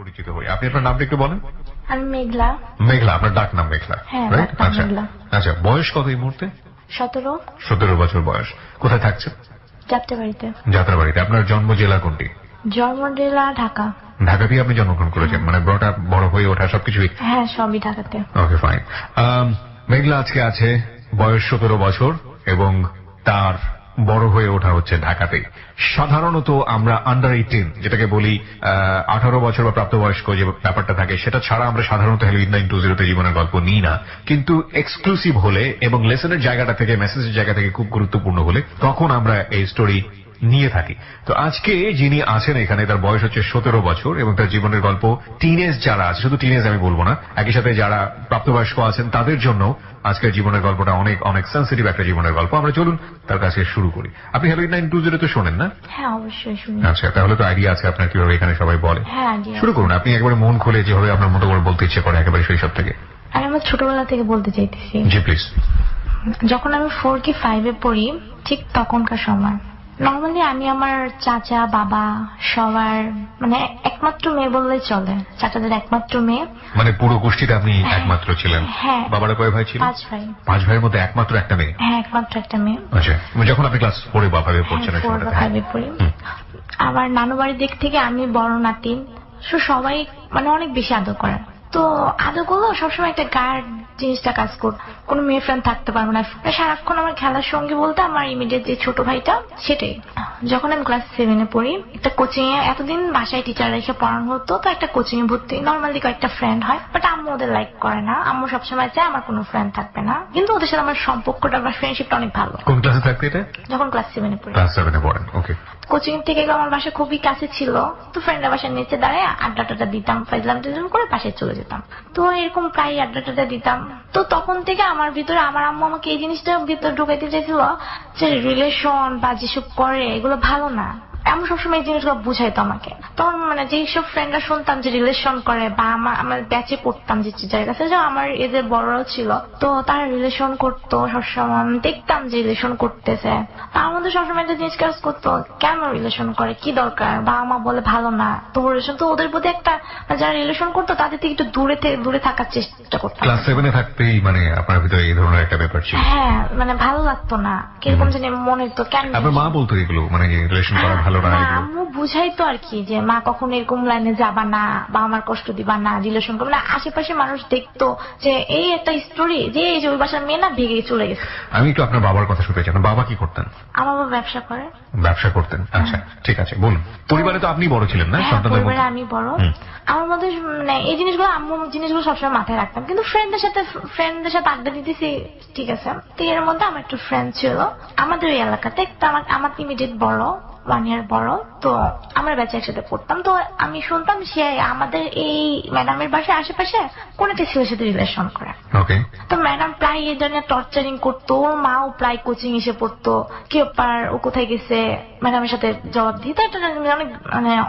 পরিচিত হই। আপনি আপনার নামটা একটু বলেন। আমি মেঘলা। মেঘলা, আপনার ডাক নাম মেঘলা, রাইট? আচ্ছা আচ্ছা, বয়স কত এই মুহূর্তে? 17। 17 বছর বয়স। কোথায় থাকছেন? যাত্রাবাড়িতে। যাত্রাবাড়িতে। আপনার জন্ম জেলা কোনটি? জন্ম জেলা ঢাকা। ঢাকাতেই আপনি জন্মগ্রহণ করেছেন, মানে বড় হয়ে ওঠা সবকিছুই? হ্যাঁ, সবই ঢাকাতে। ওকে, ফাইন। মেঘলা আজকে আছে, বয়স 17 বছর এবং তার বড় হয়ে ওঠা হচ্ছে ঢাকাতেই। সাধারণত আমরা আন্ডার 18 যেটাকে বলি 18 বছর বা প্রাপ্তবয়স্ক যে ব্যাপারটা থাকে, সেটা ছাড়া আমরা সাধারণত হ্যালো 8920 জীবনের গল্প নিই না। কিন্তু এক্সক্লুসিভ হলে এবং লেসনের জায়গাটা থেকে, মেসেজের জায়গা থেকে খুব গুরুত্বপূর্ণ হলে তখন আমরা এই স্টোরি নিয়ে থাকি। তো আজকে যিনি আছেন এখানে, তার বয়স হচ্ছে 17 বছর এবং তার জীবনের গল্প টিনেজ যারা আছে, শুধু টিনেজ আমি বলবো না, একই সাথে যারা প্রাপ্তবয়স্ক আছেন তাদের জন্য আজকের জীবনের গল্পটা অনেক অনেক সেন্সিটিভ একটা জীবনের গল্প। আমরা চলুন তার কাছে শুরু করি। আপনি হ্যালো 8920 তো শোনেন না? হ্যাঁ, অবশ্যই শুনি। আচ্ছা, তাহলে তো আইডিয়া আছে আপনার কিভাবে এখানে সবাই বলে। হ্যাঁ, শুরু করুন। আপনি একেবারে মন খুলে যেভাবে আপনার মতো করে বলতে ইচ্ছে করে, একেবারে শৈশব থেকে। আমি আমার ছোটবেলা থেকে বলতে চাইতেছি। জি প্লিজ। যখন আমি 4 কি 5 এ পড়ি, ঠিক তখনকার সময় নর্মালি আমি আমার চাচা বাবা সবার মানে একমাত্র মেয়ে বললেই চলে, চাচাদের একমাত্র মেয়ে। মানে পুরো গোষ্ঠীতে আপনি একমাত্র ছিলেন? হ্যাঁ। বাবারা কয় ভাই ছিল? 5 ভাই। 5 ভাইয়ের মধ্যে একমাত্র একটা মেয়ে? হ্যাঁ, একমাত্র একটা মেয়ে। আচ্ছা, যখন আপনি ক্লাস 4 বা 5 এ পড়ছেন? 4 বা 5 এ পড়ি। আমার নানু বাড়ির দিক থেকে আমি বড় নাতিন, সবাই মানে অনেক বেশি আদর করে। তো আদর করলো সবসময় একটা গার্ড জিনিসটা কাজ করত। কোন মেয়ে ফ্রেন্ড থাকতে পারবো না, সারাক্ষণ আমার খেলার সঙ্গী বলতে আমার ইমিডিয়েট যে ছোট ভাইটা, সেটাই। যখন আমি ক্লাস 7 এ পড়ি, একটা কোচিং এ, এতদিন বাসায় টিচার রেখে পড়ানো হতো, তো একটা কোচিং এ ভর্তি। নর্মালি কয়েকটা ফ্রেন্ড হয়, বাট আম্মু ওদের লাইক করে না। আম্মু সবসময় চায় আমার কোনো ফ্রেন্ড থাকবে না, কিন্তু ওদের সাথে আমার সম্পর্কটা বা ফ্রেন্ডশিপটা অনেক ভালো। কোন ক্লাসে থাকতে এটা? যখন ক্লাস 7 এ পড়ি। ক্লাস 7 এ পড়েন, ওকে। কোচিং থেকে আমার বাসা খুবই কাছে ছিল, তো ফ্রেন্ডের বাসার নিচে দাঁড়ায় আড্ডা দিতাম, ফাইজলাম টিজলাম করে পাশে চলে যেতাম। তো এরকম প্রায় আড্ডা দিতাম। তো তখন থেকে আমার ভিতরে আমার আম্মু আমাকে এই জিনিসটা ভিতরে ঢুকাইতে চাইছিল যে রিলেশন বা যেসব করে এগুলো ভালো না। আমি সবসময় এই জিনিসগুলো বুঝাইতো আমাকে। তখন মানে যেসব ফ্রেন্ডরা শুনতাম যে রিলেশন করে, বা আমার ব্যাচে পড়তাম যে টিচারের কাছে, যে আমার এদের বড়রাও ছিল, তো তারা রিলেশন করতো সবসময়। আমি দেখতাম যে রিলেশন করতেছে, তার মধ্যে সবসময় একটা জিনিস কাজ করতো, কেন রিলেশন করে, কি দরকার, বা আমার বলে ভালো না তো রিলেশন। তো ওদের প্রতি একটা, যারা রিলেশন করতো তাদের থেকে একটু দূরে থাকার চেষ্টা করতাম। ক্লাস 7 এ থাকতেই মানে আপনার ভিতরে এই ধরনের একটা ব্যাপার ছিল? হ্যাঁ, মানে ভালো লাগতো না, কিরকম জানি মনে হতো কেন। আপনার মা বলতো এগুলো, মানে রিলেশন করা ভালো না? আম্মু বুঝাইতো আর কি, যে মা কখনো এরকম লাইনে যাবা না, বা আমার কষ্ট দিবা না, রিলেশন করবে না। আশেপাশে মানুষ দেখতো যে এই একটা স্টোরি, যে এই যে ওই বাসার মেয়ে না ভেঙে চলে গেছে। আমি একটু আপনার বাবার কথা শুনতে চাই। আপনার বাবা কি করতেন? আমার বাবা ব্যবসা করে। ব্যবসা করতেন, আচ্ছা ঠিক আছে, বলুন। পরিবারে তো আপনি বড় ছিলেন না? সন্তানদের মধ্যে আমি বড়। আমার মধ্যে মানে এই জিনিসগুলো, আম্মু জিনিসগুলো সবসময় মাথায় রাখতাম, কিন্তু ফ্রেন্ডদের সাথে আড্ডা দিতেছি, ঠিক আছে। তো এর মধ্যে আমার একটা ফ্রেন্ড ছিল আমাদের এই এলাকাতে, একটা আমার ইমিডিয়েট বড়, 1 ইয়ার বড়। তো আমরা ব্যাচে একসাথে পড়তাম। তো আমি শুনতাম সে আমাদের এই ম্যাডামের বাসায় আশেপাশে কোন একটা ছেলের সাথে রিলেশন করে। তো ম্যাডাম প্রায় এই ধরনের টর্চারিং করতো, ওর মাও প্রায় কোচিং এসে পড়তো, কি ব্যাপার, ও কোথায় গেছে, ম্যাডামের সাথে জবাব দিতে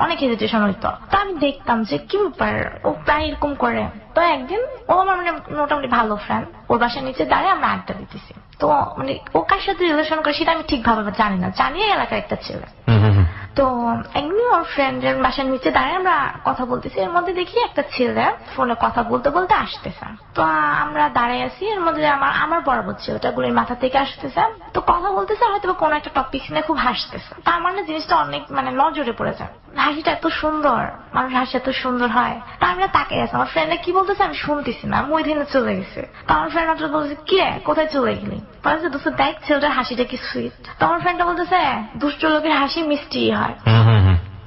অনেক হেজিটেশন হইতো। তো আমি দেখতাম যে কি ব্যাপার, ও প্রায় এরকম করে। তো একদিন ও আমার মানে মোটামুটি ভালো ফ্রেন্ড, ওর বাসার নিচে দাঁড়িয়ে আমরা আড্ডা দিতেছি। তো মানে ও কার সাথে রিলেশন করে সেটা আমি ঠিকভাবে জানি না, জানিয়ে এলাকার একটা ছেলে। তো একদিন ওর ফ্রেন্ডের বাসার নিচে দাঁড়িয়ে আমরা কথা বলতেছি, এর মধ্যে দেখি একটা ছেলে ফোনে কথা বলতে বলতে আসতেছে। তো আমরা দাঁড়িয়ে আছি, এর মধ্যে আমার বরাবর ছেলেটা গুলির মাথা থেকে আসতেছে। তো কথা বলতেছে, হয়তো কোনো একটা টপিক নিয়ে খুব হাসতেছে। তা আমার না জিনিসটা অনেক মানে নজরে পড়ে যায়, হাসিটা এত সুন্দর, মানুষ হাসি এত সুন্দর হয়। তা আমরা তাকে আছি, আমার ফ্রেন্ডে কি বলতেছে আমি শুনতেছি না, আমি ওই দিনে চলে গেছে। তো আমার ফ্রেন্ড মাত্র বলছে, কি রে কোথায় চলে গেলি? বলছে দোস্ত দেখ ছেলেটার হাসিটা কি সুইট। তো আমার ফ্রেন্ডটা বলতেছে দুষ্ট লোকের হাসি মিষ্টি হয়।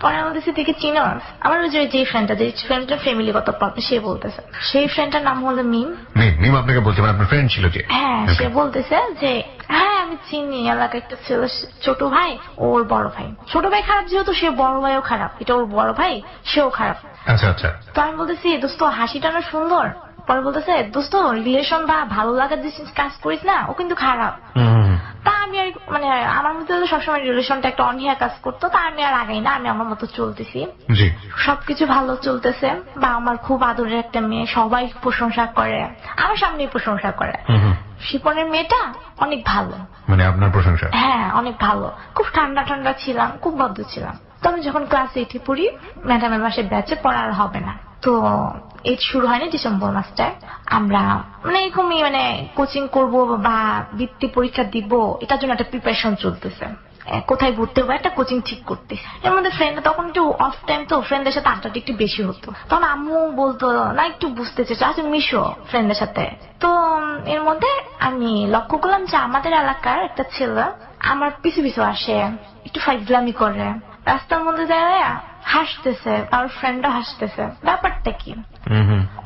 পরে বলতেছি তুই কি চিনস? আমার ওই যে ফ্রেন্ডটা ফ্যামিলিগত প্রবলেম, সে বলতেছে, সেই ফ্রেন্ডটার নাম হলো মিম। মিম আপনাকে বলছে, মানে আপনার ফ্রেন্ড ছিল যে? হ্যাঁ, সে বলতেছে যে হ্যাঁ আমি চিনি, এলাকায় একটা ছিল ছোট ভাই, ওর বড় ভাই। ছোট ভাই খারাপ যেহেতু, সে বড় ভাইও খারাপ, এটা ওর বড় ভাই, সেও খারাপ। আচ্ছা আচ্ছা। তো আমি বলতেছি দোস্ত হাসিটা না সুন্দর। পরে বলতেছে দোস্ত রিলেশন বা ভালো লাগার যে কাজ করিস না, ও কিন্তু খারাপ। তা আমি আর মানে আমার মধ্যে সবসময় রিলেশনটা একটা অনীহা কাজ করতো। তা আমি আর আগাই না, আমি আমার মতো চলতেছি, সবকিছু ভালো চলতেছে। বা আমার খুব আদরের একটা মেয়ে, সবাই প্রশংসা করে, আমার সামনেই প্রশংসা করে। শিপনের মেয়েটা অনেক ভালো, মানে আপনার প্রশংসা? হ্যাঁ অনেক ভালো, খুব ঠান্ডা ছিলাম, খুব ভদ্র ছিলাম। তো আমি যখন ক্লাস 8 পড়ি, ম্যাডামের বাসায় ব্যাচে পড়া আর হবে না। তো এইট শুরু হয়নি ডিসেম্বর মাসটায়। আমরা মানে এরকমই মানে কোচিং করব বা বৃত্তি পরীক্ষা দিব, এটার জন্য একটা প্রিপারেশন চলতেছে। কোথায় ঘুরতে হবে একটা কোচিং ঠিক করতে। এর মধ্যে ফ্রেন্ড তখন একটু অফ টাইম, তো ফ্রেন্ডের সাথে আড্ডাটা একটু বেশি হতো। তখন আম্মু বলতো না একটু বুঝতে চেয়েছে, আচ্ছা মিশো ফ্রেন্ডের সাথে। তো এর মধ্যে আমি লক্ষ্য করলাম যে আমাদের এলাকার একটা ছেলে আমার পিছু পিছু আসে, একটু ফাইজলামি করে, রাস্তার মধ্যে দাঁড়ায় হাসতেছে, আর ফ্রেন্ডও হাসতেছে। ব্যাপারটা কি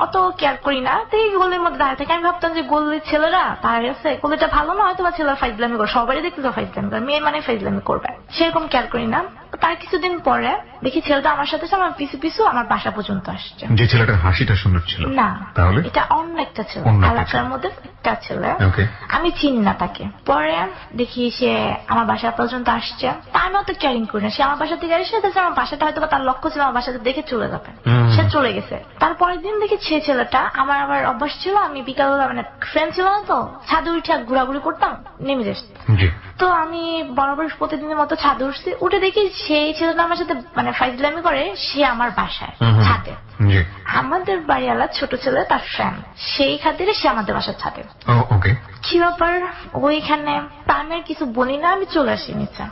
অত কেয়ার করি না, তো এই গলির মধ্যে দাঁড়িয়ে থাকে। আমি ভাবতাম যে গলির ছেলেরা দাঁড়িয়ে আছে, গলিটা ভালো না, হয়তো বা ছেলেরা ফাইজলামি করে, সবারই দেখতে তো ফাইজলামি করে, মেয়ে মানে ফাইজলামি করবে, সেরকম কেয়ার করি না। তার কিছুদিন পরে দেখি ছেলেটা আমার সাথে আমার পিছু পিছু আমার বাসা পর্যন্ত আসছে। যে ছেলেটার হাসিটা সুন্দর ছিল না, তাহলে এটা অন্য একটা ছেলে, এলাকার মধ্যে একটা ছেলে, আমি চিনি না তাকে। পরে দেখি সে আমার বাসা পর্যন্ত আসছে, তা আমি অত কেয়ারিং করি না। সে আমার বাসা থেকে এসে আমার বাসাটা হয়তো তার লক্ষ্য ছিল আমার বাসাতে দেখে চলে যাবে, সে চলে গেছে। তারপরের দিন দেখি সে ছেলেটা, আমার আবার অভ্যাস ছিল আমি বিকালবেলা মানে ফ্রেন্ড ছিল না তো, ছাদে উঠে ঘোরাঘুরি করতাম, নেমে যেত। তো আমি বরাবর প্রতিদিনের মতো ছাদে উঠছি, উঠে দেখি সেই ছেলেটা আমার সাথে মানে ফাইজলামি করে, সে আমার বাসায় ছাদে। আমাদের বাড়িওয়ালা ছোট ছেলে তার ফ্রেন্ড, সেই খাতিরে সে আমাদের বাসার ছাদে। কি ব্যাপার ওইখানে আমি আর কিছু বলি না, আমি চলে আসি নিচে।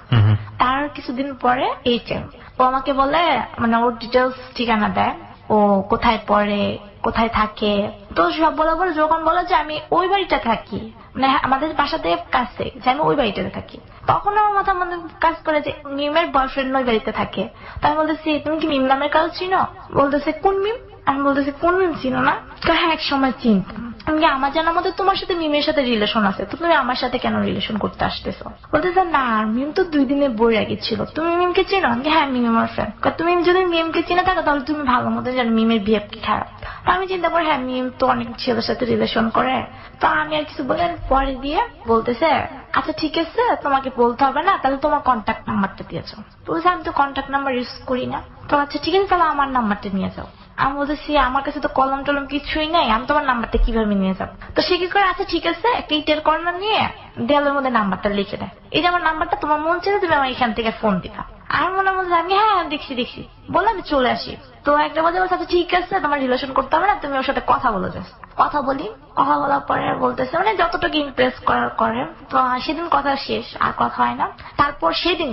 তার কিছুদিন পরে এই টাইম ও আমাকে বলে, মানে ওর ডিটেলস ঠিকানা দেয়, ও কোথায় পড়ে, কোথায় থাকে। তো সব বলা বলে যখন বলে যে আমি ওই বাড়িটা থাকি, মানে আমাদের বাসাতে কাছে, যে আমি ওই বাড়িটাতে থাকি, তখন আমার মাথা মধ্যে কাজ করে যে মিমের বয়ফ্রেন্ড ওই বাড়িতে থাকে। তাই বলতেছি তুমি কি মিম নামের কারো চিনো? বলতেছে কোন মিম? আমি বলতেছি কোন মিম চিনো না? হ্যাঁ এক সময় চিনতাম। আমি আমার জানার মধ্যে তোমার সাথে মিমের সাথে রিলেশন আছে, তো তুমি আমার সাথে কেন রিলেশন করতে আসতেছো? বলতেছে না মিম তো 2 দিনের বই আগে ছিল, তুমি মিমকে চেনো? আমি হ্যাঁ মিম আমার ফ্রেন্ড। তুমি যদি মিমকে চিনে থাকো তাহলে তুমি ভালো মতো জানো মিমের বিহেভ কি খারাপ। তো আমি চিন্তা করি হ্যাঁ মিম তো অনেক ছেলের সাথে রিলেশন করে। তো আমি আর কিছু বলেন পরে দিয়ে বলতেছে আচ্ছা ঠিক আছে তোমাকে বলতে হবে না, তাহলে তোমার কন্ট্যাক্ট নাম্বারটা দিয়েছো। বলছে আমি তো কন্ট্যাক্ট নাম্বার ইউজ করি না। তো আচ্ছা ঠিক আছে তাহলে আমার নাম্বারটা নিয়ে যাও। আমি বলতেছি আমার কাছে তো কলম টলম কিছুই নাই, আমি তোমার নাম্বারটা কিভাবে নিয়ে যাবো? তো সে কি করে আচ্ছা ঠিক আছে একটা ইটের কর্নার নিয়ে দেয়ালের মধ্যে নাম্বারটা লিখে দেয়, এই যে আমার নাম্বারটা তোমার মন ছিল, তুমি আমার এখান থেকে ফোন দিবা। আর মনে মনে আমি হ্যাঁ দেখছি বলে আমি চলে আসি। তো একটা বলছে আচ্ছা ঠিক আছে তোমার রিলেশন করতে হবে না, তুমি ওর সাথে কথা বলে যাস। কথা বলার পরে বলতেছে মানে যতটুকু ইমপ্রেস করার করে। তো সেদিন কথা শেষ, আর কথা হয় না। তারপর সেদিন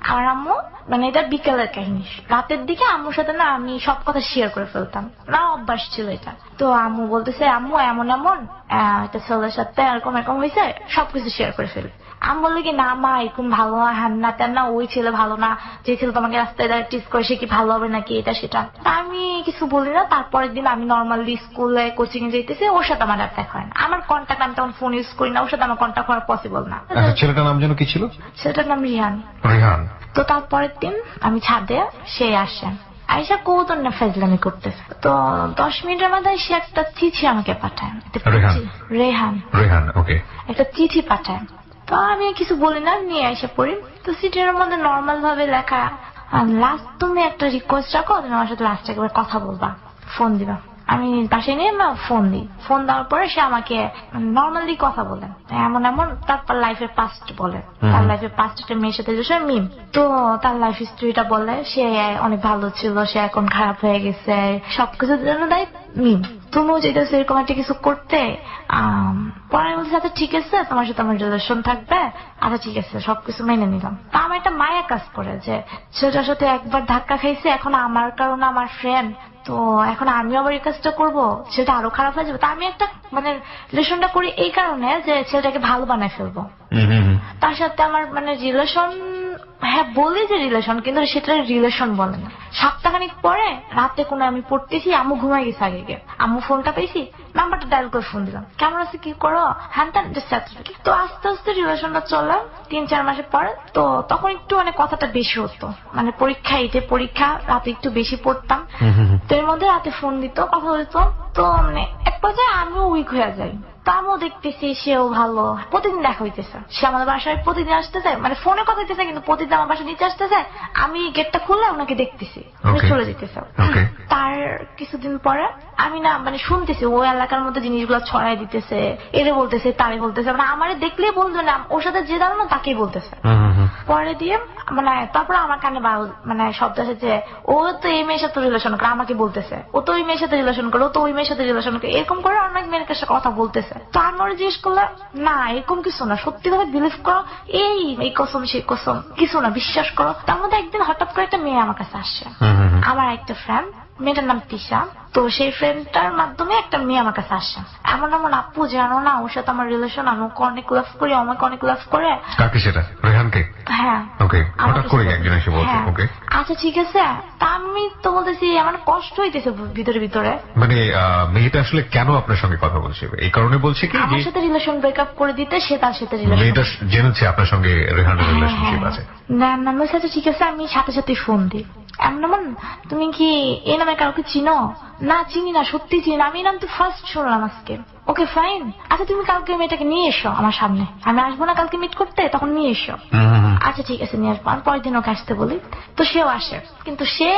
আমার আম্মু, মানে এটা বিকেলের কাহিনী, রাতের দিকে আম্মুর সাথে না আমি সব কথা শেয়ার করে ফেলতাম না, অভ্যাস ছিল এটা। তো আম্মু বলতেছে আম্মু এমন একটা ছেলের সাথে এরকম হয়েছে, সবকিছু শেয়ার করে ফেলি। আমি বললি কি না মা এরকম ভালো না, হ্যান না তেন না, ওই ছেলে ভালো না, যে ছেলে তোমাকে রাস্তায় টিস করে সে কি ভালো হবে নাকি এটা সেটা। আমি কিছু বলি না। তারপরের দিন আমি নর্মালি স্কুলে কোচিং এ যেতেছি, ওর সাথে আমার আর দেখা হয় না। আমার কন্ট্যাক্ট, আমি তখন ফোন ইউজ করি না, ওর সাথে আমার কন্ট্যাক্ট করা পসিবল না। ছেলেটার নাম যেন কি ছিল? ছেলেটার নাম রিহান। তো তারপরের দিন আমি ছাদে, সে আসে, আইসা কৌতন না ফেজলামি করতেছে। তো 10 মিনিটের মাথায় সে একটা চিঠি আমাকে পাঠায়। রেহান একটা চিঠি পাঠায়। তো আমি কিছু বলি না, নিয়ে এসে পড়ি। তো চিঠির মধ্যে নর্মাল ভাবে লেখা লাস্ট তুমি একটা রিকোয়েস্ট রাখো, তুমি আমার সাথে লাস্ট একবার কথা বলবা, ফোন দিবা। আমি পাশে নিয়ে ফোন দিই। ফোন দেওয়ার পরে সে আমাকে নর্মালি কথা বলে, এমন তারপর লাইফের পাস্ট বলে, তার লাইফের পাস্ট একটা মেয়ের সাথে মিম। তো তার লাইফ হিস্ট্রিটা বলে, সে অনেক ভালো ছিল, সে এখন খারাপ হয়ে গেছে, সবকিছুর জন্য দেয় মিম। তুমিও যেতেছো এরকম একটা কিছু করতে। পরে বলছে আচ্ছা ঠিক আছে তোমার সাথে আমার রিলেশন থাকবে, আচ্ছা ঠিক আছে সবকিছু মেনে নিলাম। তা আমার একটা মায়া কাজ করে যে সেটার সাথে একবার ধাক্কা খাইছে, এখন আমার কারণে আমার ফ্রেন্ড, তো এখন আমিও আবার এই কাজটা করবো, সেটা আরো খারাপ হয়ে যাবে। তা আমি একটা মানে রিলেশনটা করি এই কারণে যে ছেলেটাকে ভালো বানায় ফেলবো। তার সাথে আমার মানে রিলেশন, হ্যাঁ বলি যে রিলেশন, কিন্তু সেটা রিলেশন বলে না। সপ্তাহখানিক পরে রাতে কোনো আমি পড়তেছি, আম্মু ঘুমাই গেছে আগে গিয়ে, আম্মু ফোনটা পেয়েছি, নাম্বারটা ডায়াল করে ফোন দিলাম, কেমন আছে কি করো হ্যান ত্যান। তো আস্তে আস্তে রিলেশনটা চলে 3-4 মাসের পরে। তো তখন একটু মানে কথাটা বেশি হতো, মানে পরীক্ষা রাতে একটু বেশি পড়তাম। তো এর মধ্যে রাতে ফোন দিত, কথা বলতো। তো মানে এক পর্যায়ে আমিও উইক হয়ে যাই। তো আমিও দেখতেছি সেও ভালো, প্রতিদিন দেখা হইতেছে, সে আমাদের বাসায় প্রতিদিন আসতেছে, মানে ফোনে কথা হইতেছে কিন্তু প্রতিদিন আমার বাসায় নিচে আসতেছে, আমি গেটটা খুললে ওনাকে দেখতেছি। আমি Okay. চলে যেতেছে। Okay. তার কিছুদিন পরে আমি না মানে শুনতেছি ওই এলাকার মধ্যে জিনিসগুলো ছড়াই দিতেছে, এরে বলতেছে তারে বলতেছে, মানে আমারে দেখলেই বলতো না, ওর সাথে যে দাঁড়ানো না তাকেই বলতেছে। পরে দিয়ে মানে তারপরে আমার কানে মানে শব্দ আছে যে ও তো এই মেয়ের সাথে রিলেশন করে, আমাকে বলতেছে ও তো ওই মেয়ের সাথে রিলেশন করে, ও তো ওই মেয়ের সাথে রিলেশন করে, এরকম করে অনেক মেয়ের কাছে কথা বলতেছে। তো আমি ওরা জিজ্ঞেস করলাম না এরকম কিছু না, সত্যি কথা বিলিভ করো, এই কসম সেই কসম কিছু না, বিশ্বাস করো। তার মধ্যে একদিন হঠাৎ করে একটা মেয়ে আমার কাছে আসছে, আমার একটা ফ্রেন্ড, মেয়েটার নাম তিশা। তো সেই ফ্রেন্ডটার মাধ্যমে একটা মেয়ে আমার কাছে আসছে, এমন এমন আপু জানো না ওর সাথে আমার রিলেশন, আমি ওকে অনেক লাভ করি, আমাকে অনেক লাভ করে। কাকে সেটা? রেহানকে? হ্যাঁ। ওকে, হঠাৎ আমাকে করে সেটা- একজন এসে বলছে। হ্যাঁ। ওকে, আচ্ছা ঠিক আছে। তা আমি তো বলতেছি আমার কষ্ট হইতেছে ভিতরে ভিতরে। মানে মেয়েটা আসলে কেন আপনার সঙ্গে কথা বলছে? এই কারণে বলছে কি আমার যে সাথে রিলেশন ব্রেকআপ করে দিতে, সে তার সাথে রিলেশন। মেয়েটা জেনেছে আপনার সঙ্গে রেহানের রিলেশনশিপ আছে? না না বলছে আচ্ছা ঠিক আছে, আমি সাথে সাথে ফোন দিই। এমন তুমি কি এই নামে কাউকে চিনো? না চিনি না, সত্যি চিনি না, আমি এই নাম তো ফার্স্ট শুনলাম আজকে। ওকে ফাইন, আচ্ছা তুমি কালকে মেয়েটাকে নিয়ে এসো আমার সামনে, আমি আসবো না কালকে মিট করতে, তখন নিয়ে এসো। আচ্ছা ঠিক আছে নিয়ে আসবো। আমি পরের দিন ওকে আসতে বলি, তো সেও আসে, কিন্তু সে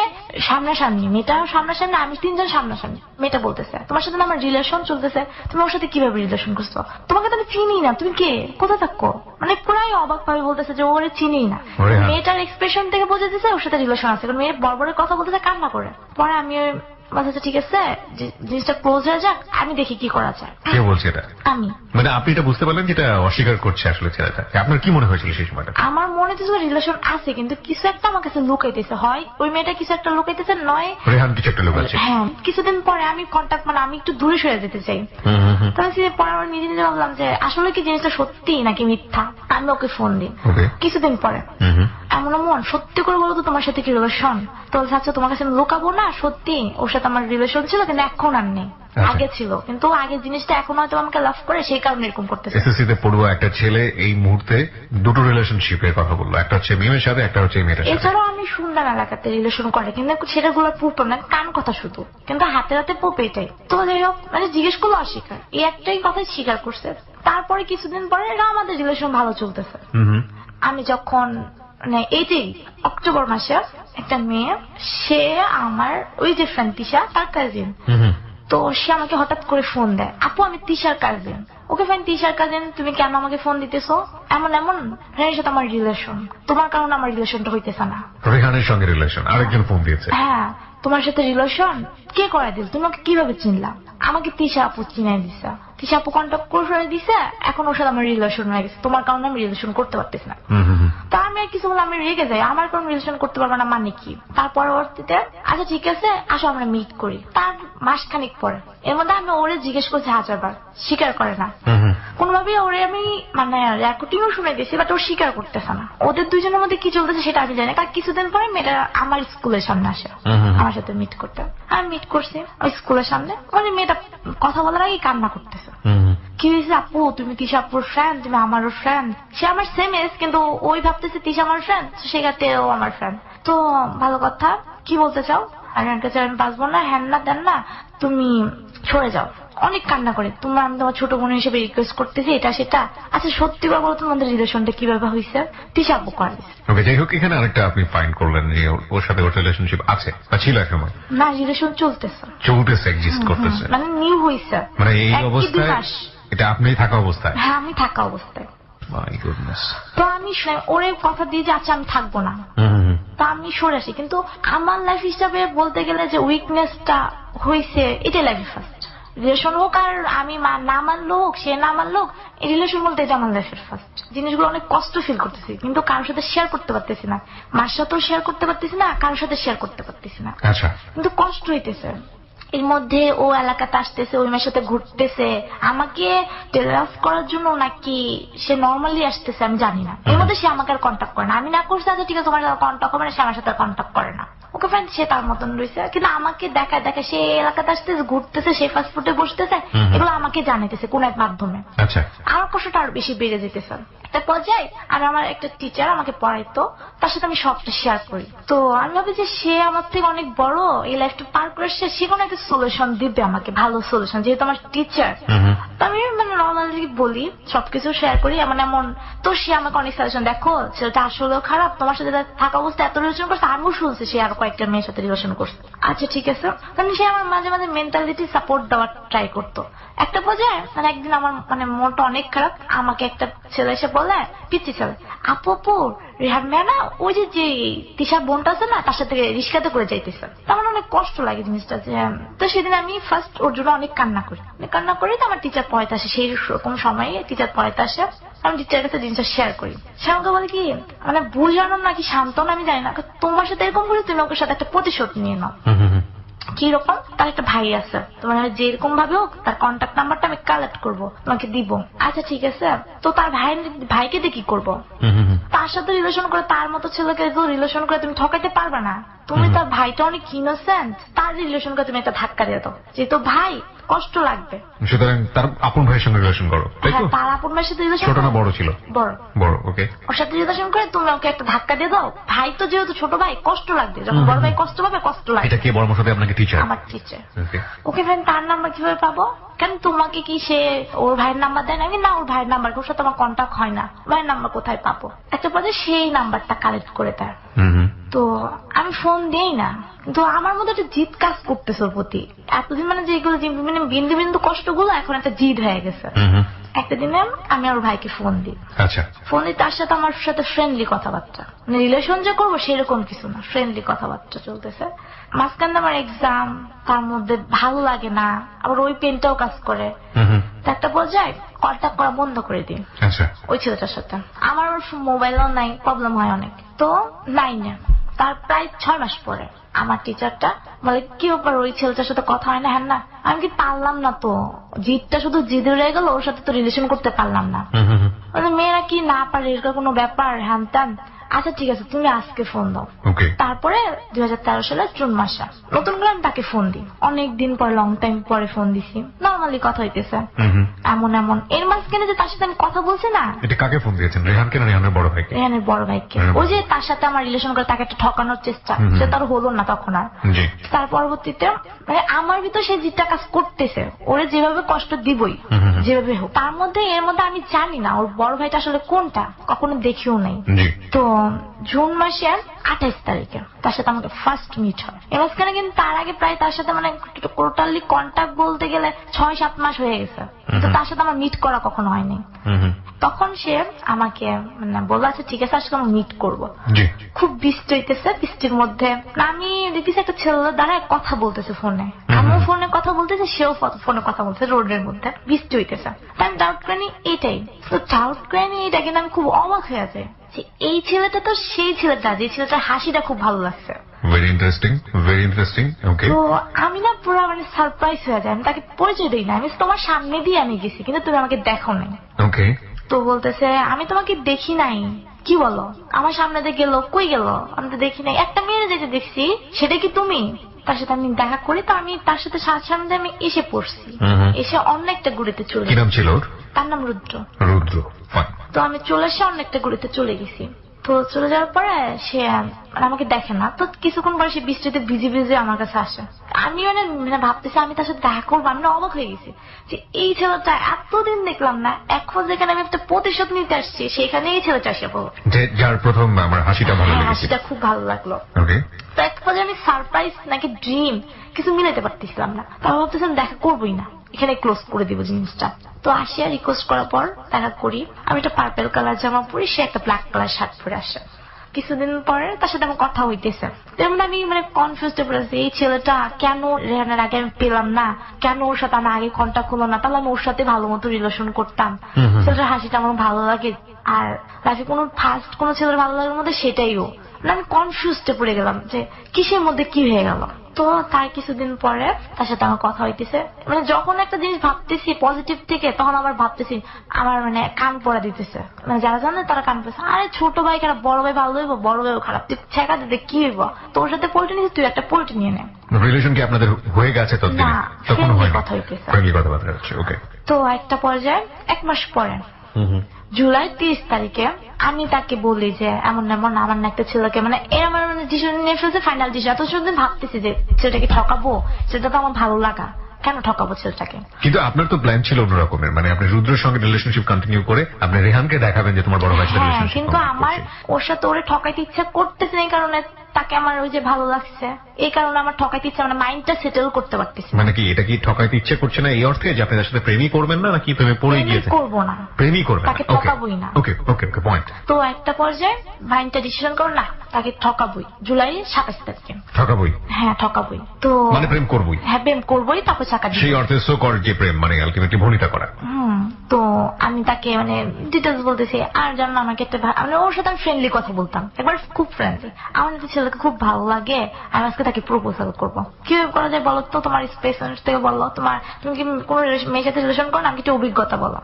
সামনাসামনি, মেয়েটাও সামনাসামনি, আমি তিনজন সামনাসামনি। মেয়েটা বলতেছে তোমার সাথে না আমার রিলেশন চলতেছে, তুমি ওর সাথে কিভাবে রিলেশন করছো? তোমাকে তো আমি চিনি না, তুমি কে, কোথায় থাকো? মানে পুরাই অবাক ভাবে বলতেছে যে ওরে চিনি না। মেয়েটার এক্সপ্রেশন থেকে বোঝা যাচ্ছে ওর সাথে রিলেশন আছে, কারণ মেয়ে বড় কথা বলতেছে, কান্না করে। পরে আমি আচ্ছা ঠিক আছে জিনিসটা ক্লোজ হয়ে যাক, আমি দেখি কি করা যায়। কে বলছে এটা? আমি। মানে আপনি এটা বুঝতে পারলেন যেটা অস্বীকার করছে আসলে ছেলেটা? আপনার কি মনে হয়েছিল সেই সময়টা? আমার মনে হচ্ছে রিলেশন আছে, কিন্তু কিছু একটা আমার কাছে লুকাইতেছে, হয় ওই মেয়েটা কিছু একটা লুকাইতেছে, নয় রেহান কিছু একটা লোক আছে। হ্যাঁ। কিছুদিন পরে আমি কন্ট্যাক্ট মানে আমি একটু দূরে সরে যেতে চাই। তাহলে পরে আমার নিজে নিজে ভাবলাম যে আসলে কি জিনিসটা সত্যি নাকি মিথ্যা। আমি ওকে ফোন দিই কিছুদিন পরে, এমন মন সত্যি করে বলো তো তোমার সাথে কি রিলেশন? তো আচ্ছা তোমার কাছে আমি লুকাবো না, সত্যি ওর সাথে আমার রিলেশন ছিল, কিন্তু এখন আর নেই, আগে ছিল, কিন্তু আগের জিনিসটা এখন হয়তো আমাকে লাভ করে, সেই কারণে এরকম করতেছে। এসএসসি তে পড়ুয়া একটা ছেলে এই মুহূর্তে দুটো রিলেশনশিপের কথা বললো, একটা হচ্ছে মেয়ের সাথে, একটা হচ্ছে মেয়েটার সাথে। এছাড়াও আমি শুনলাম এলাকাতে রিলেশন করে, কিন্তু সেটাগুলো প্রুফ না, কান কথা শুধু, কিন্তু হাতে হাতে প্রুফ এটাই। তো যাই হোক মানে জিজ্ঞেস করলো অস্বীকার, এই একটাই কথাই স্বীকার করছে। তারপরে কিছুদিন পরে এরা আমাদের রিলেশন ভালো চলতেছে। আমি যখন মানে এই যে অক্টোবর মাসে একটা মেয়ে, সে আমার ওই যে ফ্রেন্ড তিশা তার কাজিন, তো সে আমাকে হঠাৎ করে ফোন দেয়, আপু আমি তিশার কাজিন। ওকে ফাইন, তিশার কাজিন, তুমি কেন আমাকে ফোন দিতেছো? এমন এমন রেহানের সাথে আমার রিলেশন, তোমার কারণে আমার রিলেশনটা হইতেছে না। রেহানের সঙ্গে রিলেশন? আরেকজন ফোন দিয়েছে? হ্যাঁ, তোমার সাথে রিলেশন কে করাই দিল? তুমি ওকে কিভাবে চিনলা? আমাকে তিশা আপু চিনাই দিছে, তিশা আপু কন্ট্যাক্ট করে দিছে, এখন ওর সাথে আমার রিলেশন হয়ে গেছে, তোমার কারণে আমি রিলেশন করতে পারতেছি না। তা আমি আর কিছু বলে আমি রেগে যাই, আমার কোন রিলেশন করতে পারবে না মানে কি? তার পরবর্তীতে আচ্ছা ঠিক আছে আসো আমরা মিট করি। তার মাসখানিক পরে এর মধ্যে আমি ওরে জিজ্ঞেস করছি 1000 বার, স্বীকার করে না কোনোভাবে। ওরে আমি মানে রেকর্ডিংও শুনে দিয়েছি, বাট ও স্বীকার করতেছে না। ওদের দুজনের মধ্যে কি চলতেছে সেটা আমি জানি না। কারণ কিছুদিন পরে মেয়েটা আমার স্কুলের সামনে আসে আমার সাথে মিট করতে। আমি মিট করছি ওই স্কুলের সামনে, মানে মেয়েটা কথা বলার আগে কান্না করতেছে। কি হয়েছে আপু, তুমি তিশা আপুর ফ্রেন্ড, তুমি আমারও ফ্রেন্ড। সে আমার সেম এজ, কিন্তু ওই ভাবতেছে তিশা আমার ফ্রেন্ড, সেক্ষেত্রে ও আমার ফ্রেন্ড। তো ভালো কথা, কি বলতে চাও? আমি বাঁচবো না, হ্যান না দেন না, তুমি সরে যাও। অনেক কান্না করে, তোমরা আমি তোমার ছোট বোন হিসেবে রিকোয়েস্ট করতেছি, এটা সেটা। আচ্ছা সত্যি করে বলো তোমাদের রিলেশনটা কিভাবে হয়েছে? তিশা আপু করে। ওকে, যাই হোক, এখানে আরেকটা আপনি ফাইন্ড করলেন যে ওর সাথে ওর রিলেশনশিপ আছে বা ছিল এক সময়? না, রিলেশন চলতেছে, এক্সিস্ট করতেছে, মানে নিউ হয়েছে। মানে এই অবস্থায় এটা আপনি থাকা অবস্থায়? হ্যাঁ আমি থাকা অবস্থায়। My goodness. তো আমি ওরে কথা দিয়ে যে আচ্ছা আমি থাকবো না, তা আমি সরে আসি। কিন্তু আমার লাইফ হিসাবে বলতে গেলে যে উইকনেসটা হয়েছে, এটা লাইফ ফার্স্ট। রিলেশন হোক আর আমি না মানলো হোক, সে না মানলো হোক, এই রিলেশন বলতে এটা আমার লাইফের ফার্স্ট। জিনিসগুলো অনেক কষ্ট ফিল করতেছি, কিন্তু কারোর সাথে শেয়ার করতে পারতেছি না। মার সাথেও শেয়ার করতে পারতেছি না, কারোর সাথে শেয়ার করতে পারতেছি না। আচ্ছা, কিন্তু কষ্ট হইতেছে। এর মধ্যে ও এলাকাতে আসতেছে, ওই মেয়ের সাথে ঘুরতেছে, আমাকে টেলাস করার জন্য নাকি সে নর্মালি আসতেছে আমি জানি না। এর মধ্যে সে আমাকে আর কন্ট্যাক্ট করে না। আমি না করছি আচ্ছা ঠিক আছে তোমার সাথে কন্ট্যাক্ট হবে না, সে আমার সাথে কন্ট্যাক্ট করে না। ওকে ফ্রেন্ড, সে তার মতন রয়েছে, কিন্তু আমাকে দেখায় দেখায় সে এলাকাতে আসতেছে, ঘুরতেছে, সে ফাস্ট ফুডে বসতেছে, এগুলো আমাকে জানাইতেছে কোন এক মাধ্যমে। আচ্ছা, আমার কষ্টটা আরো বেশি বেড়ে যেতেছে। একটা পর্যায়ে আমি আমার একটা টিচার আমাকে পড়াইতো, তার সাথে আমি সবটা শেয়ার করি। তো আমি ভাবি যে সে আমার থেকে অনেক বড়, এই লাইফটা পার করে সে কোনো একটা সলিউশন দিবে আমাকে, ভালো সলিউশন, যেহেতু আমার টিচার। তো আমি মানে নর্মালি বলি, সবকিছু শেয়ার করি এমন এমন। তো সে আমাকে অনেক সাজেশন, দেখো ছেলেটা আসলেও খারাপ, তোমার সাথে থাকা অবস্থায় এত রিলেশন করছে, আমিও শুনছি সে আরো কয়েকটা মেয়ের সাথে রিলেশন করছে। আচ্ছা ঠিক আছে, মানে সে আমার মাঝে মাঝে মেন্টালিটি সাপোর্ট দেওয়ার ট্রাই করতো। একটা পর্যায়ে মানে একদিন আমার মানে মনটা অনেক খারাপ, আমাকে একটা ছেলে এসে বলে, পিচ্ছি ছেলে, আপু আপু রেহান মেয়ে না ওই যে যে তিশার বোনটা আছে না, তার সাথে রিস্কাতে করে যাইতেছে। আমার অনেক কষ্ট লাগে জিনিসটা। যে তো সেদিন আমি ফার্স্ট ওর জন্য অনেক কান্না করি। তো আমার টিচার পড়াইতে আসে, সেই রকম সময় টিচার পড়াইতে আসে, আমি টিচারের কাছে জিনিসটা শেয়ার করি। সে আমাকে বলে কি, মানে বুঝানো নাকি সান্ত্বনা আমি জানি না, তোমার সাথে এরকম করে তুমি ওকে সাথে একটা প্রতিশোধ নিয়ে নাও। কিরকম, তার একটা ভাই আছে, তোমার যেরকম ভাবে হোক তার কন্ট্যাক্ট নাম্বারটা আমি কালেক্ট করবো, তোমাকে দিব। আচ্ছা ঠিক আছে। তো তার ভাইকে দিয়ে কি করবো? তার সাথে রিলেশন করে, তার মতো ছেলেকে রিলেশন করে তুমি ঠকাইতে পারবে না। তুমি তার ভাইটা অনেক ইনোসেন্ট, তার রিলেশন করে তুমি একটা ধাক্কা দিয়ে দাও, যেহেতু ভাই কষ্ট লাগবে। সুতরাং তার আপন ভাইয়ের সঙ্গে রিলেশন করো, তাই তো? তার আপন ভাইয়ের সাথে রিলেশন, ছোট না বড় ছিল? বড়। বড়, ওকে। ওর সাথে রিলেশন করে তুমি ওকে একটা ধাক্কা দিয়ে দাও, ভাই তো যেহেতু ছোট ভাই কষ্ট লাগবে, যখন বড় ভাই কষ্ট পাবে কষ্ট লাগবে। এটা কে পরামর্শ দেয় আপনাকে? টিচার? আমার টিচার। ওকে ভাই তার নাম্বার কিভাবে পাবো? কেন তোমাকে কি সে ওর ভাইয়ের নাম্বার দেয় না? না, ওর ভাইয়ের নাম্বার, ওর সাথে আমার কন্ট্যাক্ট হয় না, ভাইয়ের নাম্বার কোথায় পাবো? একটা পর্যায়ে সেই নাম্বারটা কালেক্ট করে দেয়। তো আমি ফোন দেই না, কিন্তু আমার মধ্যে একটা জিদ কাজ করতেছে ওর প্রতি। এতদিন মানে যেগুলো মানে বিন্দু বিন্দু কষ্টগুলো এখন একটা জিদ হয়ে গেছে। একটা দিনে আমি ওর ভাইকে ফোন দিই। আচ্ছা। ফোন দিই, তার সাথে আমার সাথে ফ্রেন্ডলি কথাবার্তা, মানে রিলেশন যে করবো সেরকম কিছু না, ফ্রেন্ডলি কথাবার্তা চলতেছে। মাঝখানে আমার এক্সাম, তার মধ্যে ভালো লাগে না, আবার ওই পেনটাও কাজ করে। একটা পর্যায়ে কন্ট্যাক্ট করা বন্ধ করে দিই ওই ছেলেটার সাথে। আমার মোবাইলও নাই, প্রবলেম হয় অনেক। তো নাই না, তার প্রায় 6 মাস পরে আমার টিচারটা বলে, কি ব্যাপার ওই ছেলেটার সাথে কথা হয় না? হ্যাঁ না, আমি কি পারলাম না, তো জিদটা শুধু জিদে রয়ে গেল, ওর সাথে তো রিলেশন করতে পারলাম না। মেয়েরা কি না পারে, এরকম কোনো ব্যাপার? হ্যান ত্যান। আচ্ছা ঠিক আছে, তুমি আজকে ফোন দাও। তারপরে 2013 সালের জুন মাসে নতুন করে আমি তাকে ফোন দিই। অনেকদিন পর, লং টাইম পরে ফোন দিছি, নর্মালি কথা হইতেছে এমন এমন। এর মাঝখানে যে তার সাথে আমি কথা বলছি না। এটা কাকে ফোন দিয়েছেন? রেহানকে না রেহানের বড় ভাইকে? রেহানের বড় ভাইকে। ওই যে তার সাথে আমার রিলেশন করে তাকে একটা ঠকানোর চেষ্টা, সে তার হলো না তখন আর। তার পরবর্তীতে মানে আমার ভিতর সেই জিদটা কাজ করতেছে, ওরে যেভাবে কষ্ট দিবই, যেভাবে হোক। তার মধ্যে এর মধ্যে আমি জানি না ওর বড় ভাইটা আসলে কোনটা, কখনো দেখিও নাই। তো জুন মাসের 28 তারিখে তার সাথে আমাকে ফার্স্ট মিট হয়। এর মাঝখানে কিন্তু তার আগে প্রায় তার সাথে মানে টোটালি কন্ট্যাক্ট বলতে গেলে 6-7 মাস হয়ে গেছে, কিন্তু তার সাথে আমার মিট করা কখনো হয়নি। তখন সে আমাকে মানে বললো, আচ্ছা ঠিক আছে, আজকে আমরা মিট করবো। খুব বৃষ্টি হইতেছে, বৃষ্টির মধ্যে আমি দেখতেছি একটা ছেলে দ্বারা কথা বলতেছে ফোনে, আমিও ফোনে কথা বলতেছে, সেও ফোনে কথা বলতেছে, রোডের মধ্যে বৃষ্টি হইতেছে। আমি ডাউট করিনি এইটাই, তো ডাউট করিনি এইটা, কিন্তু আমি খুব অবাক হয়ে যায় যে এই ছেলেটা তো সেই ছেলেটা, যে ছেলেটার হাসিটা খুব ভালো লাগছে। Very interesting, very interesting. Okay. তো আমি না পুরো মানে সারপ্রাইজ হয়ে যায়, আমি তাকে পরিচয় দিই না, আমি তোমার সামনে দিয়ে আমি গেছি, কিন্তু তুমি আমাকে দেখো নাই। ওকে। তো বলতেছে, আমি তোমাকে দেখি নাই। কি বলো? আমার সামনে দিয়ে গেল, কই গেল? আমি তো দেখি নাই, একটা মেয়ের যেতে দেখছি, সেটা কি তুমি? তার সাথে আমি দেখা করি, তো আমি তার সাথে সামনে আমি এসে পড়ছি, এসে অন্য একটা গুড়িতে চলে। কি নাম ছিল ওর? তার নাম রুদ্র। রুদ্র। তো আমি চলে এসে অন্য একটা গুড়িতে চলে গেছি। তো চলে যাওয়ার পরে সে আমাকে দেখে না, তো কিছুক্ষণ পরে সে বৃষ্টিতে ভিজে ভিজে আমার কাছে আসে। আমি মানে ভাবতেছি আমি তার সাথে দেখা করবো, আমি অবাক হয়ে গেছি যে এই ছেলেটা এতদিন দেখলাম না, এখন যেখানে আমি একটা প্রতিশোধ নিতে আসছি সেখানে এই ছেলেটা আসে বলো, যার প্রথম আমার হাসিটা ভালো লেগেছে। হাসিটা খুব ভালো লাগলো। তো এক পর্যায়ে আমি সারপ্রাইজ নাকি ড্রিম কিছু মিলাতে পারতেছিলাম না, তারপর ভাবতেছিলাম দেখা করবোই না, এখানে ক্লোজ করে দিব জিনিসটা। তো আসিয়া রিকোয়েস্ট করার পর দেখা করি, আমি একটা পার্পেল কালার জামা পরি, সে একটা ব্ল্যাক কালার শার্ট পরে আসে। কিছুদিন পরে তার সাথে আমার কথা হইতেছে, তেমন আমি মানে কনফিউজ হয়ে পড়েছি, এই ছেলেটা কেন রেহানের আগে আমি পেলাম না, কেন ওর সাথে আমার আগে কন্ট্যাক্ট হলো না, তাহলে আমি ওর সাথে ভালো মতো রিলেশন করতাম, ছেলেটার হাসিটা আমার ভালো লাগে, আর লাইফে কোনো ফার্স্ট কোনো ছেলের ভালো লাগার মধ্যে সেটাইও। আমি কনফিউজ হয়ে পড়ে গেলাম যে কিসের মধ্যে কি হয়ে গেল। তো তার কিছুদিন পরে তার সাথে আমার কথা হইতেছে, মানে যখন একটা জিনিস ভাবতেছি পজিটিভ থেকে, তখন আবার ভাবতেছি আমার মানে কান পড়া দিতেছে, মানে যারা জানে তারা কান পড়ছে, আরে ছোট ভাই খারাপ, বড় ভাই ভালো হইব, বড় ভাইও খারাপ, তুই ছেঁকা দিতে কি হইব, তোর সাথে পোল্ট্রি নিয়েছিস, তুই একটা পোল্ট্রি নিয়ে নে। রিলেশন কি আপনাদের হয়ে গেছে ততদিনে? তখন কথা হইতেছে, কথা হইতেছে। ওকে। তো একটা পর্যায়ে 1 মাস পরে জুলাই 30 তারিখে আমি তাকে বলি যে এমন এমন আমার না একটা ছেলেকে মানে এর আমার মানে ডিসিশন নিয়ে ফেলছে, ফাইনাল ডিসিশন। এত শুধু ভাবতেছি যে ছেলেটাকে ঠকাবো, সেটা তো আমার ভালো লাগা, কেন ঠকাবো ছেলেটাকে। কিন্তু আপনার তো প্ল্যান ছিল অন্যরকমের, মানে আপনি রুদ্রের সঙ্গে রিলেশনশিপ কন্টিনিউ করে আপনি রেহানকে দেখাবেন যে তোমার বড় ভাইয়ের সাথে হ্যাঁ, রিলেশনশিপ। কিন্তু আমার ওর সাথে ওরে ঠকাইতে ইচ্ছা করতেছে না, এই কারণে তাকে আমার ওই যে ভালো লাগছে, এই কারণে আমার ঠকাইতে ইচ্ছা, মানে মাইন্ডটা সেটেল করতে পারতেছি না। মানে কি এটা কি ঠকাইতে ইচ্ছে করছে না এই অর্থে যে আপনি তার সাথে প্রেমই করবেন না, নাকি প্রেমে পড়ে গিয়েছে? করবো না, প্রেমই করবেন, তাকে ঠকাবোই না। ওকে ওকে ওকে পয়েন্ট। তো একটা পর্যায়ে মাইন্ডটা ডিসিশন করো না তাকে ঠকাবোই, জুলাই 27 তারিখে ঠকাবই। হ্যাঁ ঠকাবোই, তো মানে প্রেম করবই। হ্যাঁ প্রেম করবোই, তারপর চাকা সেই অর্থে সো কল যে প্রেম মানে আলটিমেটলি ভনিতা করা। তো আমি তাকে মানে ডিটেলস বলতেছি, আর জানো আমাকে একটা মানে ওর সাথে আমি ফ্রেন্ডলি কথা বলতাম, একবার খুব ফ্রেন্ডলি। আমার একটা ছেলেকে খুব ভালো লাগে, আমি আজকে তাকে প্রপোজাল করবো। কিভাবে করা যায় বলো তো, তোমার স্পেস থেকে বলো, তুমি কি কোন মেয়ের সাথে রিলেশন করো, আমাকে একটু অভিজ্ঞতা বলো।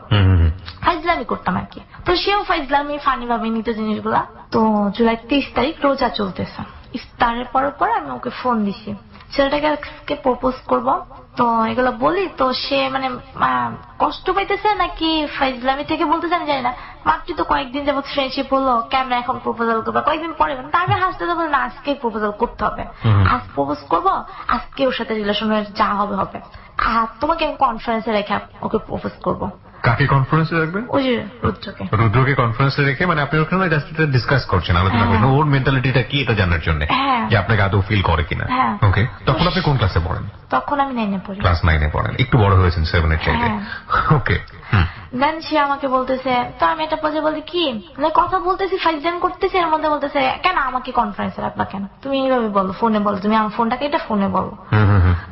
ফাইজলামি করতাম আর কি। তো সেও ফাইজলামি ফানি ভাবে নিত জিনিসগুলা। তো জুলাই 30 তারিখ রোজা চলতেছে, ইফতারের পর আমি ওকে ফোন দিছি, ছেলেটাকে আজকে প্রপোজ করব। তো এগুলো বলি, তো সে মানে কষ্ট পাইতেছে নাকি ফাইজলামি থেকে বলতেছে আমি জানি না। মাত্র তো কয়েকদিন যাবত ফ্রেন্ডশিপ হলো, কেমন এখন প্রপোজাল করবো, কয়েকদিন পরে তারপরে হাসতে তো না, আজকে প্রপোজাল করতে হবে, আজ প্রপোজ করবো, আজকে ওর সাথে রিলেশনের যা হবে হবে, আর তোমাকে আমি কনফারেন্সে রেখে ওকে প্রপোজ করবো। কাকে কনফারেন্সে রাখবেন? ওই যে রুদ্রকে। রুদ্রকে কনফারেন্সে রেখে মানে আপনি ওখানে জাস্ট ডিসকাস করছেন, আলোচনা করছেন ওর মেন্টালিটিটা কি এটা জানার জন্য, যে আপনাকে আদৌ ফিল করে কিনা। ওকে, তখন আপনি কোন ক্লাসে পড়েন? তখন আমি 9 এ পড়ি। ক্লাস 9 এ পড়েন, একটু বড় হয়েছেন 7 এর চাইতে। ওকে, দেন সে আমাকে বলতেছে, তো আমি একটা পর্যায়ে বলি কি মানে কথা বলতেছি, ফাইজলামি করতেছি, এর মধ্যে বলতেছে কেন আমাকে কনফারেন্সে রাখবা, কেন তুমি এইভাবে বলো, ফোনে বলো, তুমি আমার ফোনটাকে এটা ফোনে বলো।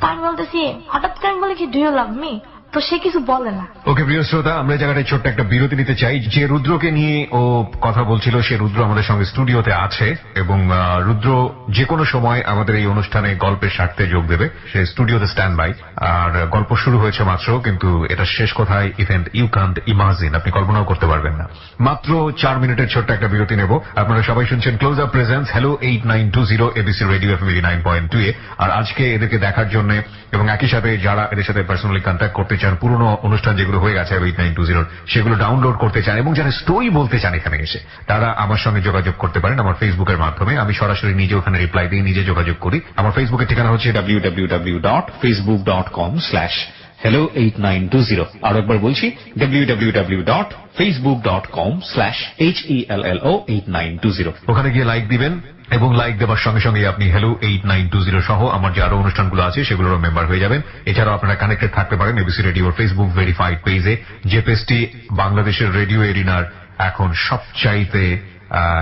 তো আমি বলতেছি, হঠাৎ করে আমি বলি কি ডু ইউ লাভ মি, তো সে কিছু বলে না। ওকে প্রিয় শ্রোতা, আমরা জায়গাটায় ছোট্ট একটা বিরতি নিতে চাই। যে রুদ্রকে নিয়ে ও কথা বলছিল, সে রুদ্র আমাদের সঙ্গে স্টুডিওতে আছে এবং রুদ্র যে কোনো সময় আমাদের এই অনুষ্ঠানে গল্পের স্বার্থে যোগ দেবে। সে স্টুডিওতে স্ট্যান্ড বাই। আর গল্প শুরু হয়েছে মাত্র, কিন্তু এটা শেষ কথায় ইভেন্ট ইউ কান্ট ইমাজিন, আপনি কল্পনাও করতে পারবেন না। মাত্র 4 মিনিটের ছোট্ট একটা বিরতি নেব। আপনারা সবাই শুনছেন close up presence hello 8920 ABC radio FM 89.2 এ। আর আজকে এদেরকে দেখার জন্য এবং একই সাথে যারা এদের সাথে পার্সোনালি কন্ট্যাক্ট করতে চান, পুরনো অনুষ্ঠান যেগুলো হয়ে গেছে 8920 সেগুলো ডাউনলোড করতে চান এবং যারা স্টোরি বলতে চান এখানে এসে, তারা আমার সঙ্গে যোগাযোগ করতে পারেন আমার ফেসবুকের মাধ্যমে। আমি সরাসরি নিজে ওখানে রিপ্লাই দিয়ে নিজে যোগাযোগ করি। আমার ফেসবুকের ঠিকানা হচ্ছে www.facebook.com/hello8920। আর একবার বলছি www.facebook.com/hello8920। ওখানে গিয়ে লাইক দিবেন এবং লাইক দেওয়ার সঙ্গে সঙ্গে আপনি হ্যালো 8920 সহ আমার যে আরো অনুষ্ঠানগুলো আছে সেগুলোর মেম্বার হয়ে যাবেন। এছাড়াও আপনারা কানেক্টেড থাকতে পারেন এবিসি রেডিওর ফেসবুক ভেরিফাইড পেজে, যে পেজটি বাংলাদেশের রেডিও এরিনার এখন সবচাইতে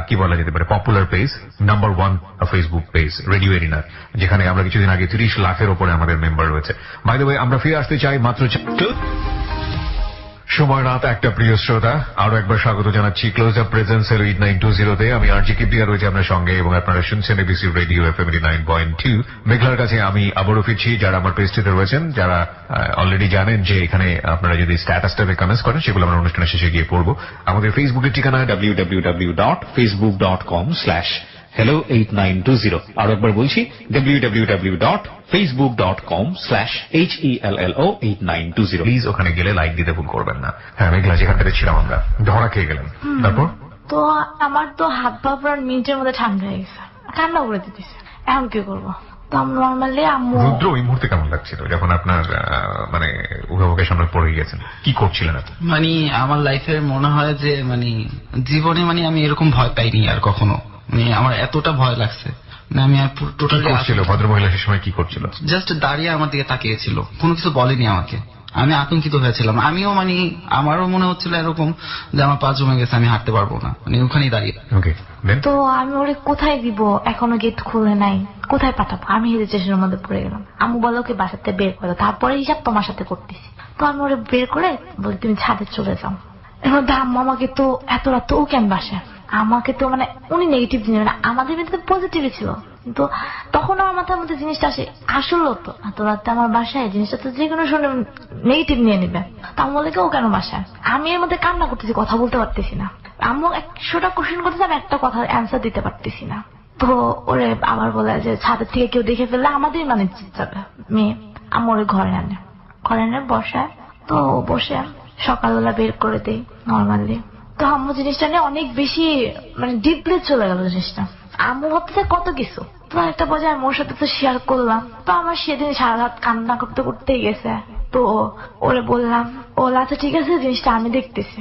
কি বলা যেতে পারে popular page, number 1 Facebook page radio এরিনার, যেখানে আমরা কিছুদিন আগে 30 লাখের উপরে আমাদের মেম্বার রয়েছে। বাই দ্য ওয়ে, আমরা ফিরে আসতে চাই মাত্র সময় রাত একটা। প্রিয় শ্রোতা, আরো একবার স্বাগত জানাচ্ছি ক্লোজ আপ প্রেজেন্স 8920 তে। আমি আরজি কিপিয়া রয়েছে আপনার সঙ্গে এবং আপনারা শুনছেন এবিসি রেডিও FM 89.2। মেঘলার কাছে আমি আবারও ফিরছি। যারা আমার পেজটিতে রয়েছেন, যারা অলরেডি জানেন যে এখানে আপনারা যদি স্ট্যাটাসটাতে কমেন্টস করেন, সেগুলো আমরা অনুষ্ঠানের শেষে গিয়ে পড়বো। আমাদের ফেসবুকের ঠিকানা www.facebook.com/hello8920। আর একবার বলছি www.facebook.com/hello8920। প্লিজ ওখানে গেলে লাইক দিতে ভুল করবেন না। হ্যাঁ মেঘলা, যেখানটাতে ছিলাম আমরা, ধরা খেয়ে গেলেন, তারপর? তো আমার তো হাত পা পুরো মিনিটের মধ্যে ঠান্ডা হয়ে গেছে, ঠান্ডা করে দিতেছে, এখন কি করবো? তো নর্মালি আম্মু। রুদ্র, ওই মুহূর্তে কেমন লাগছিল যখন আপনার মানে অভিভাবকের সামনে পড়ে গিয়েছেন? কি করছিলেন আপনি? মানে আমার লাইফে মনে হয় যে মানে জীবনে মানে আমি এরকম ভয় পাইনি আর কখনো। মানে আমার এতটা ভয় লাগছে, আমি টোটালি করছিল। ভদ্রমহিলা সে সময় কি করছিল? জাস্ট দাঁড়িয়ে আমার দিকে তাকিয়েছিল, কোনো কিছু বলেনি আমাকে। আমি আতঙ্কিত হয়েছিলাম, আমিও মানে আমারও মনে হচ্ছিল এরকম যে আমার পা জমে গেছে, আমি হাঁটতে পারবো না, মানে ওখানেই দাঁড়িয়ে। তো আমি ওরে কোথায় দিব, এখনো গেট খুলে নাই, কোথায় পাঠাবো? আমি হেজিটেশনের মধ্যে পড়ে গেলাম। আম্মু বলো ওকে বাসাতে বের করো, তারপরে হিসাব তোমার সাথে করতেছি। তো আমি ওরে বের করে বলি তুমি ছাদে চলে যাও। এবার আম্মু আমাকে তো এত রাত তো ও কেন বাসায়, আমাকে তো মানে উনি নেগেটিভ জিনিস, মানে আমাদের ভিতরে পজিটিভই ছিল, কিন্তু তখন আমার মাথার মধ্যে জিনিসটা আসে আসলো তো এত রাতে আমার বাসায়, জিনিসটা তো যে কোনো শুনে নেগেটিভ নিয়ে নেবে। তা আমি বলে ও কেন বাসায়? আমি এর মধ্যে কান্না করতেছি, কথা বলতে পারতেছি না। আম্মু 100টা কোশ্চেন করতেছে, আমি একটা কথা অ্যান্সার দিতে পারতেছি না। তো ওরে আবার বলে যে ছাদের থেকে কেউ দেখে ফেললে আমাদের মানে যাবে মেয়ে। আম্মু ওরে ঘরে আনে বসায়। তো বসে সকালবেলা বের করে দেই নর্মালি। তো আম্মু জিনিসটা নিয়ে অনেক বেশি মানে ডিপলি চলে গেল জিনিসটা। আম্মু ভাবতেছে কত কিছু। তো একটা পর্যায়ে আমি ওর সাথে তো শেয়ার করলাম। তো আমার সেদিন সারা রাত কান্না করতে করতেই গেছে। তো ওরে বললাম, ও আচ্ছা ঠিক আছে জিনিসটা আমি দেখতেছি।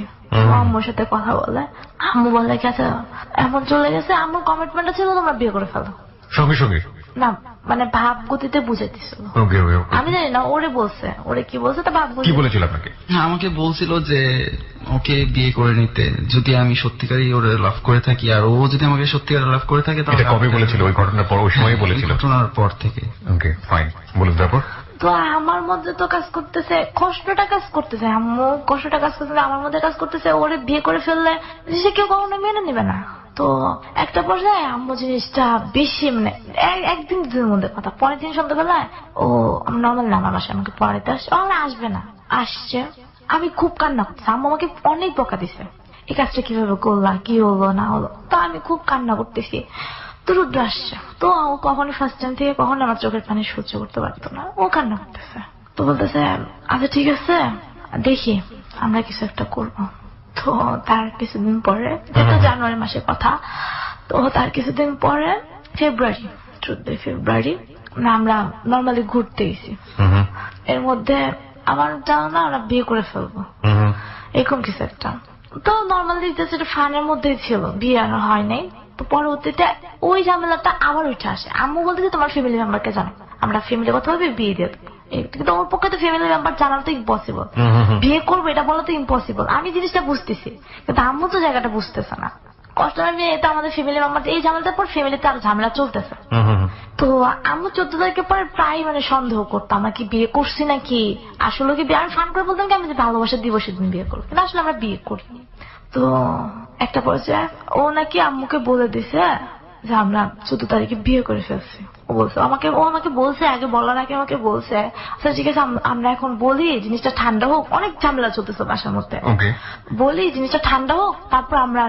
আম্মুর সাথে কথা বলে আম্মু বলে কি আচ্ছা এমন চলে গেছে, আম্মুর কমিটমেন্টটা ছিল তোমরা বিয়ে করে ফেলো। সঙ্গে সঙ্গে না মানে ভাব গতিতে বুঝাইতেছিল। আমি জানি না ওরে বলছে, ওরে কি বলছে তা ভাব কি বলেছিল আপনাকে? আমাকে বলছিল যে ওকে বিয়ে করে নিতে, যদি আমি সত্যিকারই ওরে লাভ করে থাকি, আর ও যদি আমাকে সত্যিকার লাভ করে থাকে। এটা কবে বলেছিল? ওই ঘটনার পর, ওই সময় বলেছিল? ঘটনার পর থেকে। ওকে ফাইন, বলুন তারপর। তো আমার মধ্যে তো কাজ করতেছে, কষ্টটা কাজ করতেছে, আম্মু কষ্টটা কাজ করতেছে, আমার মধ্যে কাজ করতেছে ওরে বিয়ে করে ফেললে সে কেউ কখনো মেনে নেবে না। তো একটা পর্যায়ে আম্মু জিনিসটা বেশি মানে একদিন দুদিনের মধ্যে কথা, পরের দিন সন্ধ্যাবেলায় ও নর্মাল না আমার বাসায় আমাকে পড়াইতে আসছে, আসবে না, আসছে। আমি খুব কান্না করতেছি, আম্মু আমাকে অনেক বকা দিছে, এই কাজটা কিভাবে করলা, কি হলো না হলো। তো আমি খুব কান্না করতেছি। তো রুদ্র আসছে। তো ও কখনো ফার্স্ট টাইম থেকে কখনো আমার চোখের পানি সহ্য করতে পারতো না, ও কান্না করতেছে। তো বলতেছে আচ্ছা ঠিক আছে দেখি আমরা কিছু একটা করবো। তো তার কিছুদিন পরে, যেটা জানুয়ারি মাসের কথা, তো তার কিছুদিন পরে ফেব্রুয়ারি 14 ফেব্রুয়ারি আমরা নর্মালি ঘুরতে গেছি। এর মধ্যে আমার জানো না আমরা বিয়ে করে ফেলবো এরকম কিছু একটা। তো নর্মালি যেটা ফানের মধ্যেই ছিল, বিয়ে আর হয় নাই। তো পরবর্তীতে ওই ঝামেলাটা আবার উঠে আসে। আম্মু বলতে যে তোমার ফ্যামিলি মেম্বারকে জানো, আমরা ফ্যামিলি কথা ভাবে বিয়ে দিয়ে দেবো। কিন্তু ওর পক্ষে তো ফ্যামিলি মেম্বার জানানো তো ইম্পসিবল, বিয়ে করবো এটা বলা তো ইম্পসিবল। আমি জিনিসটা বুঝতেছি কিন্তু আম্মু তো জায়গাটা বুঝতেছে না। কষ্ট লাগে এটা আমাদের ফ্যামিলি মেম্বার, এই ঝামেলাটার পর ফ্যামিলিতে আরো ঝামেলা চলতেছে। তো আম্মু 14 তারিখের পরে প্রায় মানে সন্দেহ করতো আমরা কি বিয়ে করছি নাকি, আসলে কি বিয়ে। আমি ফান করে বলতাম কি আমি যে ভালোবাসা দিবসের দিন বিয়ে করবো, কিন্তু আসলে আমরা বিয়ে করিনি। তো একটা পর্যায়ে ও নাকি আম্মুকে বলে দিছে যে আমরা 14 তারিখে বিয়ে করে ফেলছি। ও আমাকে বলছে, আগে বলার আগে আমাকে বলছে আচ্ছা ঠিক আছে আমরা এখন বলি জিনিসটা ঠান্ডা হোক, অনেক ঝামেলা চলতেছে বাসার মধ্যে, বলি জিনিসটা ঠান্ডা হোক তারপর আমরা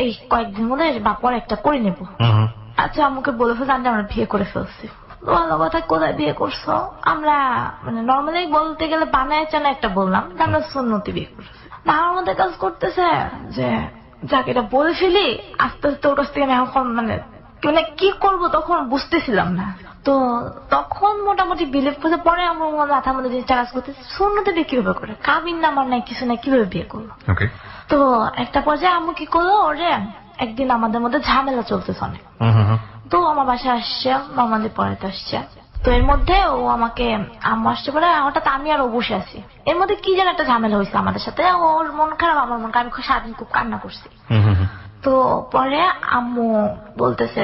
এই কয়েকদিন মধ্যে বা পরে একটা করে নেবো। আচ্ছা আম্মুকে বলে ফেলছে আমরা বিয়ে করে ফেলছি। ভালো কথা, কোথায় বিয়ে করছো? আমরা মানে নর্মালি বলতে গেলে বানায় চানা একটা বললাম যে আমরা সুন্নতি বিয়ে করছি। না আমার মধ্যে কাজ করতেছে যে যাকে এটা বলে ফেলি, আস্তে আস্তে ওর কাছ থেকে আমি এখন মানে কি করবো তখন বুঝতেছিলাম না। তো তখন মোটামুটি বিলিভ করতে পরে আমার মাথার মধ্যে জিনিসটা কাজ করতেছে সুন্নতি বিয়ে কিভাবে করে, কাবিন নামার নাই কিছু নাই, কিভাবে বিয়ে করলো। তো একটা পর্যায়ে আম্মু কি করলো, ওরে একদিন আমাদের মধ্যে ঝামেলা চলতেছে অনেক। তো আমার বাসায় আসছে, নর্মালি পড়াতে আসছে। তো এর মধ্যে ও আমাকে আম্মু আসছে পরে হঠাৎ আমি আর ও বসে আছি, এর মধ্যে কি যেন একটা ঝামেলা হয়েছে আমাদের সাথে, ওর মন খারাপ আমার মন খারাপ, আমি সারাদিন খুব কান্না করছি। তো পরে আম্মু বলতেছে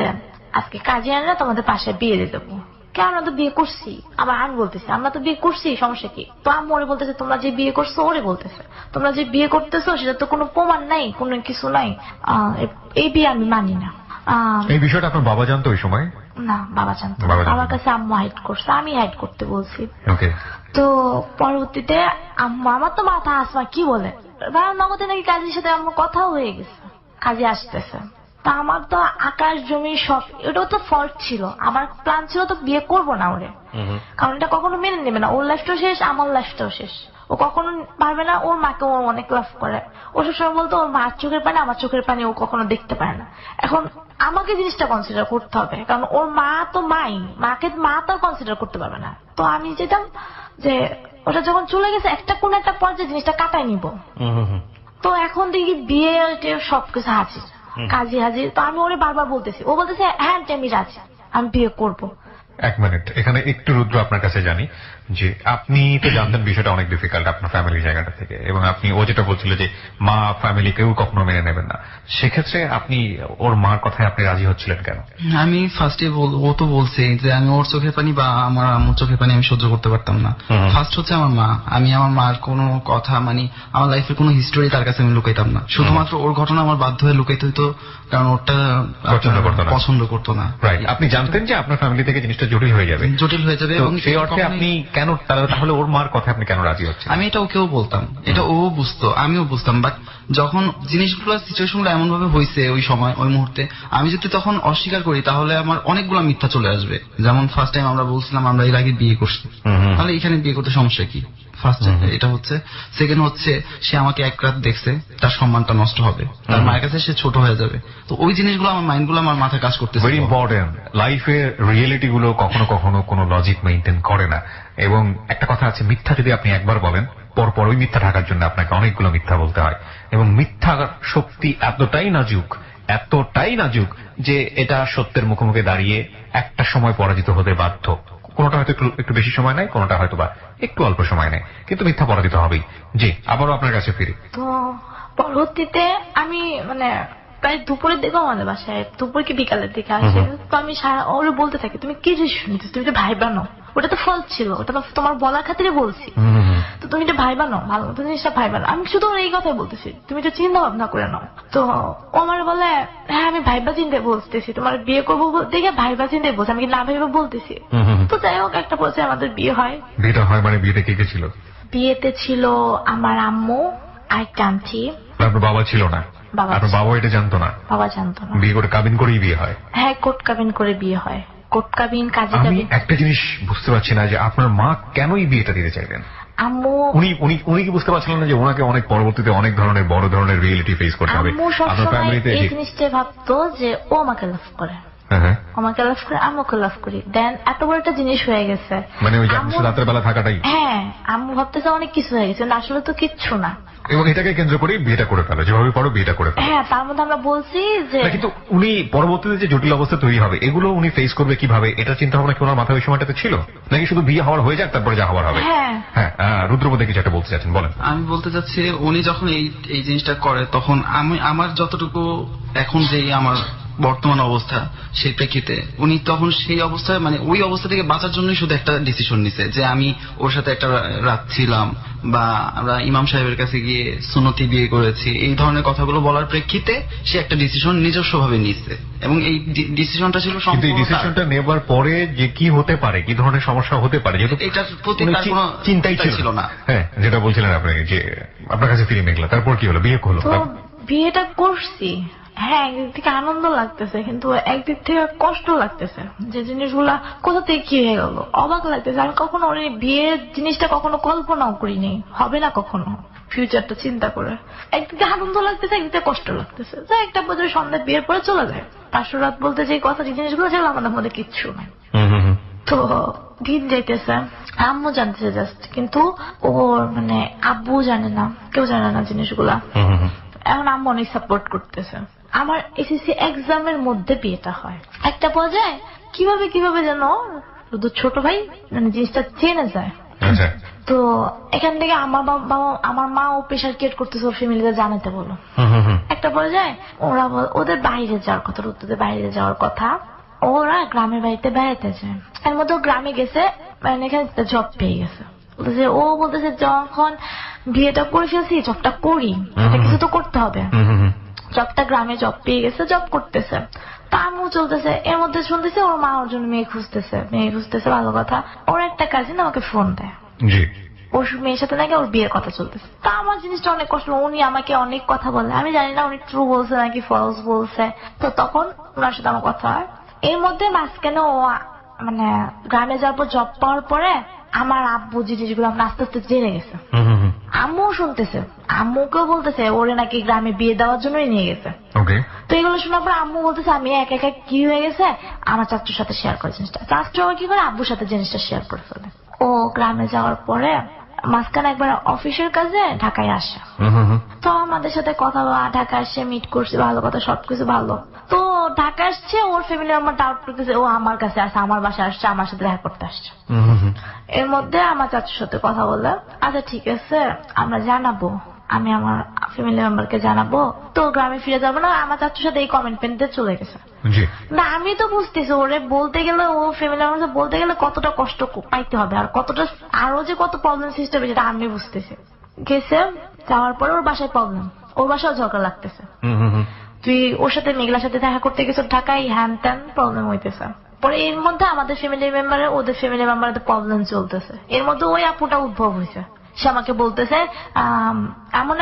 আজকে কাজে আনলে তোমাদের পাশে বিয়ে দিয়ে দেবো। কেন আমরা তো বিয়ে করছি, আবার আমি বলতেছি আমরা তো বিয়ে করছি সমস্যা কি। তো আম্মু ওরে বলতেছে তোমরা যে বিয়ে করছো, ওরে বলতেছে তোমরা যে বিয়ে করতেছো সেটা তো কোনো প্রমাণ নাই, কোনো কিছু নাই, এই বিয়ে আমি মানি না। এই বিষয়টা আপনার বাবা জানতো ওই সময়? না বাবা জানতো, আমার কাছে আম্মু হাইড করছে, আমি হাইড করতে বলছি। তো পরবর্তীতে আম্মু, আমার তো মাথা আসমা কি বলে নগদে নাকি কাজের সাথে আমার কথাও হয়ে গেছে, কাজে আসতেছে। তা আমার তো আকাশ জমি সব, এটাও তো ফল্ট ছিল, আমার প্ল্যান ছিল তো বিয়ে করবো না ওরে, কারণ এটা কখনো মেনে নেবে না, ওর লাইফটাও শেষ আমার লাইফটাও শেষ, ও কখনো পারবে না। ওর মাকে ও অনেক লাভ করে, ও সবসময় বলতো ওর মার চোখের পানি আমার চোখের পানি ও কখনো দেখতে পারে না। এখন আমাকে জিনিসটা কনসিডার করতে হবে, কারণ ওর মা তো মা তো কনসিডার করতে পারবে না। তো আমি যেতাম যে ওটা যখন চলে গেছে একটা কোন একটা পর্যায়ে জিনিসটা কাটাই নিব। তো এখন দেখি বিয়ে সবকিছু হাজির, কাজী হাজির। তো আমি ওরে বারবার বলতেছি, ও বলতেছে হ্যাঁ আমি রাজি, আমি বিয়ে করবো। এক মিনিট, এখানে একটু রুদ্র আপনার কাছে জানি যে আপনি তো জানতেন বিষয়টা অনেক ডিফিকাল্ট আপনার ফ্যামিলির জায়গাটা থেকে, এবং আপনি ও যেটা বলছিল যে মা ফ্যামিলি কেউ কখনো মেনে নেবেন না, সেক্ষেত্রে আপনি ওর মার কথায় আপনি রাজি হচ্ছিলেন কেন? আমি ফার্স্টে ও তো বলছে যে আমি ওর চোখের পানি বা আমার আম্মুর চোখের পানি আমি সহ্য করতে পারতাম না। ফার্স্ট হচ্ছে আমার মা, আমি আমার মার কোনো কথা মানে আমার লাইফের কোনো হিস্টোরি তার কাছে আমি লুকাইতাম না, শুধুমাত্র ওর ঘটনা আমার বাধ্য হয়ে লুকাইতে হইতো, কারণ ওরটা পছন্দ করতো না। রাইট, আপনি জানতেন যে আপনার ফ্যামিলি থেকে জিনিসটা জটিল হয়ে যাবে। জটিল হয়ে যাবে। তো এবং সেই অর্থে আপনি কেন তাহলে ওর মার কথা আপনি কেন রাজি হচ্ছেন? আমি এটা ওকেও বলতাম, এটা ও বুঝতো, আমিও বুঝতাম, বাট যখন জিনিসগুলো সিচুয়েশনগুলো এমন ভাবে হয়েছে ওই সময় ওই মুহূর্তে, আমি যদি তখন অস্বীকার করি তাহলে আমার অনেকগুলো মিথ্যা চলে আসবে। যেমন ফার্স্ট টাইম আমরা বলছিলাম আমরা এর আগে বিয়ে করছি, তাহলে এখানে বিয়ে করতে সমস্যা কি? ফার্স্ট এটা হচ্ছে। সেকেন্ড হচ্ছে সে আমাকে এক রাত দেখছে, তার সম্মানটা নষ্ট হবে, তার মায়ের কাছে সে ছোট হয়ে যাবে। তো ওই জিনিসগুলো আমার মাইন্ডগুলো আমার মাথায় কাজ করতেছে। Very important. লাইফের রিয়েলিটি গুলো কখনো কখনো কোনো লজিক মেইনটেইন করে না। এবং একটা কথা আছে, মিথ্যা যদি আপনি একবার বলেন পরপর ওই মিথ্যা ঢাকার জন্য আপনাকে অনেকগুলো মিথ্যা বলতে হয়। এবং মিথ্যার শক্তি এতটাই নাজুক যে এটা সত্যের মুখোমুখি দাঁড়িয়ে একটা সময় পরাজিত হতে বাধ্য। কোনটা হয়তো একটু বেশি সময় নেয়, কোনটা হয়তো বা একটু অল্প সময় নেয়, কিন্তু মিথ্যা পরাজিত হবেই। জি, আবারও আপনার কাছে ফিরি। তো পরবর্তীতে আমি প্রায় দুপুরের দিকে আমাদের বাসায়, দুপুর কি বিকালের দিকে আসে, তো আমি ওরে বলতে থাকি তুমি কি ডিসিশন নিতে, তুমি তো ভাই বানো, ওটা তো ফল ছিল, ওটা তো তোমার বলার খাতিরে বলছি, তো তুমি তো ভাই বানো, ভালো মতো জিনিসটা ভাই বানো। আমি শুধু এই কথাই বলতেছি, তুমি তো চিন্তা ভাবনা করে নাও। তো ও আমার বলে হ্যাঁ আমি ভাইবা চিন্তা বলতেছি, তোমার বিয়ে করবো দেখে ভাইবা চিন্তা বলছি, আমি কি না ভাইবা বলতেছি। তো যাই হোক একটা পর্যায়ে আমাদের বিয়ে হয়। বিয়েটা হয় মানে বিয়েতে কে কে ছিল? বিয়েতে ছিল আমার আম্মু আর আন্টি। আপনার বাবা ছিল না? আপনার বাবা এটা জানতো না? বাবা জানতো না। বিয়ে করে কাবিন করেই বিয়ে হয়? হ্যাঁ, কোর্ট কাবিন করে বিয়ে হয়। কোর্ট কাবিন, কাজী আমি কাবিন। একটা জিনিস বুঝতে পারছি না যে আপনার মা কেন এই বিয়েটা দিতে চাইলেন? আম্মু উনি কি বুঝতে পারছিলেন না যে ওনাকে অনেক পরবর্তীতে অনেক ধরনের বড় ধরনের রিয়েলিটি ফেস করতে হবে? আম্মু সবসময় এই জিনিসটা ভাবতো যে ও আমাকে লাভ করে, আমাকে লাভ করে, আম্মুকে লাভ করি। দেন এত বড় একটা জিনিস হয়ে গেছে, মানে ওই রাতের বেলা থাকাটাই। হ্যাঁ, আম্মু ভাবতেছে অনেক কিছু হয়ে গেছে, আসলে তো কিচ্ছু না। এবং এটাকে কেন্দ্র করে বিয়েটা করে ফেলো, যেভাবে পারো বিয়েটা করে ফেলো। হ্যাঁ, তার মধ্যে আমরা বলছি যে কিন্তু উনি পরবর্তীতে যে জটিল অবস্থা তৈরি হবে এগুলো উনি ফেস করবে কিভাবে, এটা চিন্তা ভাবনা কি ওনার মাথায় ওই সময়টাতে ছিল, নাকি শুধু বিয়ে হওয়ার হয়ে যাক তারপরে যা হওয়ার হবে? হ্যাঁ, রুদ্রপদে কিছু একটা বলতে চাচ্ছেন, বলেন। আমি বলতে চাচ্ছি উনি যখন এই জিনিসটা করে তখন আমার যতটুকু এখন যে আমার বর্তমান অবস্থা সেই প্রেক্ষিতে উনি তখন সেই অবস্থায় মানে ওই অবস্থা থেকে বাঁচার জন্যই শুধু একটা ডিসিশন নিছে যে আমি ওর সাথে একটা রাত ছিলাম বা আমরা ইমাম সাহেবের কাছে গিয়ে সুন্নতি বিয়ে করেছি, এই ধরনের কথাগুলো বলার প্রেক্ষিতে সে একটা ডিসিশন নিজস্ব ভাবে নিচ্ছে। এবং এই ডিসিশনটা ছিল সম্পূর্ণ ডিসিশনটা নেবার পরে যে কি হতে পারে, কি ধরনের সমস্যা হতে পারে, যেহেতু এটার প্রতি তার কোনো চিন্তাই ছিল না। হ্যাঁ, যেটা বলছিলেন আপনি যে আপনার কাছে ফিরে মেঘলা, তারপর কি হলো? বিয়ে হলো? বিয়েটা করছি। হ্যাঁ, একদিক থেকে আনন্দ লাগতেছে, কিন্তু একদিক থেকে কষ্ট লাগতেছে যে জিনিসগুলা কোথা থেকে কি হয়ে গেল, অবাক লাগতেছে। আমি কখনো বিয়ের জিনিসটা কখনো কল্পনাও করিনি, হবে না কখনো ফিউচারটা চিন্তা করে। একদিকে আনন্দ লাগতেছে, একদিকে কষ্ট লাগতেছে। যা একটা বছর সন্ধ্যা বিয়ের পরে চলে যায়, 500 রাত বলতে যে কথা, যে জিনিসগুলো সেগুলো আমাদের মধ্যে কিচ্ছু নাই। তো দিন যাইতেছে, আম্মু জানতেছে জাস্ট, কিন্তু ওর মানে আব্বু জানে না, কেউ জানে না জিনিসগুলা। এখন আম্মু অনেক সাপোর্ট করতেছে। আমার এসএসসি এক্সামের মধ্যে বিয়েটা হয়। একটা পর্যায়ে কিভাবে যেন শুধু ছোট ভাই মানে জিনিসটা জেনে যায়। তো এখান থেকে আমার মা ও প্রেশার ক্রিয়েট করতেছে ওর ফ্যামিলিতে জানাতে বলো। একটা পর্যায়ে ওদের বাইরে যাওয়ার কথা, ওদের বাইরে যাওয়ার কথা, ওরা গ্রামের বাড়িতে বেড়াতে যায়। এর মধ্যে গ্রামে গেছে, মানে এখানে জব পেয়ে গেছে। ও বলতেছে যখন বিয়েটা করে ফেলছি জবটা করি, কিছু তো করতে হবে। জবটা গ্রামে জব পেয়ে গেছে, জব করতেছে, তা আমিও চলতেছে। এর মধ্যে শুনতেছে ওর মা ওর জন্য মেয়ে খুঁজতেছে, ভালো কথা। ওর একটা কাজিন আমাকে ফোন দেয়, ওর মেয়ের সাথে নাকি ওর বিয়ের কথা চলতেছে। তা আমার জিনিসটা অনেক কষ্ট। উনি আমাকে অনেক কথা বলে, আমি জানি না উনি ট্রু বলছে নাকি ফলস বলছে। তো তখন ওনার সাথে আমার কথা হয়। এর মধ্যে মাঝখানে ও মানে গ্রামে যাওয়ার পর জব পাওয়ার পরে আমার আব্বু জিনিসগুলো আস্তে আস্তে জেনে গেছে। আম্মু শুনতেছে, আম্মুকেও বলতেছে ওরে নাকি গ্রামে বিয়ে দেওয়ার জন্যই নিয়ে গেছে। তো এগুলো শোনার পর আম্মু বলতেছে আমি একা একা কি হয়ে গেছে আমার চাচুর সাথে শেয়ার করে জিনিসটা। চাচু কি করে আব্বুর সাথে জিনিসটা শেয়ার করে ফেলে। ও গ্রামে যাওয়ার পরে মাঝখানে একবার অফিসের কাজে ঢাকায় আসে। তো আমাদের সাথে কথা বলা, ঢাকা আসছে, মিট করছে, ভালো কথা, সবকিছু ভালো। তো ঢাকা আসছে, ওর ফ্যামিলি আমার ডাউট করতেছে ও আমার কাছে আসছে, আমার বাসায় আসছে, আমার সাথে দেখা করতে আসছে। এর মধ্যে আমার চাচুর সাথে কথা বলে, আচ্ছা ঠিক আছে আমরা জানাবো, আমি আমার ফ্যামিলি মেম্বারকে জানাবো। তো গ্রামে ফিরে যাবো না, আমার চাচুর সাথে এই কমেন্ট পেনতে চলে গেছে। না আমি তো বুঝতেছি ওরে বলতে গেলে, ও ফ্যামিলি মেম্বার বলতে গেলে কতটা কষ্ট পাইতে হবে, আর কতটা আরো যে কত প্রবলেম সৃষ্টি হবে সেটা আমি বুঝতেছি। গেছে, যাওয়ার পরে ওর বাসায় প্রবলেম, ওর বাসায় ঝগড়া লাগতেছে। তুই ওর সাথে মেঘলার সাথে দেখা করতে গেছো ঢাকায়, হ্যান ত্যান প্রবলেম হইতেছে। পরে এর মধ্যে আমাদের ফ্যামিলি মেম্বারের ওদের ফ্যামিলি মেম্বারের প্রবলেম চলতেছে, এর মধ্যে ওই আপুটা উদ্ভব হয়েছে। সে আমাকে বলতেছে এমন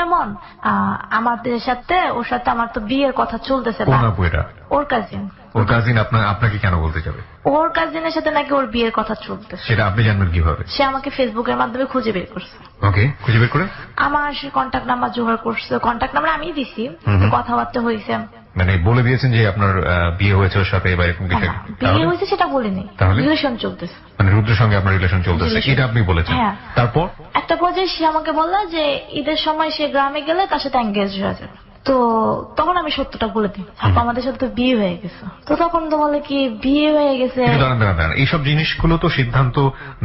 আমাদের সাথে ওর সাথে আমার তো বিয়ের কথা চলতেছে। কোন আপু এটা? ওর কাজিন। ওর কাজিন আপনাকে কেন বলতে যাবে? ওর কাজিনের সাথে নাকি ওর বিয়ের কথা চলতেছে। সেটা আপনি জানবেন কিভাবে? সে আমাকে ফেসবুকের মাধ্যমে খুঁজে বের করছে। ওকে, খুঁজে বের করে আমার সে কন্ট্যাক্ট নাম্বার জোগাড় করছে, কন্ট্যাক্ট নাম্বার আমি দিছি, কথাবার্তা হয়েছে। মানে বলে দিয়েছেন যে আপনার বিয়ে হয়েছে ওর সাথে বা এরকম কিছু? বিয়ে হয়েছে সেটা বলিনি, রিলেশন চলতেছে। মানে রুদ্রের সঙ্গে আপনার রিলেশন চলতেছে, এটা আপনি বলেছেন? তারপর একটা পর্যায়ে সে আমাকে বলল যে ঈদের সময় সে গ্রামে গেলে তার সাথে এঙ্গেজ হয়ে যাবে। তো তখন আমি সত্যটা বলে দিই, আমাদের সাথে তো বিয়ে হয়ে গেছে। তো তখন তো বলে কি বিয়ে হয়ে গেছে। দাঁড়ান, এইসব জিনিসগুলো তো সিদ্ধান্ত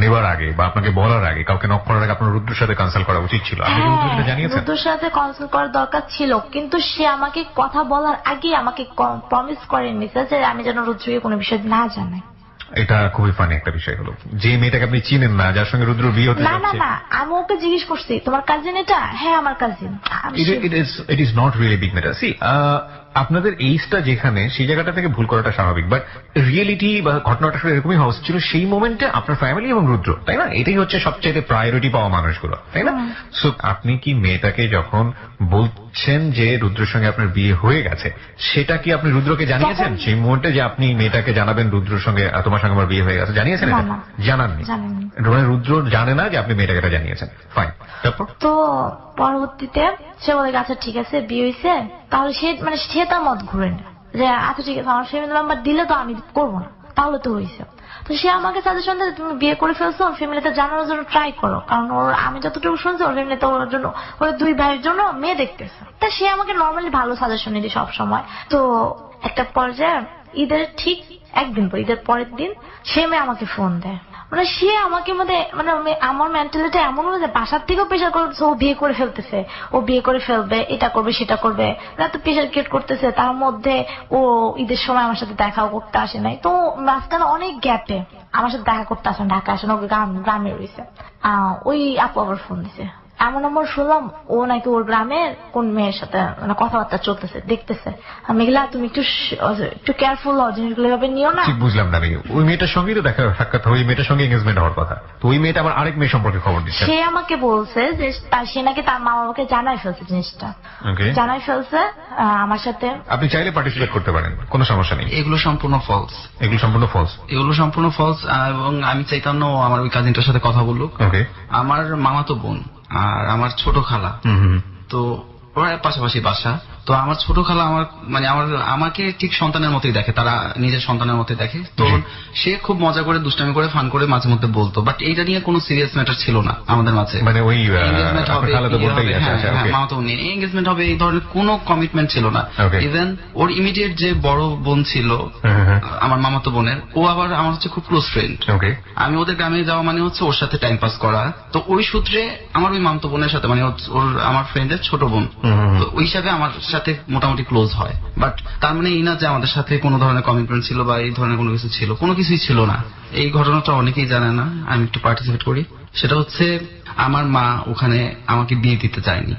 নেওয়ার আগে বা আপনাকে বলার আগে, কাউকে নক করার আগে আপনার রুদ্রের সাথে কনসাল্ট করা উচিত ছিল। আপনি রুদ্রকে জানিয়েছেন? রুদ্রের সাথে কনসাল্ট করার দরকার ছিল, কিন্তু সে আমাকে কথা বলার আগে আমাকে প্রমিস করে নিছে যে আমি যেন রুদ্রকে কোনো বিষয় না জানাই। এটা খুবই ফানি একটা বিষয় হলো, যে মেয়েটাকে আপনি চিনেন না, যার সঙ্গে রুদ্র বিয়ে হতে যাচ্ছে। না, আমি ওকে জিজ্ঞেস করছি তোমার কাজিন এটা? হ্যাঁ আমার cousin. It is not really big matter. See, আপনাদের এইজটা যেখানে, সেই জায়গাটা থেকে ভুল করাটা স্বাভাবিক, বাট রিয়েলিটি বা ঘটনাটা আসলে এরকমই হওয়া ছিল সেই মোমেন্টে আপনার ফ্যামিলি এবং রুদ্র, তাই না? এটাই হচ্ছে সবচেয়ে প্রায়োরিটি পাওয়া মানুষগুলো, তাই না? সো আপনি কি মেয়েটাকে যখন বলছেন যে রুদ্রের সঙ্গে আপনার বিয়ে হয়ে গেছে, সেটা কি আপনি রুদ্রকে জানিয়েছেন সেই মুহূর্তে যে আপনি মেয়েটাকে জানাবেন রুদ্রের সঙ্গে তোমার সঙ্গে আমার বিয়ে হয়ে গেছে? জানিয়েছেন? এটা জানাননি? রুদ্র জানে না যে আপনি মেয়েটাকে এটা জানিয়েছেন। ফাইন, তারপর? তো পরবর্তীতে সে বলে আচ্ছা ঠিক আছে বিয়ে হয়েছে, তাহলে সে তার মত ঘুরে না যে আচ্ছা ঠিক আছে আমার ফ্যামিলি মেম্বার দিলে তো আমি করবো না, তাহলে তো হয়েছে। তো সে আমাকে সাজেশন দেয় তুমি বিয়ে করে ফেলছো, ওর ফ্যামিলিতে জানানোর জন্য ট্রাই করো, কারণ আমি যতটুকু শুনছি ওর ফ্যামিলিতে ওর জন্য ওর 2 ভাইয়ের জন্য মেয়ে দেখতেছে। তা সে আমাকে নর্মালি ভালো সাজেশন দিই সব সময়। তো একটা পর্যায়ে ঈদের ঠিক একদিন পর, ঈদের পরের দিন সে মেয়ে আমাকে ফোন দেয়। মানে সে আমাকে আমার মেন্টালিটি এমন হলো যে বাসার থেকেও প্রেশার করতেছে, ও বিয়ে করে ফেলতেছে, ও বিয়ে করে ফেলবে, এটা করবে সেটা করবে, এত প্রেশার ক্রিয়েট করতেছে। তার মধ্যে ও ঈদের সময় আমার সাথে দেখাও করতে আসে নাই, তো মাঝখানে অনেক গ্যাপে আমার সাথে দেখা করতে আসেন, ঢাকা আসেন, ওকে গ্রামে রয়েছে। ওই আপু আবার ফোন দিছে, এমন আমার শুনলাম ও নাকি ওর গ্রামের কোন মেয়ের সাথে কথাবার্তা চলতেছে, দেখতেছে। মেঘলা তুমি একটু কেয়ারফুল হও, জিনিসগুলো এভাবে নিও না। ঠিক বুঝলাম না আমি। ওই মেয়েটার সঙ্গেই তো দেখা সাক্ষাৎ, ওই মেয়েটার সঙ্গে এঙ্গেজমেন্ট হওয়ার কথা, তো ওই মেয়েটা আবার আরেক মেয়ে সম্পর্কে খবর দিচ্ছে। সে আমাকে বলছে যে সে নাকি তার মা বাবাকে জানাই ফেলছে জিনিসটা, জানাই ফেলছে আমার সাথে। আপনি চাইলে পার্টিসিপেট করতে পারেন, কোনো সমস্যা নেই। এগুলো সম্পূর্ণ ফলস। এগুলো সম্পূর্ণ ফলস? এগুলো সম্পূর্ণ ফলস। এবং আমি চাইতাম না আমার ওই কাজিনটার সাথে কথা বলুক। আমার মামাতো বোন আর আমার ছোট খালা, তো ওরা পাশাপাশি বাসা। তো আমার ছোট খালা আমাকে ঠিক সন্তানের মতোই দেখে, তারা নিজের সন্তানের মতোই দেখে। তো সে খুব মজা করে দুষ্টামি করে ফান করে মাঝে মধ্যে বলতো, বাট এইটা নিয়ে কোনো সিরিয়াস ম্যাটার ছিল না আমাদের মাঝে। মানে ওই এঙ্গেজমেন্ট হবে, মামাতো বোন এঙ্গেজমেন্ট হবে, এই ধরনের কোনো কমিটমেন্ট ছিল না। ইভেন ওর ইমিডিয়েট যে বড় বোন ছিল আমার মামাতো বোনের, ও আবার আমার হচ্ছে খুব ক্লোজ ফ্রেন্ড। আমি ওদের গ্রামে যাওয়া মানে হচ্ছে ওর সাথে টাইম পাস করা। তো ওই সূত্রে আমার ওই মামাতো বোনের সাথে ওর আমার ফ্রেন্ডের ছোট বোন, তো ওই হিসাবে আমার সাথে মোটামুটি ক্লোজ হয়। বাট তার মানে এই না যে আমাদের সাথে কোনো ধরনের কমিটমেন্ট ছিল বা এই ধরনের কোনো কিছু ছিল, কোনো কিছুই ছিল না। এই ঘটনাটা অনেকেই জানে না, আমি একটু পার্টিসিপেট করি। সেটা হচ্ছে আমার মা ওখানে আমাকে বিয়ে দিতে চায়নি।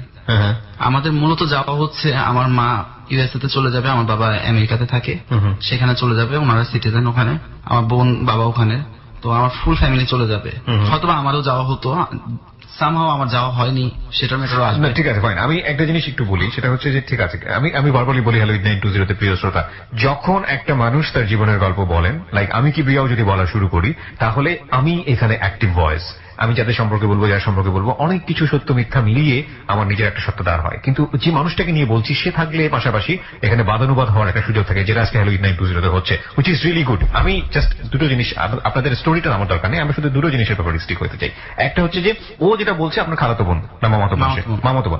আমাদের মূলত যাওয়া হচ্ছে, আমার মা ইউএসএ তে চলে যাবে, আমার বাবা আমেরিকাতে থাকে, সেখানে চলে যাবে, ওনারা সিটিজেন ওখানে, আমার বোন বাবা ওখানে, তো আমার ফুল ফ্যামিলি চলে যাবে। হয়তো আমারও যাওয়া হতো, সামহাও আমার যাওয়া হয়নি, সেটার ম্যাটারও আসবে। ঠিক আছে, ফাইন। আমি একটা জিনিস একটু বলি, সেটা হচ্ছে যে ঠিক আছে, আমি বারবারই বলি হ্যালো 920 তে প্রিয় শ্রোতা, যখন একটা মানুষ তার জীবনের গল্প বলেন, লাইক আমি কি বিয়াও যদি বলা শুরু করি, তাহলে আমি এখানে অ্যাক্টিভ ভয়েস। আমি যাদের সম্পর্কে বলবো, যার সম্পর্কে বলবো, অনেক কিছু সত্য মিথ্যা মিলিয়ে আমার নিজের একটা সত্য দাঁড় হয়। কিন্তু যে মানুষটাকে নিয়ে বলছি সে থাকলে পাশাপাশি এখানে বাদানুবাদ হওয়ার একটা সুযোগ থাকে, যেটা আজকে হ্যালো 920 হচ্ছে, হুইচ ইজ রিয়েলি গুড। আমি জাস্ট দুটো জিনিস, আপনাদের স্টোরিটা আমার দরকার নেই, আমি শুধু দুটো জিনিসের ব্যাপারে স্টিক হতে চাই। একটা হচ্ছে যে ও যেটা বলছে আপনার খালাতো বোন না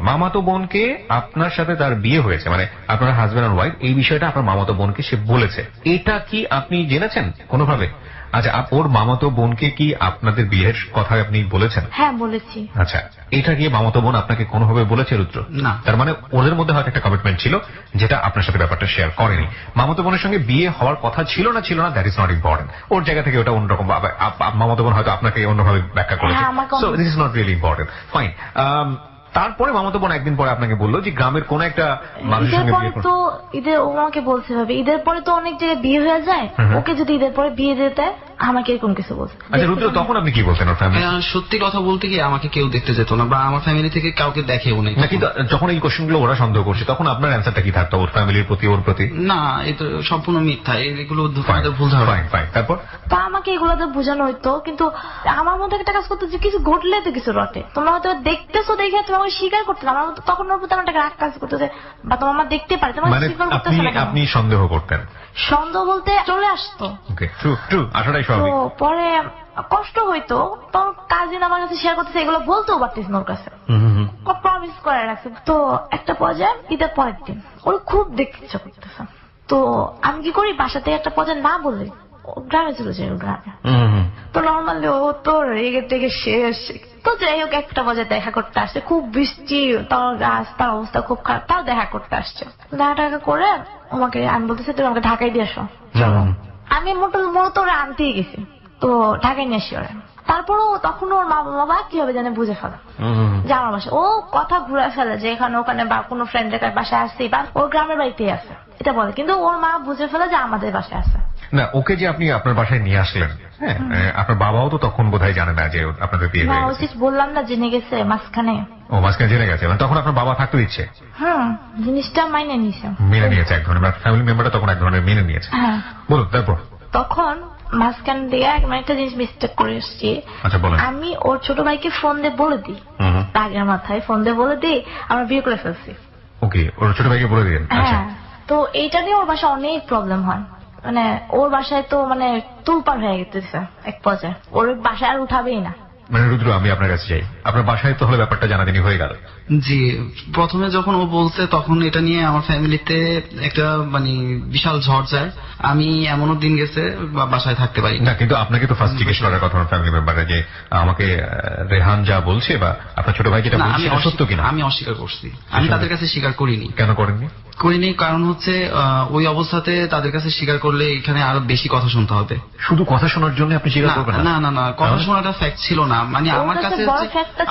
মামাতো বোনকে আপনার সাথে তার বিয়ে হয়েছে, মানে আপনার হাজবেন্ড আর ওয়াইফ, এই বিষয়টা আপনার মামাতো বোনকে সে বলেছে। এটা কি আপনি জেনেছেন কোনোভাবে? আচ্ছা, ওর মামাতো বোনকে কি আপনাদের বিয়ের কথা আপনি বলেছেন? হ্যাঁ বলেছি। আচ্ছা, এটা কি মামাতো বোন আপনাকে কোনোভাবে বলেছে রুদ্র? না। তার মানে ওদের মধ্যে হয়তো একটা কমিটমেন্ট ছিল যেটা আপনার সাথে ব্যাপারটা শেয়ার করেনি। মামাতো বোনের সঙ্গে বিয়ে হওয়ার কথা ছিল না দ্যাট ইজ নট ইম্পর্টেন্ট। ওর জায়গা থেকে ওটা অন্যরকম, মামাতো বোন হয়তো আপনাকে অন্যভাবে ব্যাখ্যা করেছে, so this is not really important. Fine. তারপরে মামাতো বোন একদিন পরে আপনাকে বললো যে গ্রামের কোন একটা মানুষের ঈদের সঙ্গে পরে বিয়ে করতে। তো ঈদের ও আমাকে বলছে ভাবে ঈদের পরে তো অনেক জায়গায় বিয়ে হয়ে যায়, ওকে যদি ঈদের পরে বিয়ে দিতে আমাকে এরকম কিছু বলছে। আচ্ছা রুদ্র, তখন আপনি কি বলতেন ওর ফ্যামিলি? সত্যি কথা বলতে কি আমাকে কেউ দেখতে যেত না বা আমার ফ্যামিলি থেকে কাউকে দেখেও নেই। না, কিন্তু যখন এই কোশ্চেনগুলো ওরা সন্দেহ করছে তখন আপনার অ্যান্সারটা কি থাকতো ওর ফ্যামিলির প্রতি, ওর প্রতি? না, এটা সম্পূর্ণ মিথ্যা, এগুলো তোমাদের ভুল ধারণা। ফাইন ফাইন, তারপর? তা আমাকে এগুলোতে বোঝানো হইতো, কিন্তু আমার মধ্যে একটা কাজ করতো যে কিছু ঘটলে তো কিছু রটে, তোমরা হয়তো দেখতেছো দেখে তোমাকে স্বীকার করতে না, আমার তখন ওর প্রতি আমার একটা রাগ কাজ করতেছে, বা তোমার আমার দেখতে পারে তোমাকে মানে স্বীকার করতেছে না কেন? আপনি সন্দেহ করতেন? সন্দেহ বলতে চলে আসতো। ওকে, ট্রু ট্রু, আসাটাই তো স্বাভাবিক। পরে কষ্ট হইতো, তোর কাজিন আমার কাছে শেয়ার করতেছে, এগুলো বলতেও পারতিস না ওর কাছে, প্রমিস করে রাখছে। তো একটা পর্যায়ে ঈদের পরের দিন ওর খুব দেখতে ইচ্ছা করতেছে, তো আমি কি করি বাসা থেকে একটা পর্যায়ে না বলে ও গ্রামে চলে যাই, ও গ্রামে। তো নর্মালি ও তো রেগে টেগে শেষ। তো যাই হোক একটা পর্যায়ে দেখা করতে আসছে, খুব বৃষ্টি, তার রাস্তার অবস্থা খুব খারাপ, তাও দেখা করতে আসছে। দেখা করে আমাকে আমি বলতেছি তুমি আমাকে ঢাকায় দিয়ে আসো। আমি মূলত ওরা আনতেই গেছি, তো ঢাকায় নিয়ে আসি ওরা। তারপরও তখন ওর মা বাবা কিভাবে জানে বুঝে ফেলে যে আমার বাসা, ও কথা ঘুরে ফেলে যে এখানে ওখানে বা কোনো ফ্রেন্ডের বাসায় আসছি বা ওর গ্রামের বাড়িতেই আছে এটা বলে, কিন্তু ওর মা বুঝে ফেলে যে আমাদের বাসায় আছে। না, ওকে যে আপনি আপনার বাসায় নিয়ে আসলেন, হ্যাঁ, আপনার বাবাও তো তখন বোধহয় জানে না যে আপনাদের বিয়ে হয়ে গেছে। বললাম না জেনে গেছে মাঝখানে। ও মাঝখানে জেনে গেছে, মানে তখন আপনার বাবা থাকতে দিচ্ছে? জিনিসটা মাইনে নিয়েছে, মেনে নিয়েছে এক ধরনের, ফ্যামিলি মেম্বারটা তখন এক ধরনের মেনে নিয়েছে। হ্যাঁ। বলুন তারপর। তখন মাঝখান দিয়ে একটা জিনিস মিস্টেক করে এসছি। আচ্ছা বলেন। আমি ওর ছোট ভাইকে ফোন দিয়ে বলে দিই, রাগের মাথায় ফোন দিয়ে বলে দিই আমরা বিয়ে করে ফেলছি। ওকে, ওর ছোট ভাইকে বলে দিলেন? আচ্ছা। হ্যাঁ, তো এইটা নিয়ে ওর বাসায় অনেক প্রবলেম হয়, মানে ওর বাসায় তো মানে তুলপার হয়ে গেছে এক পর্যায়ে, ওর বাসায় আর উঠাবেই না। মানে রুদ্র, আমি আপনার কাছে যাই, আপনার বাসায় তো হলে ব্যাপারটা জানাজানি হয়ে গেল। জি, প্রথমে যখন ও বলছে তখন এটা নিয়ে আমার ফ্যামিলিতে একটা মানে বিশাল ঝড় যায়। আমি এমনও দিন গেছে বাসায় থাকতে পারি না, কিন্তু আপনাকে তো ফার্স্ট জিজ্ঞেস করার কথা ফ্যামিলি মেম্বাররা যে আমাকে রেহান যা বলছে বা আপনার ছোট ভাই যেটা বলছে সেটা সত্য কিনা। আমি অস্বীকার করছি, আমি তাদের কাছে স্বীকার করিনি। কেন করেননি? করিনি কারণ হচ্ছে ওই অবস্থাতে তাদের কাছে স্বীকার করলে এখানে আরো বেশি কথা শুনতে হবে। শুধু কথা শোনার জন্য আপনি স্বীকার করবেন না? না না না, কথা শোনাটা ফ্যাক্ট ছিল না, মানে আমার কাছে বড় ফ্যাক্টটা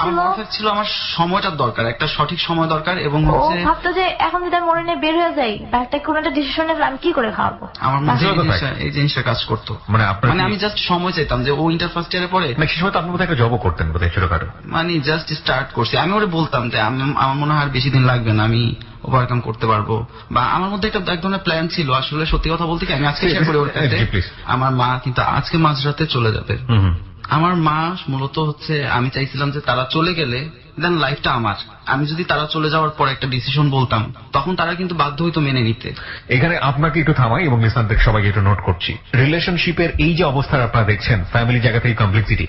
ছিল আমার সময়টার দরকার, একটা সঠিক সময় দরকার। এবং হচ্ছে ভাবতো যে এখন যদি আমি মনে নিয়ে বের হয়ে যাই বা একটা কোনো একটা ডিসিশন নেব আমি কি করে খাওয়াবো, আমার মধ্যে এই জিনিসটা কাজ করতো। মানে আমি জাস্ট সময় চাইতাম যে ও ইন্টার ফার্স্ট ইয়ারে পড়ে, না সে সময় তো আপনি বোধহয় একটা জবও করতেন বোধহয় ছোটখাটো। মানে জাস্ট স্টার্ট করছি, আমি ওরে বলতাম যে আমার মনে হয় আর বেশি দিন লাগবে না, আমি ওভারকাম করতে পারবো, বা আমার মধ্যে একটা এক ধরনের প্ল্যান ছিল। আসলে সত্যি কথা বলতে কি আমি আজকে শেয়ার করে ওর কাছে, আমার মা কিন্তু আজকে মাঝরাতে চলে যাবে। আমার মা মূলত হচ্ছে আমি চাইছিলাম যে তারা চলে গেলে দেন লাইফটা আমার, আমি যদি তারা চলে যাওয়ার পর একটা ডিসিশন বলতাম তখন তারা কিন্তু বাধ্য হইতো মেনে নিতে। এখানে আপনাকে একটু থামাই এবং লিসনারদের সবাইকে একটু নোট করছি, রিলেশনশিপের এই যে অবস্থা আপনারা দেখছেন ফ্যামিলি জায়গা থেকে কমপ্লেক্সিটি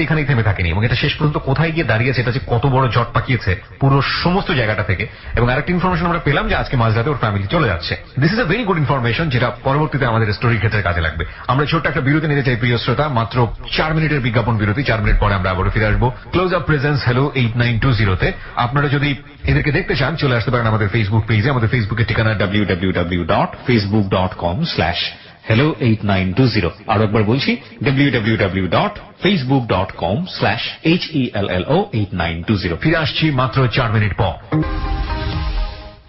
এখানেই থেমে থাকেনি এবং এটা শেষ পর্যন্ত কোথায় গিয়ে দাঁড়িয়েছে, এটা যে কত বড় জট পাকিয়েছে পুরো সমস্ত জায়গাটা থেকে। এবং আরেকটা ইনফরমেশন আমরা পেলাম যে আজকে মাঝরাতে ওর ফ্যামিলি চলে যাচ্ছে। This is a very good information, যেটা পরবর্তীতে আমাদের স্টোরির ক্ষেত্রে কাজে লাগবে। আমরা ছোট্ট একটা বিরতি নিতে চাই প্রিয় শ্রোতা, মাত্র 4 মিনিটের বিজ্ঞাপন বিরতি। 4 মিনিট পরে আমরা আবারও ফিরে আসবো ক্লোজ আপ প্রেজেন্স হ্যালো 8920-তে। আপনারা যদি এদেরকে দেখতে চান চলে আসতে পারেন আমাদের ফেসবুক পেজে। আমাদের ফেসবুকের ঠিকানা www.facebook.com/hello8920। আরো একবার বলছি www.facebook.com/hello8920। ফিরে আসছি মাত্র 4 মিনিট পর।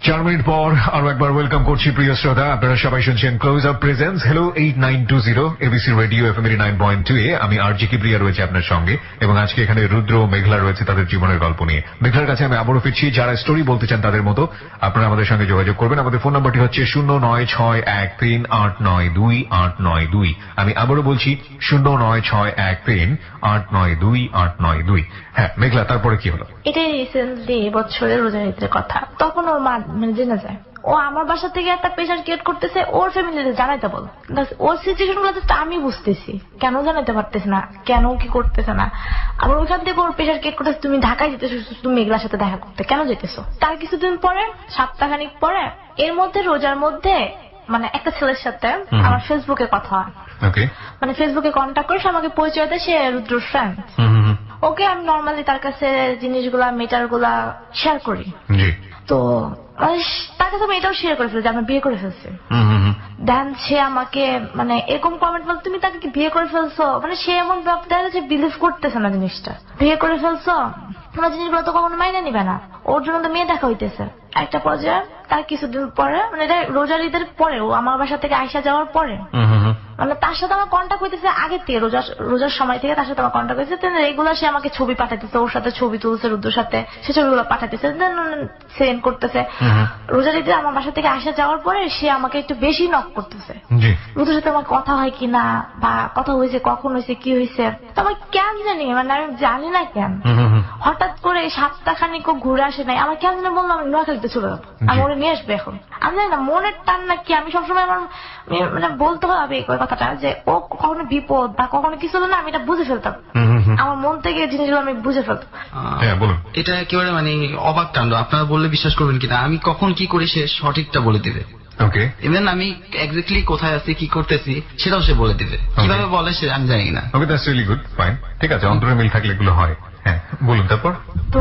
4 মিনিট পর আরো একবার ওয়েলকাম করছি প্রিয় শ্রোতা, আপনারা সবাই শুনছেন close up presence hello 8920 ABC radio FM 89.2 এ। আমি আরজি কিবরিয়া রয়েছে আপনার সঙ্গে এবং আজকে এখানে রুদ্র ও মেঘলা রয়েছে তাদের জীবনের গল্প নিয়ে। মেঘলার কাছে আমি আবারও ফিরছি, যারা স্টোরি বলতে চান তাদের মতো আপনারা আমাদের সঙ্গে যোগাযোগ করবেন। আমাদের ফোন নাম্বারটি হচ্ছে 09613892892। আমি আবারও বলছি 09613892892। হ্যাঁ মেঘলা, তারপরে কি হলো? এটাই রিসেন্টলি বছরের রোজার ঈদের কথা। তখন ওর মা জেনে যায় ও আমার বাসা থেকে একটা প্রেশার ক্রিয়েট করতেছে, ওর ফ্যামিলিতে জানাইতে বল। ওর সিচুয়েশন গুলো আমি বুঝতেছি কেন জানাইতে পারতেছে না, কেন কি করতেছে না। আবার ওইখান থেকে ওর প্রেশার ক্রিয়েট করতেছে তুমি ঢাকায় যেতেছো, তুমি মেঘলার সাথে দেখা করতে কেন যেতেছো। তার কিছুদিন পরে সপ্তাহখানিক পরে এর মধ্যে রোজার মধ্যে মানে একটা ছেলের সাথে আমার ফেসবুকে কথা হয়। মানে ফেসবুকে কন্ট্যাক্ট করে সে আমাকে পরিচয় দেয়, সে রুদ্র ফ্রেন্ড। ওকে আমি নর্মালি তার কাছে জিনিসগুলা মেটার গুলা শেয়ার করি। তো তার কাছে আমি এটাও শেয়ার করে ফেলছি আমি বিয়ে করে ফেলছি। দেন সে আমাকে মানে এরকম কমেন্ট বল তুমি তাকে কি বিয়ে করে ফেলছো, মানে সে এমন দেখা যাচ্ছে বিলিভ করতেছে না জিনিসটা। বিয়ে করে ফেলছো তোমার জিনিসগুলো তো কখনো মাইনে নিবে না, ওর জন্য তো মেয়ে দেখা হইতেছে। একটা পর্যায়ে তার কিছুদিন পরে মানে এটা রোজার ঈদের পরে, ও আমার বাসা থেকে আইসা যাওয়ার পরে মানে তার সাথে আমার কন্ট্যাক্ট হইতেছে আগে থেকে, রোজার সময় থেকে তার সাথে আমার কন্ট্যাক্ট হয়েছে। রেগুলার সে আমাকে ছবি পাঠাইতেছে, ওর সাথে ছবি তুলছে রুদ্রর সাথে, সে ছবিগুলো পাঠাইতেছে, সেন্ড করতেছে। রোজার ঈদে আমার বাসা থেকে আসা যাওয়ার পরে সে আমাকে একটু বেশি নক করতেছে, রুদ্রর সাথে আমার কথা হয় কিনা বা কথা হয়েছে, কখন হয়েছে, কি হয়েছে। তো আমার কেন জানি মানে আমি জানি না কেন হঠাৎ করে 7 সপ্তাহখানিক ঘুরে আসে নাই, আমার কেন জানি বললাম আমি নোয়াখালীতে চলে যাবো, আমি ওরে নিয়ে আসবে এখন। আমি জানি না মনের টান না কি, আমি সবসময় আমার মানে বলতে হবে এই কথাটা যে ও কখনো বিপদ বা কখনো কিছু হলো না, আমি এটা বুঝে ফেলতাম, আমার মন থেকে জিনিসগুলো আমি বুঝে ফেলতাম। এটা একেবারে মানে অবাক কাণ্ড, আপনারা বললে বিশ্বাস করবেন কিনা, আমি কখন কি করি সে সঠিকটা বলে দিবে। ইভেন আমি এক্স্যাক্টলি কোথায় আছি কি করতেছি সেটাও সে বলে দিবে, কিভাবে বলে সে আমি জানি না। ওকে, দ্যাটস রিয়েলি গুড, ফাইন, ঠিক আছে, অন্তরে মিল থাকলে এগুলো হয়। হ্যাঁ বলুন তারপর। তো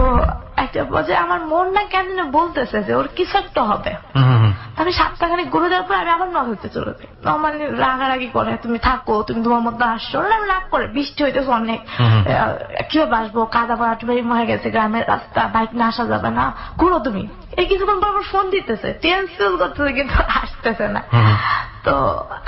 একটা পর্যায়ে আমার মন না কেন বলতেছে যে ওর কিছু একটা হবে। আমি 7 সপ্তাহখানিক ঘুরে যাওয়ার পর আমি আবার নগরতে চলে যাই, মানে রাগারাগি করে তুমি থাকো, তুমি তোমার মধ্যে আসছো, আমি রাগ করে, বৃষ্টি হইতেছে অনেক, কিভাবে আসবো, কাদা পাড়াটি হয়ে গেছে, গ্রামের রাস্তা, বাইক না আসা যাবে না, ঘুরো তুমি। এই কিছুক্ষণ পর ফোন দিতেছে, টেনশন করতেছে কিন্তু আসতেছে না। তো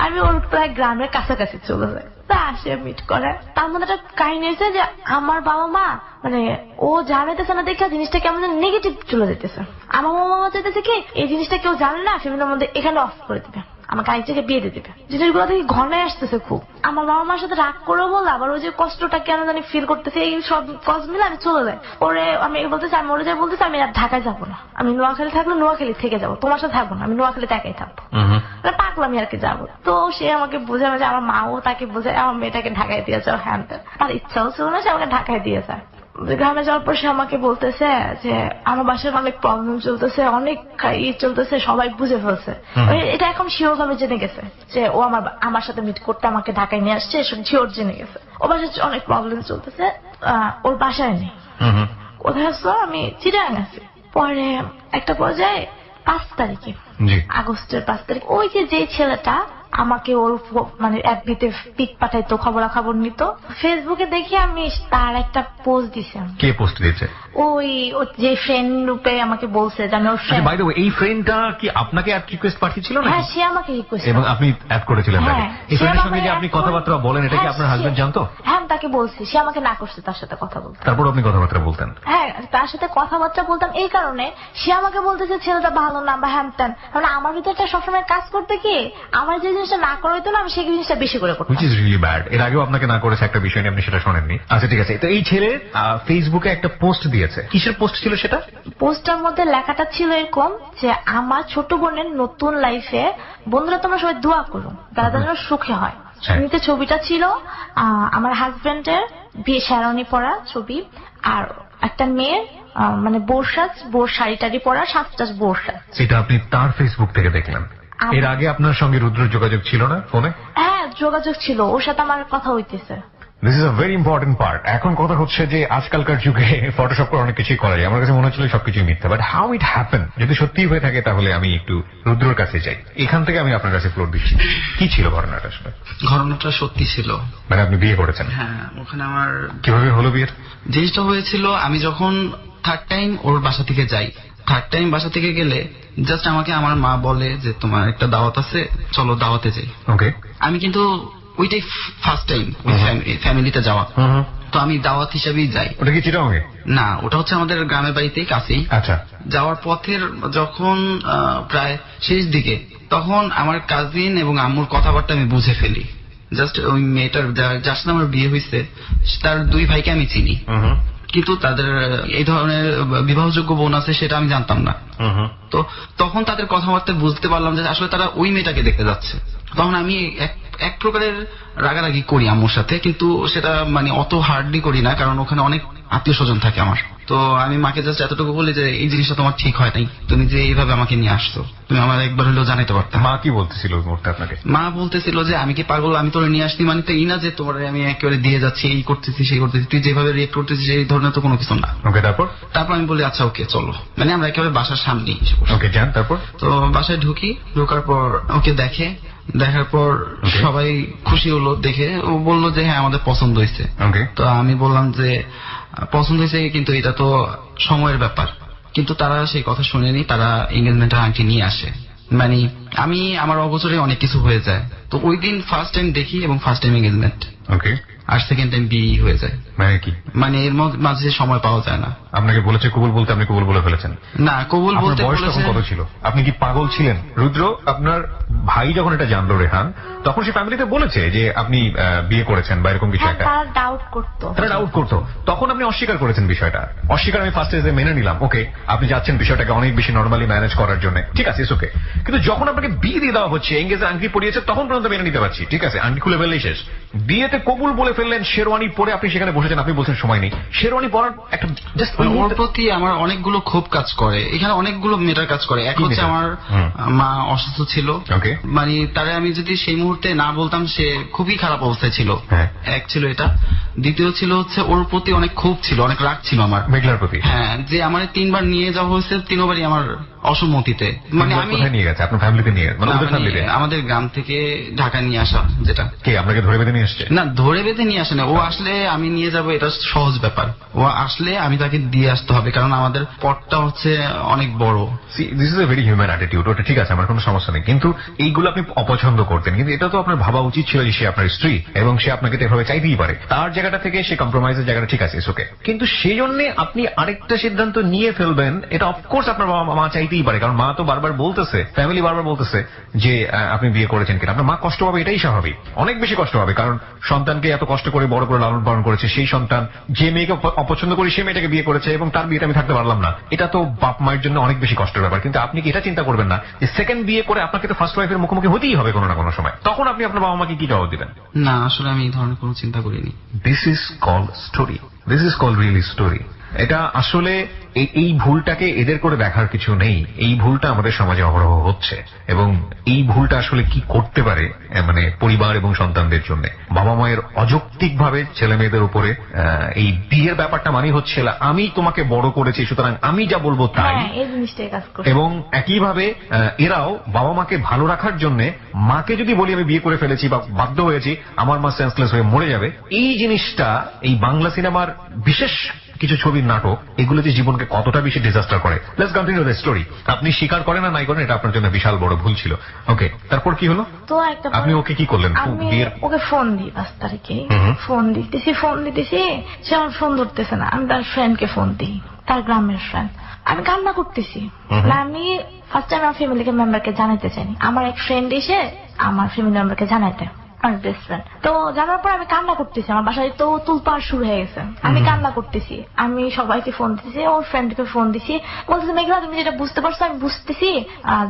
আমি ওর প্রায় গ্রামের কাছাকাছি চলে যাই, তা আসে মিট করে। তার মধ্যে একটা কাহিনী হয়েছে যে আমার বাবা মা মানে ও জানাইতেছে না দেখে জিনিসটা কেমন নেগেটিভ চলে যেতেছে। আমার বাবা চাইতেছে কি এই জিনিসটা কেউ জানে না, ফ্যামিলির মধ্যে এখানে অফ করে দিবে, আমাকে আরেক জায়গায় বিয়ে দিয়ে দিবে। জিনিসগুলো থেকে ঘনায় আসতেছে খুব, আমার বাবা মার সাথে রাগ করেও বল, আবার ওই যে কষ্টটা কেন জানি ফিল করতেছে, এই সব কজ মিলে আমি চলে যাই। ওরে আমি বলতেছি, আমি ওরে যাই বলতেছি আমি আর ঢাকায় যাবো না, আমি নোয়াখালী থাকলে নোয়াখালী থেকে যাবো, তোমার সাথে থাকবো না, আমি নোয়াখালীতে একাই থাকবো, পাকলাম আর কি যাবো। তো সে আমাকে বোঝে, মানে আমার মাও তাকে বোঝে আমার মেয়েটাকে ঢাকায় দিয়ে যাও, হ্যাঁ তার ইচ্ছাও ছিল না, সে আমাকে ঢাকায় দিয়ে যায়। গ্রামে যাওয়ার পর সে আমাকে বলতেছে যে আমার বাসায় অনেক প্রবলেম চলতেছে, অনেক চলতেছে, সবাই বুঝে ফেলছে। এটা এখন শিওর ভাবে জেনে গেছে যে ও আমার সাথে মিট করতে আমাকে ঢাকায় নিয়ে আসছে, শিওর জেনে গেছে। ও বাসায় অনেক প্রবলেম চলতেছে, ওর বাসায় নেই, কোথায় আসলো, আমি চিটাগাং আছি। পরে একটা পর্যায়ে 5 তারিখে আগস্টের 5 তারিখ ওই যে ছেলেটা আমাকে ওর মানে FB-তে পিক পাঠাইতো, খবরাখবর নিত, ফেসবুকে দেখি আমি তার একটা পোস্ট দিছে। কে পোস্ট দিয়েছে? ওই যে ফ্রেন্ড রূপে আমাকে বলছে যে আমি ওর ফ্রেন্ড। বাই দ্য ওয়ে, এই ফ্রেন্ডটা কি আপনাকে অ্যাড রিকোয়েস্ট পাঠিয়েছিল না? হ্যাঁ, সে আমাকে রিকোয়েস্ট এবং আপনি অ্যাড করেছিলেন তাকে। এই ফ্রেন্ডের সঙ্গে যে আপনি কথাবার্তা বলেন এটা কি আপনার হাজবেন্ড জানতো? হ্যাঁ, আমি তাকে বলছি, সে আমাকে না করছে তার সাথে কথা বলতে। তারপর আপনি কথাবার্তা বলতেন? হ্যাঁ, তার সাথে কথাবার্তা বলতাম এই কারণে সে আমাকে বলতেছে ছেলেটা ভালো না বা হ্যান ত্যান, কারণ আমার ভিতরটা সবসময় কাজ করতে গিয়ে আমার যে জিনিসটা না করা হইতো না আমি সেই জিনিসটা বেশি করে করতাম, which is really bad। এর আগেও আপনাকে না করেছে একটা বিষয় নিয়ে, আপনি সেটা শোনেননি। আচ্ছা ঠিক আছে, তো এই ছেলে ফেসবুকে একটা পোস্ট দিয়েছে, কিসের পোস্ট ছিল সেটা? পোস্টটার মধ্যে লেখাটা ছিল এরকম যে আমার ছোট বোনের নতুন লাইফে বন্ধুরা তোমরা সবাই দোয়া করো, তারা যেন সুখে হয়। নিচে ছবিটা ছিল আমার হাজবেন্ডের বিয়ে শেরওয়ানি পরা ছবি, আর একটা মেয়ের মানে বোর শাড়ি টাড়ি পরা, সাজটাজ বোর সাজ। সেটা আপনি তার ফেসবুক থেকে দেখলেন? এর আগে আপনার সঙ্গে রুদ্র যোগাযোগ ছিল না ফোনে? হ্যাঁ, যোগাযোগ ছিল, ওর সাথে আমার কথা হইতেছে। This is a very important part. এখন কথা হচ্ছে যে আজকালকার যুগে ফটোশপ করে অনেক কিছুই করা যায়, আমার কাছে মনে হচ্ছিল সবকিছুই মিথ্যা, বাট হাউ ইট হ্যাপেন, যদি সত্যি হয়ে থাকে তাহলে আমি একটু রুদ্রর কাছে যাই। এখান থেকে আমি আপনার কাছে ফ্লোর দিচ্ছি, কি ছিল ঘটনাটা? আসলে ঘটনাটা সত্যি ছিল, মানে আপনি বিয়ে করেছেন? হ্যাঁ, ওখানে আমার কিভাবে হলো বিয়ের? জিনিসটা হয়েছিল, আমি যখন 3rd টাইম ওর বাসা থেকে যাই, 3rd টাইম বাসা থেকে গেলে জাস্ট আমাকে আমার মা বলে যে তোমার একটা দাওয়াত আছে, চলো দাওয়াতে যাই। ওকে। আমি কিন্তু ওইটাই ফার্স্ট টাইম ফ্যামিলিতে যাওয়া, তো আমি দাওয়াত হিসাবেই যাই। ওটা কি চিটাগাং? না, ওটা হচ্ছে আমাদের গ্রামের বাড়িতেই কাছেই। আচ্ছা। যাওয়ার পথের যখন প্রায় শেষ দিকে, তখন আমার কাজিন এবং আম্মুর কথাবার্তা আমি বুঝে ফেলি। জাস্ট ওই মেয়েটার যার সাথে আমার বিয়ে হয়েছে তার 2 ভাইকে আমি চিনি, কিন্তু তাদের এই ধরনের বিবাহযোগ্য বোন আছে সেটা আমি জানতাম না। তো তখন তাদের কথাবার্তা বুঝতে পারলাম যে আসলে তারা ওই মেয়েটাকে দেখতে যাচ্ছে। তখন আমি এক প্রকারের রাগারাগি করি আম্মুর সাথে, কিন্তু সেটা মানে অত হার্ডলি করি না, কারণ ওখানে অনেক আত্মীয় স্বজন থাকে আমার। তো আমি মাকে জাস্ট এতটুকু বলি যে এই জিনিসটা তোমার ঠিক হয় নাই, তুমি যে এইভাবে আমাকে নিয়ে আসছো, তুমি আমার একবার হলেও জানাইতে পারতাম। মা কি বলতেছিল আপনাকে? মা বলতেছিল যে আমি কি পাগল, আমি তোরে নিয়ে আসছি মানে তো এই না যে তোমার আমি একেবারে দিয়ে যাচ্ছি, এই করতেছি সেই করতেছি, তুই যেভাবে রিয়েক্ট করতেছিস এই ধরনের তো কোনো কিছু না। ওকে, তারপর আমি বলি আচ্ছা ওকে চলো, মানে আমরা একেবারে বাসার সামনে। ওকে, যান। তারপর তো বাসায় ঢোকার পর ওকে দেখার পর সবাই খুশি হলো দেখে, ও বললো যে হ্যাঁ আমাদের পছন্দ হয়েছে। ওকে। তো আমি বললাম যে পছন্দ হয়েছে, কিন্তু এটা তো সময়ের ব্যাপার। কিন্তু তারা সেই কথা শুনেনি, তারা এঙ্গেজমেন্টের আংটি নিয়ে আসে। মানে আমি আমার অগোচরে অনেক কিছু হয়ে যায়। তো ওই দিন ফার্স্ট টাইম দেখি এবং ফার্স্ট টাইম এঙ্গেজমেন্ট, ওকে, আর সেকেন্ড টাইম বিয়ে হয়ে যায়। মানে কি, মানে এর মাঝে সময় পাওয়া যায় না। আপনাকে বলেছে কবুল বলতে, আপনি কবুল বলে ফেলেছেন? না, কবুল আপনার বলতে বয়স বলেছে। তখন কত ছিল? আপনি কি পাগল ছিলেন? রুদ্র, আপনার ভাই যখন এটা জানলো রেহান, তখন সে ফ্যামিলিতে বলেছে যে আপনি বিয়ে করেছেন বা এরকম কিছু হ্যাঁ, একটা? তারা ডাউট করতো। তারা ডাউট করতো, তখন আপনি অস্বীকার করেছেন বিষয়টা? অস্বীকার আমি ফার্স্ট এজে মেনে নিলাম, ওকে, আপনি যাচ্ছেন বিষয়টাকে অনেক বেশি নর্মালি ম্যানেজ করার জন্য, ঠিক আছে, ওকে। কিন্তু যখন আপনাকে বিয়ে দিয়ে দেওয়া হচ্ছে, এঙ্গেজে আংটি পরিয়েছে, তখন পর্যন্ত মেনে নিতে পারছি, ঠিক আছে, আংটি খুলে ফেললেই শেষ। বিয়েতে কবুল বলে ফেললেন, শেরওয়ানি পরে আপনি সেখানে বসেছেন, আপনি বলছেন সময় নেই। শেরওয়ানি পরার একটা জাস্ট ওর প্রতি আমার অনেকগুলো ক্ষোভ কাজ করে, এখানে অনেকগুলো মেটার কাজ করে। এক হচ্ছে আমার মা অসুস্থ ছিল, ওকে, মানে তারে আমি যদি সেই মুহূর্তে না বলতাম, সে খুবই খারাপ অবস্থায় ছিল, এক ছিল এটা। দ্বিতীয় ছিল হচ্ছে ওর প্রতি অনেক ক্ষোভ ছিল, অনেক রাগ ছিল আমার মেঘলার প্রতি। হ্যাঁ, যে আমার 3বার নিয়ে যাওয়া হয়েছে, 3বারই আমার অসম্মতিতে। মানে আমি কোথায় নিয়ে গেছে? আপনার ফ্যামিলিতে নিয়ে, মানে ওদের ফ্যামিলিতে? আমাদের গ্রাম থেকে ঢাকা নিয়ে আসা। যেটা কে আপনাকে ধরে বেঁধে নিয়ে আসছে? না, ধরে বেঁধে নিয়ে আসে না। ও আসলে আমি নিয়ে যাব, এটা সহজ ব্যাপার। ও আসলে আমি তাকে দিয়ে আসতে হবে, কারণ আমাদের পথটা হচ্ছে অনেক বড়। This is a very human attitude, ওটা ঠিক আছে, আমার কোনো সমস্যা নেই। কিন্তু এইগুলো আপনি অপছন্দ করতেন, কিন্তু এটা তো আপনার ভাবা উচিত ছিল যে সে আপনার স্ত্রী এবং সে আপনাকে তো এভাবে চাইতেই পারে। তার জায়গাটা থেকে সে কম্প্রোমাইজের জায়গাটা ঠিক আছে, ওকে, কিন্তু সেই জন্য আপনি আরেকটা সিদ্ধান্ত নিয়ে ফেলবেন, এটা অফকোর্স আপনার বাবা মা চাইতেই পারে, কারণ মা তো বারবার বলতেছে, ফ্যামিলি বারবার বলতেছে যে আপনি বিয়ে করেছেন কিনা। আপনার মা কষ্ট পাবে, এটাই স্বাভাবিক, অনেক বেশি কষ্ট পাবে, কারণ সন্তানকে এত কষ্ট করে বড় করে লালন পালন করেছে, সেই সন্তান যে মেয়েকে অপছন্দ করি সেই মেয়েটাকে বিয়ে করেছে এবং তার বিয়েটা আমি থাকতে পারলাম না, এটা তো বাপ মায়ের জন্য অনেক বেশি কষ্টের ব্যাপার। কিন্তু আপনি কি এটা চিন্তা করবেন না যে সেকেন্ড বিয়ে করে আপনাকে তো ফার্স্ট ওয়াইফের মুখোমুখি হতেই হবে কোনো না কোনো সময়, তখন আপনি আপনার বাবা মাকে কি জবাব দিবেন? না, আসলে আমি এই ধরনের কোনো চিন্তা করিনি। This is called story, this is called really story. এটা আসলে এই ভুলটাকে এদের করে দেখার কিছু নেই, এই ভুলটা আমাদের সমাজে অহরহ হচ্ছে এবং এই ভুলটা আসলে কি করতে পারে মানে পরিবার এবং সন্তানদের জন্য। বাবা মায়ের অযৌক্তিক ভাবে ছেলে মেয়েদের উপরে এই বিয়ের ব্যাপারটা মানে হচ্ছে আমি তোমাকে বড় করেছি সুতরাং আমি যা বলবো তাই, এই জিনিসটাই কাজ করে। এবং একইভাবে এরাও বাবা মাকে ভালো রাখার জন্য মাকে যদি বলি আমি বিয়ে করে ফেলেছি বা বাধ্য হয়েছি, আমার মা সেন্সলেস হয়ে মরে যাবে, এই জিনিসটা এই বাংলা সিনেমার বিশেষ কিছু ছবির নাটক এগুলো যে জীবনকে কতটা বেশি ডিজাস্টার করে। Let's continue the story. আপনি স্বীকার করেন না নাই করেন, এটা আপনার জন্য বিশাল বড় ভুল ছিল, ওকে। তারপর কি হলো? তো একটা আপনি ওকে কি করলেন? আমি ওকে ফোন দিই 5 তারিখে, ফোন দিতেছি, সে আমার ফোন ধরতেছে না। আমি তার ফ্রেন্ডকে ফোন দিই, তার গ্রামের ফ্রেন্ড। আমি কান্না করতেছি, আমি ফার্স্ট টাইম আমার ফ্যামিলি মেম্বারকে জানাইতে চাইনি। আমার এক ফ্রেন্ড এসে আমার ফ্যামিলি মেম্বারকে জানাইতে, আমার বেস্ট ফ্রেন্ড। তো জানার পর আমি কান্না করতেছি, আমার বাসায় তো তুলপাড় শুরু হয়ে গেছে, আমি কান্না করতেছি। আমি সবাইকে ফোন দিতেছি, ওর ফ্রেন্ডকে ফোন দিছি, বলতেছি মেঘলা তুমি যেটা বুঝতে পারছো আমি বুঝতেছি,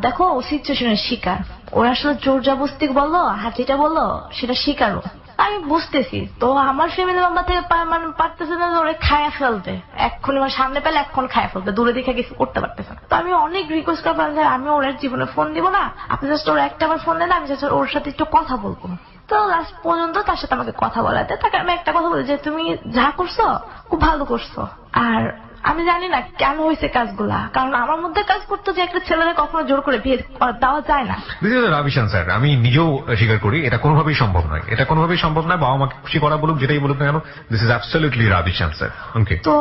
দেখো ও সিচুয়েশনের শিকার, ওরা আসলে জোর জবরদস্তি বললো, হাতিটা বললো, সেটা শিকারও আমি বুঝতেছি। তো আমার ফ্যামিলি মেম্বার থেকে মানে পারতেছে না ওরা খায়া ফেলতে, এক্ষুনি আমার সামনে পেলে এখন খায়া ফেলতে, দূরে দেখে কিছু করতে পারতেছে না। তো আমি অনেক রিকোয়েস্ট করলাম যে আমি ওর জীবনে ফোন দিব না, আপনি জাস্ট ওর একটা বার ফোন দেন, আমি জাস্ট ওর সাথে একটু কথা বলবো। তো লাস্ট পর্যন্ত তার সাথে আমাকে কথা বলাতে, তাকে আমি একটা কথা বলি যে তুমি যা করছো খুব ভালো করছো। আর আমি জানি না কেন হয়েছে কাজগুলা, কারণ আমার মধ্যে কাজ করতো যে একটা ছেলেকে কখনো জোর করে বিয়ে দেওয়া যায় না। দিস ইজ রাবিশান স্যার, আমি নিজেও স্বীকার করি এটা কোনোভাবেই সম্ভব নয়, এটা কোনোভাবেই সম্ভব নয়। বাবা মাকে খুশি করা বলুক, যেটাই বলুক না কেন, দিস ইজ অ্যাবসলিউটলি রাবিশান স্যার, ওকে। তো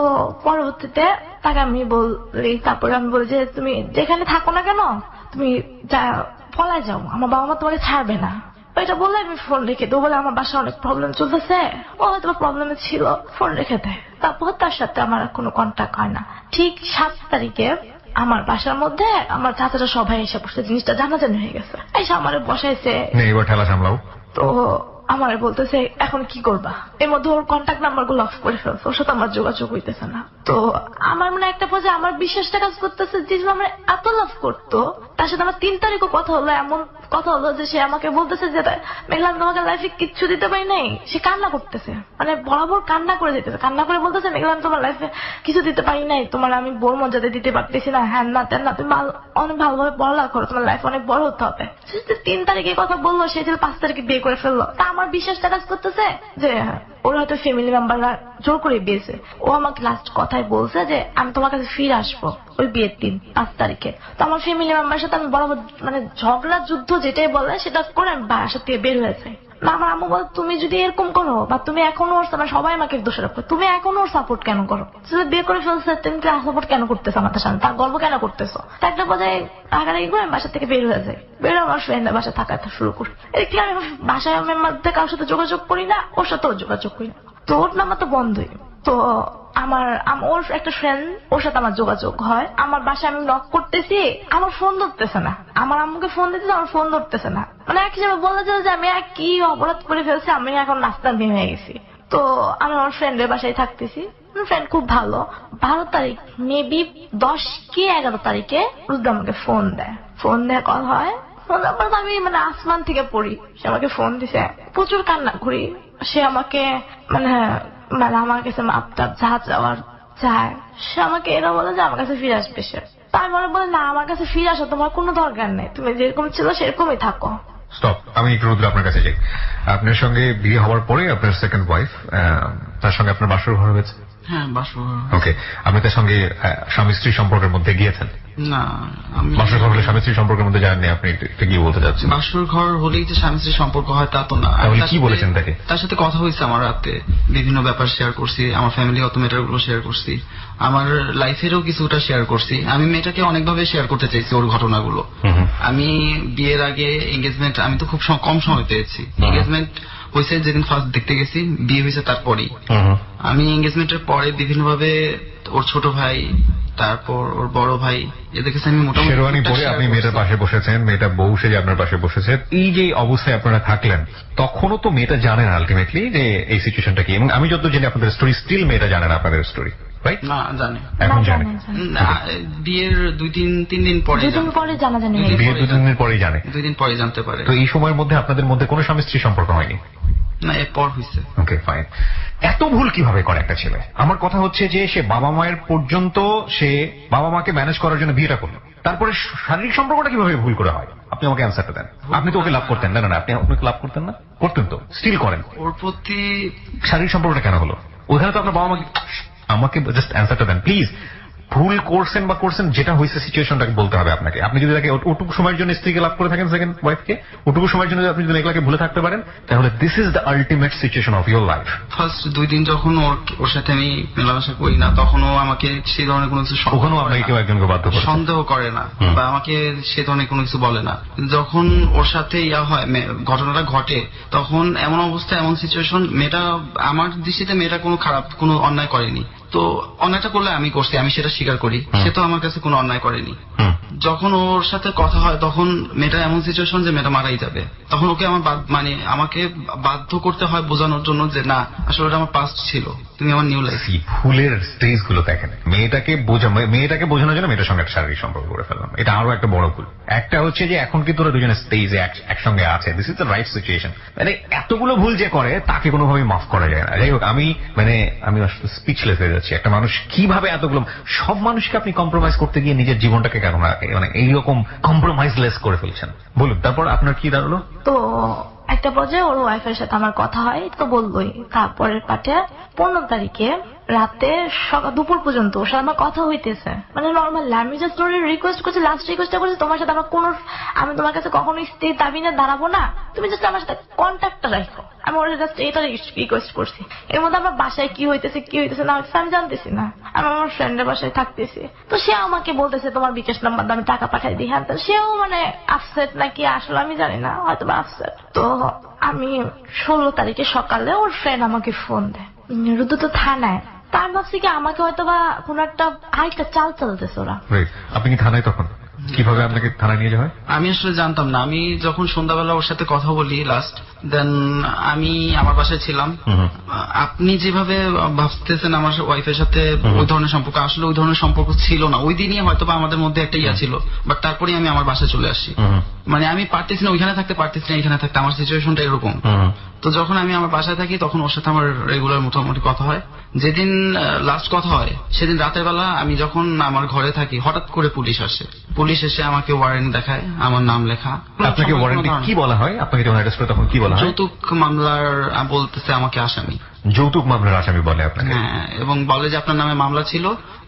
পরবর্তীতে তাকে আমি বলি, তারপরে আমি বলি যে তুমি যেখানে থাকো না কেন তুমি পলায় যাও, আমার বাবা মা তোমাকে ছাড়বে না। এটা বললে আমি ফোন রেখে দেবো, বলে আমার বাসায় অনেক প্রবলেম চলতেছে, ও হয়তো প্রবলেমে ছিল, ফোন রেখে দেয়। তারপর তার সাথে আমার কোনো কন্ট্যাক্ট হয় না। ঠিক 7 তারিখে আমার বাসার মধ্যে আমার চাচাটা সবাই এসে বসে, জিনিসটা জানাজানি হয়ে গেছে, এসে আমার বসাইছে, এবার ঠেলা সামলাও। তো আমার বলতেছে এখন কি করবা। এর মধ্যে ওর কন্ট্যাক্ট নাম্বার গুলো অফ করে ফেলছে, ওর সাথে আমার যোগাযোগ হইতেছে না। তো আমার মনে একটা পর্যায়ে আমার বিশ্বাসটা কাজ করতেছে যে আমার এত লাভ করতো, তার সাথে আমার 3 তারিখও কথা হলো, এমন কথা হলো যে সে আমাকে বলতেছে যে মেঘলা তোমাকে লাইফে কিচ্ছু দিতে পারি নাই। সে কান্না করতেছে, মানে বরাবর কান্না করে যেতেছে, কান্না করে বলতেছে মেঘলা তোমার লাইফে কিছু দিতে পারি নাই, তোমার আমি বোর মর্যাদা দিতে পারতেছি না, হ্যাঁ না তেন না, তুমি অনেক ভালোভাবে পড়ালেখা করো, তোমার লাইফ অনেক বড় হতে হবে। 3 তারিখে কথা বললো, সে 5 তারিখে বিয়ে করে ফেললো। তা আমার বিশ্বাসটা কাজ করতেছে যে ওর হয়তো ফ্যামিলি মেম্বাররা জোর করে বিয়েছে। ও আমাকে লাস্ট কথায় বলছে যে আমি তোমার কাছে ফিরে আসবো ওই বিয়ের দিন 5 তারিখে। তো আমার ফ্যামিলি মেম্বারের সাথে আমি বরাবর মানে ঝগড়া যুদ্ধ যেটাই বলে সেটা করে আমি বাসার থেকে বের হয়েছে। না আমার আম্মু বলে তুমি যদি এরকম করো বা তুমি এখনো ওর মানে সবাই আমাকে দোষারোপ করে, তুমি এখনো ওর সাপোর্ট কেন করো? তুমি বিয়ে করে ফেলছে, তুমি সাপোর্ট কেন করতেছো আমাদের সামনে, তার গল্প কেন করতেছো? তা একটা পর্যায়ে রাগারাগি করে আমি বাসা থেকে বের হয়ে যাই, বের আমার ফ্রেন্ডের বাসা থাকা শুরু করি। এদিকে আমি বাসায় আমার মধ্যে কারোর সাথে যোগাযোগ করি না, ওর সাথেও যোগাযোগ করি না। তো ওর নাম্বার তো বন্ধই। তো ওর একটা ফ্রেন্ড, ওর সাথে আমার যোগাযোগ হয়। আমার বাসায় আমি নক করতেছি, আমার ফোন ধরতেছে না। আমার আম্মুকে ফোন দিতেছে, আমার ফোন ধরতেছে না। মানে এক হিসাবে বলা যায় যে আমি কি অপরাধ করে ফেলছি, আমি এখন নাস্তা হয়ে গেছি। তো আমি আমার ফ্রেন্ডের বাসায় থাকতেছি। ফ্রেন্ড খুব ভালো। 12 তারিখ মেবি 10 কি 11 তারিখে রুদ্র আমাকে ফোন দেয়। ফোন দেওয়ার কথা হয়, ফোন দেওয়ার পর আমি মানে আসমান থেকে পড়ি। সে আমাকে ফোন দিছে, প্রচুর কান্না করি। সে আমাকে মানে আমার কাছে মাপটা যা যাওয়ার চায়, সে আমাকে এরা বলে যে আমার কাছে ফিরে আসবে সে। তাই মনে বলে না, আমার কাছে ফিরে আসা তোমার কোনো দরকার নেই, তুমি যেরকম ছিল সেরকমই থাকো। স্টপ, আমি একটু রুদ্র আপনার কাছে যাই। আপনার সঙ্গে বিয়ে হওয়ার পরে আপনার সেকেন্ড ওয়াইফ, তার সঙ্গে আপনার বাসর ঘর হয়েছে? হ্যাঁ, বাসর ঘর। ওকে, আপনি তার সঙ্গে স্বামী স্ত্রী সম্পর্কের মধ্যে গিয়েছেন? না, আমি বাসর ঘর হলে স্বামী স্ত্রী সম্পর্কের মধ্যে যাননি, আপনি এটা কি বলতে চাচ্ছেন? বাসর ঘর হলেই যে স্বামী স্ত্রীর সম্পর্ক হয় তা তো না। তাহলে কি বলেছেন তাকে? তার সাথে কথা হয়েছে আমার রাতে, বিভিন্ন ব্যাপার শেয়ার করছি, আমার ফ্যামিলিগত ম্যাটার গুলো শেয়ার করছি, আমার লাইফেরও কিছুটা শেয়ার করছি। আমি মেয়েটাকে অনেকভাবে শেয়ার করতে চাইছি ওর ঘটনাগুলো। আমি বিয়ের আগে এঙ্গেজমেন্ট আমি তো খুব কম সময় পেয়েছি। এঙ্গেজমেন্ট হয়েছে যেদিন ফার্স্ট দেখতে গেছি, বিয়ে হয়েছে তারপরেই। আমি এঙ্গেজমেন্টের পরে বিভিন্নভাবে ওর ছোট ভাই, তারপর ওর বড় ভাই, এদের কাছে আমি মোটামুটি শেরওয়ানি পরে আপনি মেয়েটার পাশে বসেছেন, মেয়েটা বউ সেজে আপনার পাশে বসেছে। এই যে অবস্থায় আপনারা থাকলেন, তখনও তো মেয়েটা জানেন আলটিমেটলি যে এই সিচুয়েশনটা কি, এবং আমি যত জানি আপনাদের স্টোরি, স্টিল মেয়েটা জানেন আপনাদের স্টোরি, রাইট? না, জানে, এখন জানে। বিয়ের 2-3 দিন পরে, জানাজানি বিয়ের 2 দিনের পরেই জানে। 2 দিন পরে জানতে পারে। তো এই সময়ের মধ্যে আপনাদের মধ্যে কোনো স্বামী স্ত্রী সম্পর্ক হয়নি? না, এরপর হয়েছে। ওকে, ফাইন। এত ভুল কিভাবে করে একটা ছেলে? আমার কথা হচ্ছে যে সে বাবা মায়ের পর্যন্ত, সে বাবা মাকে ম্যানেজ করার জন্য বিয়েটা করলো, তারপরে শারীরিক সম্পর্কটা কিভাবে ভুল করে হয়? আপনি আমাকে অ্যান্সারটা দেন। আপনি তো ওকে লাভ করতেন না? না, আপনি লাভ করতেন না? করতেন তো, স্টিল করেন। ওর প্রতি শারীরিক সম্পর্কটা কেন হলো? ওখানে তো আপনার বাবা মাকে, আমাকে জাস্ট অ্যান্সারটা দেন প্লিজ। ভুল করছেন বা করছেন, যেটা হয়েছে সিচুয়েশনটাকে বলতে হবে আপনাকে। আপনি যদি তাকে ওটুকু সময়ের জন্য স্ত্রীকে লাভ করে থাকেন, সেকেন্ড ওয়াইফকে, ওটুকু সময়ের জন্য আপনি যদি এগুলাকে ভুলে থাকতে পারেন, তাহলে this is the ultimate situation of your life. First 2 দিন যখন ওর সাথে আমি মেলামেশা করি না, তখনও আমাকে সেই ধরনের কোনো কিছু ওখানেও আপনাকে কেউ একজনকে বাধ্য করে সন্দেহ করে না, বা আমাকে সে ধরনের কোনো কিছু বলে না। যখন ওর সাথে হয়, ঘটনাটা ঘটে, তখন এমন অবস্থা, এমন সিচুয়েশন, মেয়েটা আমার দৃষ্টিতে মেয়েটা কোনো খারাপ, কোনো অন্যায় করেনি। তো অন্যায়টা করলে আমি করছি, আমি সেটা স্বীকার করি। সে তো আমার কাছে কোনো অন্যায় করেনি। যখন ওর সাথে কথা হয়, তখন মেয়েটা এমন সিচুয়েশন যে মেয়েটা মারাই যাবে। তখন ওকে আমার মানে আমাকে বাধ্য করতে হয় বোঝানোর জন্য যে না, আসলে ওটা আমার পাস্ট ছিল, তুমি আমার নিউ লাইফ। ভুলের স্টেজ গুলো দেখেন। মেয়েটাকে বোঝানোর জন্য মেয়েটার সঙ্গে একটা শারীরিক সম্পর্ক করে ফেললাম, এটা আরো একটা বড় ভুল। একটা হচ্ছে যে এখন কি তোরা দুজনের স্টেজে একসঙ্গে আছে, this is the right situation. মানে এতগুলো ভুল যে করে তাকে কোনোভাবেই মাফ করা যায় না। যাই হোক, আমি আসলে স্পিচলেস হয়ে যাচ্ছি। একটা মানুষ কিভাবে এতগুলো, সব মানুষকে আপনি কম্প্রোমাইজ করতে গিয়ে নিজের জীবনটাকে কেন মানে এইরকম কম্প্রোমাইজলেস করে ফেলছেন? বলুন, তারপর আপনার কি দাঁড়ালো? তো একটা পর্যায়ে ওর ওয়াইফের সাথে আমার কথা হয়, তো বললোই। তারপরের পাটে 15 তারিখে রাতে দুপুর পর্যন্ত ওর সাথে আমার কথা হইতেছে, মানে নর্মাল। আমি জাস্ট ওর রিকোয়েস্ট করছি, লাস্ট রিকোয়েস্টটা করছি, তোমার সাথে আমার কোনো, আমি তোমার কাছে কখনো স্ত্রী দাবি না দাঁড়াবো না, তুমি জাস্ট আমার সাথে কন্ট্যাক্টটা রাখো। আমি ওর জাস্ট এটা রিকোয়েস্ট করছি। এর মধ্যে আমার বাসায় কি হইতেছে না আমি জানতেছি না। আমি আমার ফ্রেন্ডের বাসায় থাকতেছি, তো সে আমাকে বলতেছে তোমার বিকাশ নাম্বার আমি টাকা পাঠাই দিই। হ্যাঁ, সেও মানে আপসেট নাকি আসলে আমি জানি না, হয়তো বা আপসেট। তো আমি 16 তারিখে সকালে ওর ফ্রেন্ড আমাকে ফোন দেয়, রুদ্র তো থানায়। তা আমি ভাবছি কি আমাকে হয়তো বা কোন একটা আরেকটা চাল চালতেছে ওরা। আপনি কি থানায়? তখন কিভাবে আপনাকে থানায় নিয়ে যাওয়া হয়? আমি আসলে জানতাম না। আমি যখন সন্ধ্যাবেলা ওর সাথে কথা বলি লাস্ট, দেন আমি আমার বাসায় ছিলাম। আপনি যেভাবে ভাবতেছেন আমার ওয়াইফের সাথে ওই ধরনের সম্পর্ক, আসলে ওই ধরনের সম্পর্ক ছিল না। ওই দিনই হয়তো বা আমাদের মধ্যে একটা ইয়া ছিল, বাট তারপরে আমি আমার বাসায় চলে আসি। মানে আমি পারতেছি না ওইখানে থাকতে, পারতেছি না এখানে থাকতে, আমার সিচুয়েশনটা এরকম। তো যখন আমি আমার বাসায় থাকি, তখন ওর সাথে আমার রেগুলার মোটামুটি কথা হয়। যেদিন লাস্ট কথা হয়, সেদিন রাতের বেলা আমি যখন আমার ঘরে থাকি, হঠাৎ করে পুলিশ আসে। পুলিশ এসে আমাকে ওয়ারেন্ট দেখায়, আমার নাম লেখা। আপনাকে ওয়ারেন্টে কি বলা হয়? আপনাকে যখন অ্যারেস্ট করে তখন কি বলা হয়? যৌতুক মামলার বলতেছে আমাকে আসামি। যৌতুক মামলার আসামি বলে আপনাকে? হ্যাঁ, এবং বলে যে আপনার নামে মামলা ছিল,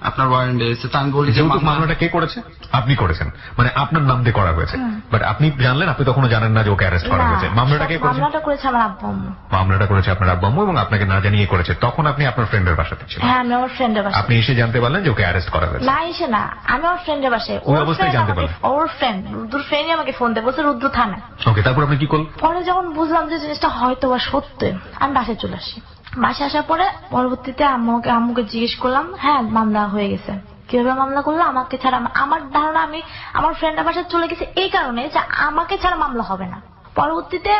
আপনার ওয়ারেন্ট বেরিয়েছে। তো আমি বলি যে যেহেতু মামলাটা কে করেছে? আপনি করেছেন, মানে আপনার নাম দিয়ে করা হয়েছে, বাট আপনি জানলেন, আপনি তখনও জানেন না যে ওকে অ্যারেস্ট করা না, হয়েছে। মামলাটা কে করেছে? মামলাটা করেছে আমার আব্বু আম্মু। মামলাটা করেছে আপনার আব্বু আম্মু এবং আপনাকে না জানিয়ে করেছে। তখন আপনি আপনার ফ্রেন্ডের বাসাতে ছিলেন? হ্যাঁ, আমি আমার ফ্রেন্ডের বাসায়। আপনি এসে জানতে পারলেন যে ওকে অ্যারেস্ট করা হয়েছে? না, এসে না, আমি আমার ফ্রেন্ডের বাসায়। ওই অবস্থায় জানতে পারলেন? ওর ফ্রেন্ড, রুদ্র ফ্রেন্ডই আমাকে ফোন দিয়ে বলছে রুদ্র থানা। ওকে, তারপর আপনি কি করলেন? পরে যখন বুঝলাম যে জিনিসটা হয়তো বা সত্য, আমি বাসায় চলে আসি। বাসায় আসার পরে পরবর্তীতে আম্মুকে জিজ্ঞেস করলাম, হ্যাঁ মামলা হয়ে গেছে। কিভাবে মামলা করলো? আমাকে ছাড়া। আমার ধারণা আমি আমার ফ্রেন্ডের বাসায় চলে গেছি এই কারণে যে আমাকে ছাড়া মামলা হবে না। পরবর্তীতে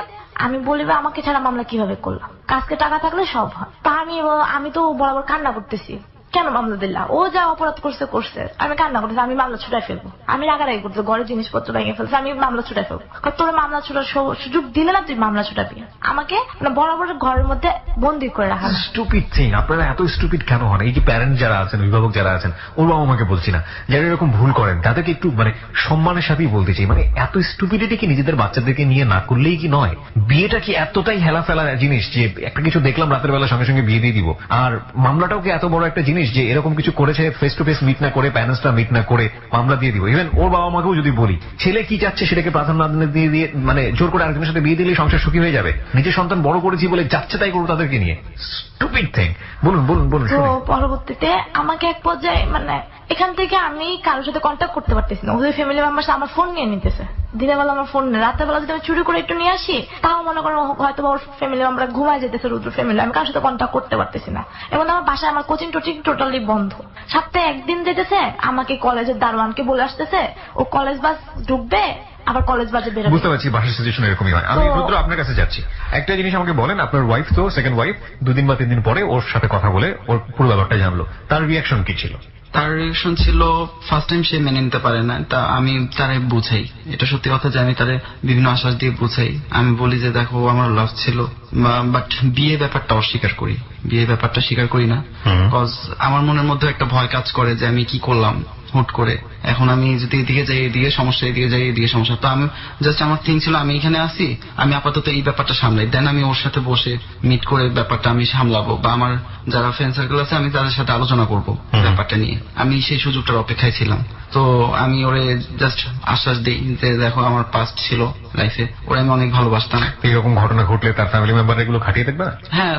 আমি বলিবে আমাকে ছাড়া মামলা কিভাবে করলাম, কাজকে টাকা থাকলে সব হয়। তা আমি তো বরাবর কান্না করতেছি, কেন মামলা দিলা? ও যা অপরাধ করছে, আমি কান্না করতেছি, আমি মামলা ছুটাই ফেলবো। আমি রাগারাগি করতে, ঘরের জিনিসপত্র ভেঙে ফেলছে, আমি মামলা ছুটাই ফেলবো। তোর মামলা ছুটার সুযোগ দিলে না, তুই মামলা ছুটাবি। আমাকে বরাবর ঘরের মধ্যে বন্দি করে রাখা। Stupid thing. আপনারা এত স্টুপিড কেন হন? এই যে প্যারেন্ট যারা আছেন, অভিভাবক যারা আছেন, ওর বাবা আমাকে বলছি না, যারা এরকম ভুল করেন তাদেরকে একটু মানে সম্মানের সাথেই বলতে চাই, মানে এত স্টুপিডিটি কি নিজেদের বাচ্চাদেরকে নিয়ে না করলেই কি নয়? বিয়েটা কি এতটাই হেলা ফেলা জিনিস যে একটা কিছু দেখলাম রাতের বেলা সঙ্গে সঙ্গে বিয়ে দিয়ে দিব? আর মামলাটাও কি এত বড় একটা জিনিস যে এরকম কিছু করেছে ফেস টু ফেস মিট না করে, প্যারেন্টসরা মিট না করে মামলা দিয়ে দিব? ইভেন ওর বাবা মাকেও যদি বলি, ছেলে কি চাচ্ছে সেটাকে প্রাধান্য দিয়ে মানে জোর করে আরেকজনের সাথে বিয়ে দিলে সংসার সুখী হয়ে যাবে। নিজের সন্তান বড় করেছি বলে যাচ্ছে তাই করবো তাদেরকে নিয়ে। Stupid thing. বলুন বলুন বলুন। তো পরবর্তীতে আমাকে এক পর্যায়ে মানে এখান থেকে আমি কারোর সাথে কন্ট্যাক্ট করতে পারতেছি না। ওদের ফ্যামিলি মেম্বার আমার ফোন নিয়ে নিতেছে। দিনের বেলা আমার ফোন নেই, রাতের বেলা যদি আমি চুরি করে একটু নিয়ে আসি, তাও মনে করো হয়তো ওর ফ্যামিলি মেম্বার ঘুমায় যেতেছে, রুদ্র ফ্যামিলি, আমি কারোর সাথে কন্ট্যাক্ট করতে পারতেছি না। এবং আমার বাসায় আমার কোচিং টোচিং টোটালি বন্ধ। সপ্তাহে একদিন যেতেছে, আমাকে কলেজের দারোয়ানকে বলে আসতেছে ও কলেজ বাস ঢুকবে, আবার কলেজ বাজে বেরোবে। বুঝতে পারছি, বাসার সিচুয়েশন এরকমই হয়। আমি রুদ্র আপনার কাছে যাচ্ছি, একটা জিনিস আমাকে বলেন, আপনার ওয়াইফ তো সেকেন্ড ওয়াইফ 2 দিন বা 3 দিন পরে ওর সাথে কথা বলে ওর পুরো ব্যাপারটা জানলো, তার রিয়াকশন কি ছিল? তার রিয়াকশন ছিল ফার্স্ট টাইম সে মেনে নিতে পারে না। তা আমি তারে বুঝাই, এটা সত্যি কথা যে আমি তারে বিভিন্ন আশ্বাস দিয়ে বুঝাই। আমি বলি যে দেখো আমার লাভ ছিল, বাট বিয়ে ব্যাপারটা অস্বীকার করি, বিয়ে ব্যাপারটা স্বীকার করি না। কজ আমার মনের মধ্যে একটা ভয় কাজ করে যে আমি কি করলাম হুট করে, এখন আমি যদি এদিকে যাই এদিকে সমস্যা, এদিকে যাই এদিকে সমস্যা। তো আমি জাস্ট আমার থিং ছিল আমি এখানে আসি, আমি আপাতত এই ব্যাপারটা সামলাই, দেন আমি ওর সাথে বসে মিট করে ব্যাপারটা আমি সামলাবো, বা আমার যারা ফ্রেন্ড সার্কেল আছে আমি তাদের সাথে আলোচনা করবো ব্যাপারটা নিয়ে। আমি সেই সুযোগটার অপেক্ষায় ছিলাম। তো আমি ওরে জাস্ট আশ্বাস দিই যে দেখো আমার পাস্ট ছিল লাইফে, ওরা আমি অনেক ভালোবাসতাম। এরকম ঘটনা ঘটলে তার ফ্যামিলি মেম্বার এগুলো খাটিয়ে দেখবে? হ্যাঁ,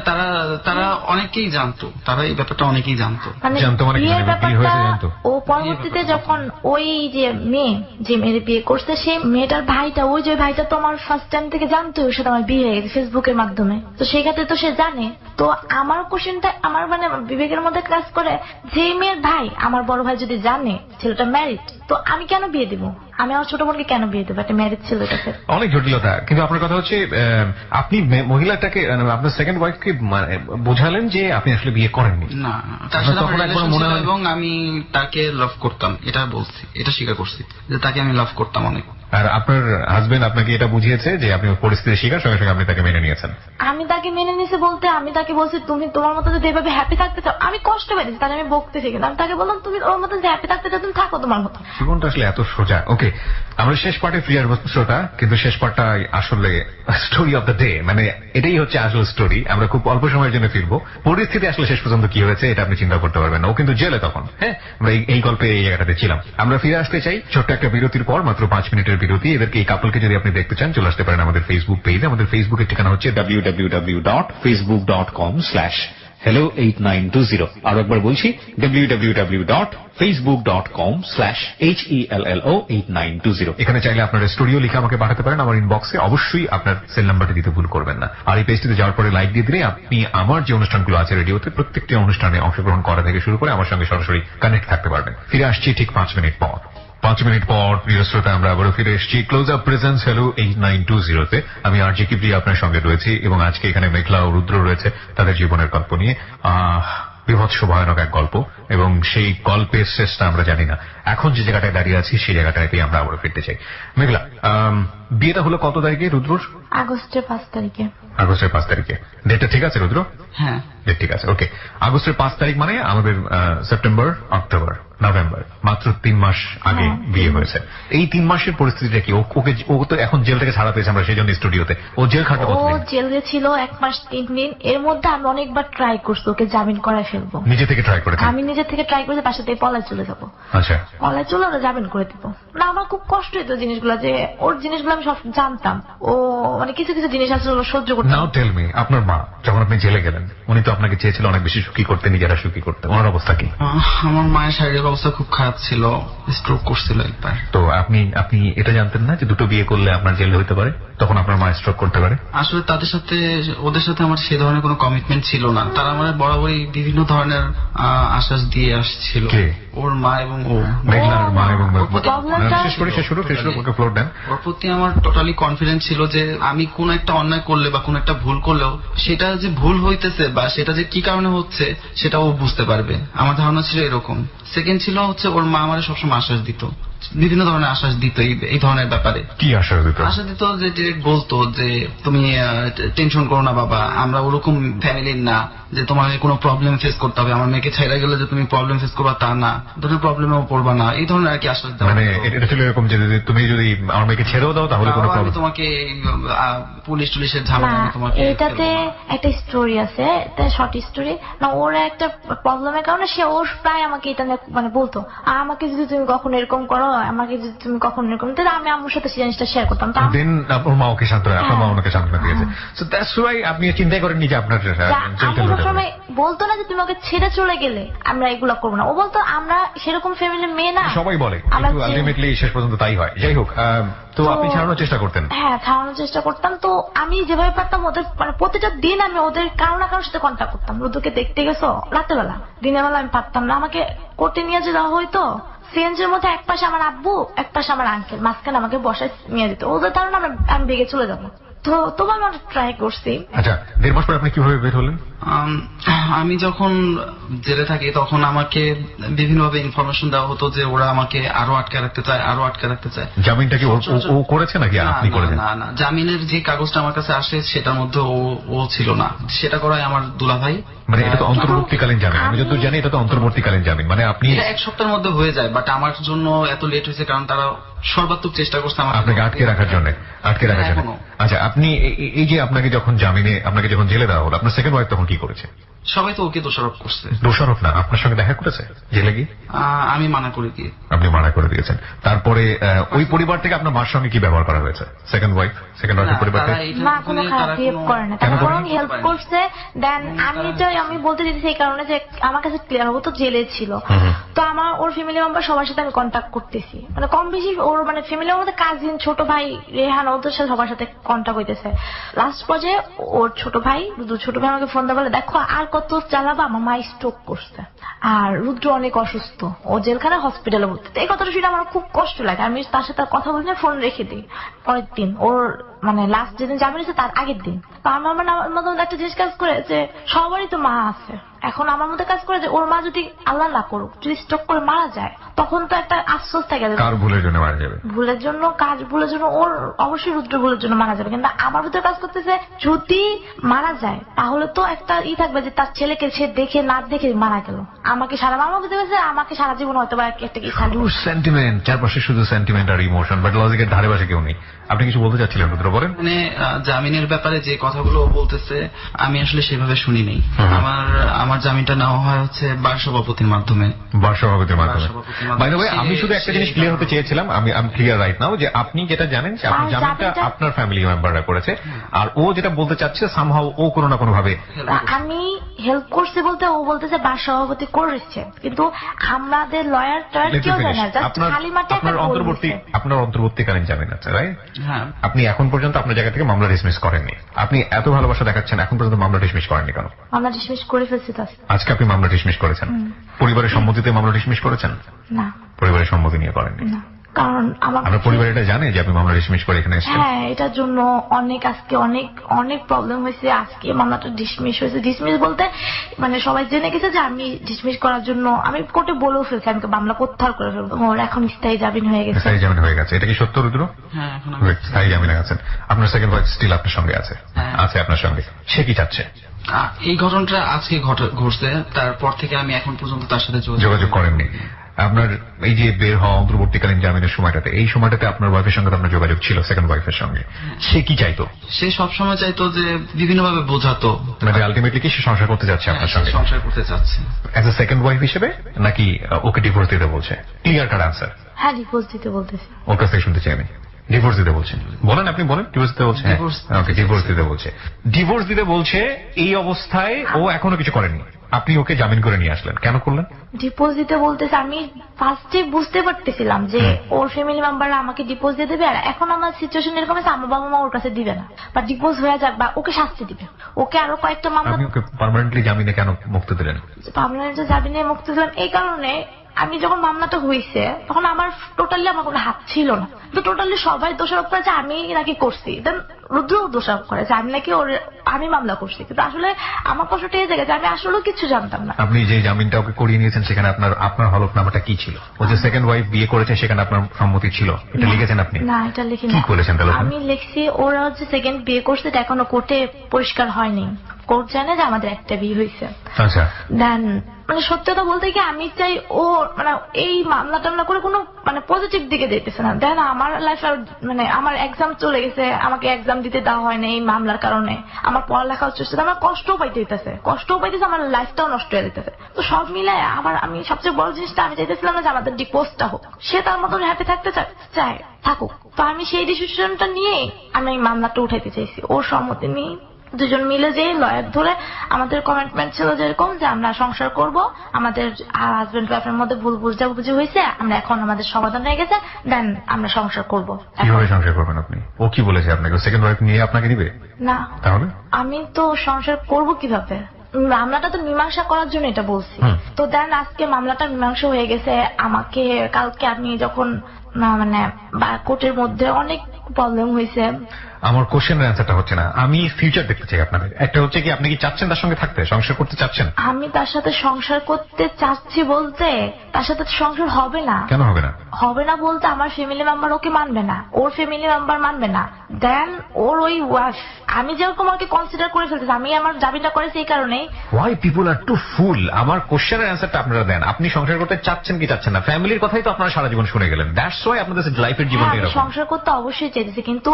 তারা অনেকেই জানতো, তারা এই ব্যাপারটা অনেকেই জানতো। জানতো মানে বিয়ের ব্যাপারটা ও পরবর্তীতে যখন ওই যে মেয়ে যে মেয়ের বিয়ে করছে, সেই মেয়েটার ভাইটা, ওই যে ভাইটা তো আমার ফার্স্ট টাইম থেকে জানতো ওর সাথে আমার বিয়ে হয়ে গেছে ফেসবুকের মাধ্যমে। তো সেই ক্ষেত্রে তো সে জানে। তো আমার কোশ্চেনটা আমার মানে বিবেকের মধ্যে ক্লাস করে, যে মেয়ের ভাই আমার বড় ভাই যদি জানে ছেলেটা ম্যারিড, তো আমি কেন বিয়ে দিব? আমি আমার ছোট বোনকে কেন বিয়ে দেবো একটা ম্যারিড ছেলেটাকে? অনেক জটিলতা। কিন্তু আপনার কথা হচ্ছে আপনি মহিলাটাকে, আপনার সেকেন্ড ওয়াইফকে বোঝালেন যে আপনি আসলে বিয়ে করেননি? না, তার সাথে আমার রিলেশন ছিল এবং আমি তাকে লাভ করতাম, এটা বলছি, এটা স্বীকার করছি যে তাকে আমি লাভ করতাম অনেক। আর আপনার হাজবেন্ড আপনাকে এটা বুঝিয়েছে যে আপনি পরিস্থিতি শিকার, সঙ্গে সঙ্গে আপনি তাকে মেনে নিয়েছেন? আমি তাকে মেনে নিয়েছি বলতে আমি তাকে বলছি তুমি তোমার মতো যদি এভাবে হ্যাপি থাকতে চাও, আমি কষ্ট পেয়েছি তাহলে আমি বকতেছি, কিন্তু আমি তাকে বললাম তুমি ওর মতো যে হ্যাপি থাকতে চাও তুমি থাকো তোমার মতো। জীবনটা আসলে এত সোজা। ওকে, আমরা শেষ পার্টে ফিরে আসবো শ্রোতা, কিন্তু শেষ পার্টটা আসলে স্টোরি অফ দ্য ডে, মানে এটাই হচ্ছে আসল স্টোরি। আমরা খুব অল্প সময়ের জন্য ফিরবো। পরিস্থিতি আসলে শেষ পর্যন্ত কি হয়েছে এটা আপনি চিন্তা করতে পারবেন না। ও কিন্তু জেলে তখন। হ্যাঁ, আমরা এই গল্পে এই জায়গাটাতে ছিলাম। আমরা ফিরে আসতে চাই ছোট্ট একটা বিরতির পর, মাত্র 5 মিনিটের বিরতি। এদেরকে এই কাপলকে যদি আপনি দেখতে চান চলে আসতে পারেন আমাদের ফেসবুক পেজে। আমাদের ফেসবুকের ঠিকানা হচ্ছে www.facebook.com/hello8920। আরো একবার বলছি www.facebook.com/hello8920। এখানে চাইলে আপনার স্টোরিও লিখে আমাকে পাঠাতে পারেন আমার ইনবক্সে। অবশ্যই আপনার সেল নাম্বারটি দিতে ভুল করবেন না। আর এই পেজটিতে যাওয়ার পরে লাইক দিয়ে দিলে আপনি আমার যে অনুষ্ঠানগুলো আছে রেডিওতে প্রত্যেকটি অনুষ্ঠানে অংশগ্রহণ করা থেকে শুরু করে আমার সঙ্গে সরাসরি কানেক্ট থাকতে পারবেন। ফিরে আসছি ঠিক 5 মিনিট পর। 5 মিনিট পর প্রিয় শ্রোতা আমরা আবারও ফিরে এসেছি ক্লোজ আপ প্রেজেন্স হ্যালো 8920-তে। আমি আরজে কিবরিয়া আপনার সঙ্গে রয়েছি এবং আজকে এখানে মেঘলা ও রুদ্র রয়েছে তাদের জীবনের গল্প নিয়ে। বিভৎস ভয়ানক এক গল্প, এবং সেই গল্পের শেষটা আমরা জানি না। এখন যে জায়গাটায় দাঁড়িয়ে আছি সেই জায়গাটাতেই আমরা আবারও ফিরতে চাই। মেঘলা, বিয়েটা হলো কত তারিখে রুদ্রর? আগস্টের 5 তারিখে। আগস্টের 5 তারিখে। ডেটটা ঠিক আছে রুদ্র? হ্যাঁ, ডেট ঠিক আছে। ওকে, আগস্টের 5 তারিখ মানে আমাদের সেপ্টেম্বর, অক্টোবর, নভেম্বর, মাত্র 3 মাস আগে বিয়ে হয়েছে। এই 3 মাসের পরিস্থিতিটা কি? ও তো এখন জেল থেকে ছাড়া পেয়েছে, আমরা সেই জন্য স্টুডিওতে। ও জেল খাটলো ও কতদিন? জেলে ছিল 1 মাস 3 দিন। এর মধ্যে আমি অনেকবার ট্রাই করছি ওকে জামিন করায় ফেলবো। নিজে থেকে ট্রাই করেছে? আমি নিজে থেকে ট্রাই করছি বাসা থেকে পলায় চলে যাবো, আচ্ছা, পলায় চলে ওরা জামিন করে দিব না। আমার খুব কষ্ট হইতো জিনিসগুলো, যে ওর জিনিসগুলো আমি সব জানতাম। ও মানে কিছু কিছু জিনিস আসলে ও সহ্য করতে। নাও টেল মি, আপনার মা যখন আপনি জেলে গেলেন, উনি তো আপনাকে চেয়েছিল অনেক বেশি সুখী করতে, নিজেরা সুখী করতে, ওনার অবস্থা কি? আমার মায়ের শারীরিক অবস্থা খুব খারাপ ছিল, স্ট্রোক করছিল একবার। তো আপনি এটা জানতেন না যে দুটো বিয়ে করলে আপনার জেল হতে পারে, তখন আপনার মা স্ট্রোক করতে পারে? আসলে ওদের সাথে আমার সে ধরনের কোনো কমিটমেন্ট ছিল না। তারা আমার বরাবরই বিভিন্ন ধরনের আশ্বাস দিয়ে আসছিল, কে? ওর মা এবং ও। মেঘলার মা এবং প্রবলেমটা- শেষ করে ওকে ফ্লোর দেন। ওর প্রতি আমার টোটালি কনফিডেন্স ছিল যে আমি কোন একটা অন্যায় করলে বা কোন একটা ভুল করলেও সেটা যে ভুল হইতেছে বা সেটা যে কি কারণে হচ্ছে সেটা ও বুঝতে পারবে, আমার ধারণা ছিল এরকম। সেকেন্ড ছিল হচ্ছে ওর মা আমার সবসময় আশ্বাস দিত, বিভিন্ন ধরনের আশ্বাস দিত এই ধরনের ব্যাপারে। কি আশ্বাস দিত? আশ্বাস দিত যে ডিরেক্ট বলতো যে তুমি টেনশন করো না বাবা, আমরা ওরকম ফ্যামিলির না যে তোমাকে কোনো প্রবলেম ফেস করতে হবে, আমার মেয়েকে ছেড়ে গেলে যে তুমি প্রবলেম ফেস করবা তা না, ধরনের প্রবলেমেও পড়বা না, এই ধরনের আর কি আশ্বাস দেওয়া। মানে এটা ছিল এরকম যে তুমি যদি আমার মেয়েকে ছেড়েও দাও তাহলে কোনো আমি প্রবলেম? তোমাকে পুলিশ টুলিশের ঝামেলা না, আমি তোমাকে এটাতে একটা স্টোরি আছে, এটা শর্ট স্টোরি না। ওর একটা প্রবলেমের কারণে ওর প্রায় আমাকে এটা মানে বলতো, আমাকে যদি তুমি কখনো এরকম করো, আমাকে যদি তুমি কখনো এরকম, তাহলে আমি আমার সাথে সেই জিনিসটা শেয়ার করতাম। তো দেন আপনার মা ওকে সান্ত্বনা, আপনার মা ওনাকে সান্ত্বনা দিয়েছে। সো দ্যাটস ওয়াই আপনি চিন্তাই করেননি যে আপনার আমি সবসময় বলতো না যে তুমি ওকে ছেড়ে চলে গেলে আমরা এগুলো করবো না। ও বলতো আমরা সেরকম ফ্যামিলির মেয়ে না। সবাই বলে, আমরা কিন্তু আলটিমেটলি শেষ পর্যন্ত তাই হয়। যাই হোক, তো আপনি ছাড়ানোর চেষ্টা করতেন? হ্যাঁ, ছাড়ানোর চেষ্টা করতাম। তো আমি যেভাবে পারতাম ওদের মানে প্রতিটা দিন আমি ওদের কারো না কারোর সাথে কন্ট্যাক্ট করতাম। রুদ্রকে দেখতে গেছো রাতের বেলা, দিনের বেলা আমি পারতাম না। আমাকে কোর্টে নিয়ে যে যাওয়া হইতো, সিএনজির মধ্যে এক পাশে আমার আব্বু, এক পাশে আমার আঙ্কেল, মাঝখানে আমাকে বসায় নিয়ে দিত। ওদের কারণে আমি ভেগে চলে যাবো। তো তবু আমি অনেক ট্রাই করছি। আচ্ছা, 1.5 মাস পর আপনি কিভাবে বের হলেন? আমি যখন জেলে থাকি তখন আমাকে বিভিন্নভাবে ইনফরমেশন দেওয়া হতো যে ওরা আমাকে আরো আটকে রাখতে চায়, আরো আটকে রাখতে চায়। জামিনটা কি ও করেছে নাকি আপনি করেছেন? না, জামিনের যে কাগজটা আমার কাছে আসে সেটার মধ্যে ও ছিল না, সেটা করায় আমার দুলাভাই। মানে এটা তো অন্তর্বর্তীকালীন জামিন, আমি যতদূর জানি এটা তো অন্তর্বর্তীকালীন জামিন। মানে আপনি এটা 1 সপ্তাহের মধ্যে হয়ে যায়, বাট আমার জন্য এত লেট হয়েছে কারণ তারা সর্বাত্মক চেষ্টা করছে আপনাকে আটকে রাখার জন্য। আচ্ছা, আপনি এই যে আপনাকে যখন জেলে দেওয়া হলো, আপনার সেকেন্ড ওয়াইফ তখন কি করেছে? সবাই তো ওকে দোষারোপ করছে। দোষারোপ না, আপনার সঙ্গে দেখা করেছে জেলে গিয়ে? আমি মানা করে দিয়ে। আপনি মানা করে দিয়েছেন। তারপরে ওই পরিবার থেকে আপনার মার সঙ্গে কি ব্যবহার করা হয়েছে? সেকেন্ড ওয়াইফের পরিবার থেকে না, কোনো খারাপ বিহেভ করে না, তারা বরং হেল্প করছে। দেন আমি বলতে দিতেছি এই কারণে যে আমার কাছে ক্লিয়ার হবো, তো জেলে ছিল। তো ওর ফ্যামিলি মেম্বার সবার সাথে আমি কন্ট্যাক্ট করতেছি, মানে কম বেশি ওর মানে ফ্যামিলি মধ্যে কাজিন, ছোট ভাই রেহান, ওদের সাথে সবার সাথে কন্ট্যাক্ট হইতেছে। লাস্ট পর্যায়ে ওর ছোট ভাই আমাকে ফোন দিয়ে বলে, দেখো আর কত চালাবা, আমার মা স্ট্রোক করছে আর রুদ্র অনেক অসুস্থ, ও জেলখানা হসপিটালে ভর্তি। এই কথাটা শুনে আমার খুব কষ্ট লাগে। আমি তার সাথে কথা বলতে ফোন রেখে দিই। পরের দিন ওর মানে লাস্ট যেদিন জামিন হয়েছে তার আগের দিন, তো আমার মধ্যে একটা জিনিস কাজ করে যে সবারই তো মা আছে। এখন আমার মধ্যে কাজ করে যে ওর মা যদি আল্লাহ না করুক যদি স্ট্রোক করে মারা যায়, তখন তো একটা আফসোস থাকে কার ভুলের জন্য মারা যাবে, ভুলের জন্য ভুলের জন্য ওর অবশ্যই রুদ্র ভুলের জন্য মারা যাবে। কিন্তু আমার ভিতরে কাজ করতেছে যদি মারা যায় তাহলে তো একটা থাকবে যে তার ছেলেকে সে দেখে না দেখে মারা গেল, আমাকে সারা মামা বুঝতে পেরেছে, আমাকে সারা জীবন হয়তো বা একটা কি সেন্টিমেন্ট, চারপাশে শুধু সেন্টিমেন্ট আর ইমোশন, বাট লজিকের ধারে পাশে কেউ নেই। আপনি কিছু বলতে চাচ্ছিলেন রুদ্র, বলেন। মানে জামিনের ব্যাপারে যে কথাগুলো বলতেছে আমি আসলে সেভাবে শুনি নাই। আমার জামিনটা নেওয়া হয় হচ্ছে বার সভাপতির মাধ্যমে। বাই দ্য ওয়ে, আমি শুধু একটা জিনিস ক্লিয়ার হতে চেয়েছিলাম, আমি ক্লিয়ার রাইট নাও, যে আপনি যেটা জানেন যে আপনার জামিনটা আপনার ফ্যামিলি মেম্বাররা করেছে, আর ও যেটা বলতে চাচ্ছে সামহাউ ও কোনো না কোনো ভাবে আমি হেল্প করছি বলতে, ও বলতেছে বার সভাপতি করেছে, কিন্তু আমাদের লয়ার কেউ জানে না, জাস্ট খালি মাঠে আপনার অন্তর্বর্তীকালীন জামিন আছে, রাইট? হ্যাঁ। আপনি এখন পর্যন্ত আপনার জায়গা থেকে মামলা ডিসমিস করেননি। আপনি এত ভালোবাসা দেখাচ্ছেন, এখন পর্যন্ত মামলা ডিসমিস করেননি কেন? মামলা ডিসমিস করে ফেলছি। আজকে আপনি মামলা ডিসমিস করেছেন, পরিবারের সম্মতিতে মামলা ডিসমিস করেছেন? না, পরিবারের সম্মতি নিয়ে করেননি। কারণ আপনার পরিবার এটা জানে যে আপনি মামলা ডিসমিস করে এখানে এসেছেন? হ্যাঁ, এটার জন্য আজকে অনেক প্রবলেম হয়েছে। আজকে মামলাটা ডিসমিস হয়েছে। ডিসমিস বলতে মানে সবাই জেনে গেছে যে আমি ডিসমিস করার জন্য আমি কোর্টে বলেও ফেলছি আমি মামলা প্রত্যাহার করে ফেলবো। ওর এখন স্থায়ী জামিন হয়ে গেছে। স্থায়ী জামিন হয়ে গেছে, এটা কি সত্য রুদ্র? হ্যাঁ, এখন স্থায়ী জামিনে আছেন। আপনার সেকেন্ড ওয়াইফ স্টিল আপনার সঙ্গে আছে? আছে আপনার সঙ্গে। সে কি চাচ্ছে? এই ঘটনাটা আজকে ঘটছে, তারপর থেকে আমি এখন পর্যন্ত তার সাথে যোগাযোগ করেননি। আপনার এই যে বের হওয়া অন্তর্বর্তীকালীন জামিনের সময়টাতে, এই সময়টাতে আপনার ওয়াইফের সঙ্গে তো আপনার যোগাযোগ ছিল, সেকেন্ড ওয়াইফের সঙ্গে, সে কি চাইতো? সে সবসময় চাইতো যে বিভিন্ন ভাবে বোঝাতো, মানে আলটিমেটলি কি সে সংসার করতে যাচ্ছে আপনার সঙ্গে? সংসার করতে চাচ্ছে অ্যাজ এ সেকেন্ড ওয়াইফ হিসেবে, নাকি ওকে ডিভোর্স দিতে বলছে? Clear cut answer. হ্যাঁ, ডিভোর্স দিতে বলতেছি। ওর কাছ থেকে শুনতে চাই আমি। ডিভোর্স দিতে বলছেন? বলেন, আপনি বলেন। ডিভোর্স দিতে বলছে? ওকে, ডিভোর্স দিতে বলছে। ডিভোর্স দিতে বলছে, এই অবস্থায় ও এখনো কিছু করেনি, আপনি ওকে জামিন করে নিয়ে আসলেন, কেন করলেন? ডিপোজ দিতে বলতেছে, আমি ফার্স্টে বুঝতে পারতেছিলাম যে ওর ফ্যামিলি মেম্বাররা আমাকে ডিপোজ দিয়ে দেবে, আর এখন আমার সিচুয়েশন এরকম আছে আমার বাবা মা ওর কাছে দিবে না, বা ডিপোজ হয়ে যাক বা ওকে শাস্তি দিবে, ওকে আরো কয়েকটা মামলা। আপনি ওকে পার্মানেন্টলি জামিনে কেন মুক্তি দিলেন? পার্মানেন্ট জামিনে মুক্তি দিলাম এই কারণে, আমি যখন মামলাটা হয়েছে তখন আমার টোটালি আমার কোনো হাত ছিল না, তো টোটালি সবাই দোষারোপ করে যে আমি নাকি করছি, দেন রুদ্রও দোষারোপ করে যে আমি নাকি আমি মামলা করছি, কিন্তু আসলে আমার কষ্টটা এই জায়গায় যে আমি আসলে কিছু জানতাম না। আপনি যে জামিনটা ওকে করিয়ে নিয়েছেন সেখানে আপনার হলফনামাটা কি ছিল? ও যে সেকেন্ড ওয়াইফ বিয়ে করেছে সেখানে আপনার সম্মতি ছিল, এটা লিখেছেন আপনি? না, এটা লিখি কি না। বলেছেন তাহলে? আমি লিখছি ওরা হচ্ছে সেকেন্ড বিয়ে করছে, এটা এখনো কোর্টে পরিষ্কার হয়নি, কোর্ট জানে যে আমাদের একটা বিয়ে হয়েছে। আচ্ছা, দেন মানে সত্যতা বলতে কি আমি চাই ও মানে এই মামলা টামলা করে কোনো মানে পজিটিভ দিকে যেতেছে না। দেন আমার লাইফ মানে আমার এক্সাম চলে গেছে, আমাকে এক্সাম দিতে দেওয়া হয় না এই মামলার কারণে, আমার পড়ালেখাও চলছে, আমার কষ্টও পাইতে হইতেছে, আমার লাইফটাও নষ্ট হয়ে যেতেছে। তো সব মিলে আবার আমি সবচেয়ে বড় জিনিসটা আমি চাইতেছিলাম না যে আমাদের ডিভোর্সটা হোক, সে তার মতন হ্যাপি থাকতে চায় থাকুক, তো আমি সেই ডিসিশনটা নিয়ে আমি এই মামলাটা উঠাইতে চাইছি, ওর সম্মতি নিয়ে দুজন মিলে যে লয়ার ধরে আমাদের কমিটমেন্ট ছিল যেরকম যে আমরা সংসার করব, আমাদের হাজবেন্ড ওয়াইফের মধ্যে ভুল বুঝাবুঝি হয়েছে, আমরা এখন আমাদের সমাধান হয়ে গেছে, দেন আমরা সংসার করব। কিভাবে সংসার করবেন আপনি? ও কি বলেছে আপনাকে? সেকেন্ড ওয়াইফ নিয়ে আপনাকে দিবে না, তাহলে? আমি তো সংসার করব কিভাবে, মামলাটা তো মীমাংসা করার জন্য এটা বলছি। তো দেন আজকে মামলাটা মীমাংসা হয়ে গেছে, আমাকে কালকে আমি যখন মানে কোর্টের মধ্যে অনেক প্রবলেম হয়েছে। আমার কোশ্চেনের অ্যান্সারটা হচ্ছে না, আমি ফিউচার দেখতে চাই আপনাদের। একটা হচ্ছে কি, আপনি কি চাচ্ছেন তার সঙ্গে থাকতে, সংসার করতে চাচ্ছেন? আমি তার সাথে সংসার করতে চাচ্ছি বলতে তার সাথে সংসার হবে না। কেন হবে না? হবে না বলতে আমার ফ্যামিলি মেম্বার ওকে মানবে না, ওর ফ্যামিলি মেম্বার মানবে না, দেন ওর ওই ওয়াইফ, আমি যেরকম ওকে কনসিডার করে ফেলতেছি, আমি আমার দাবিটা করেছি এই কারণেই। ওয়াই পিপল আর টু ফুল। আমার কোশ্চেনের অ্যান্সারটা আপনারা দেন, আপনি সংসার করতে চাচ্ছেন কি চাচ্ছেন না? ফ্যামিলির কথাই তো আপনারা সারা জীবন শুনে গেলেন, দ্যাটস ওয়াই আপনাদের লাইফের জীবনটা আমি এরকম। সংসার করতে অবশ্যই চাইতেছি, কিন্তু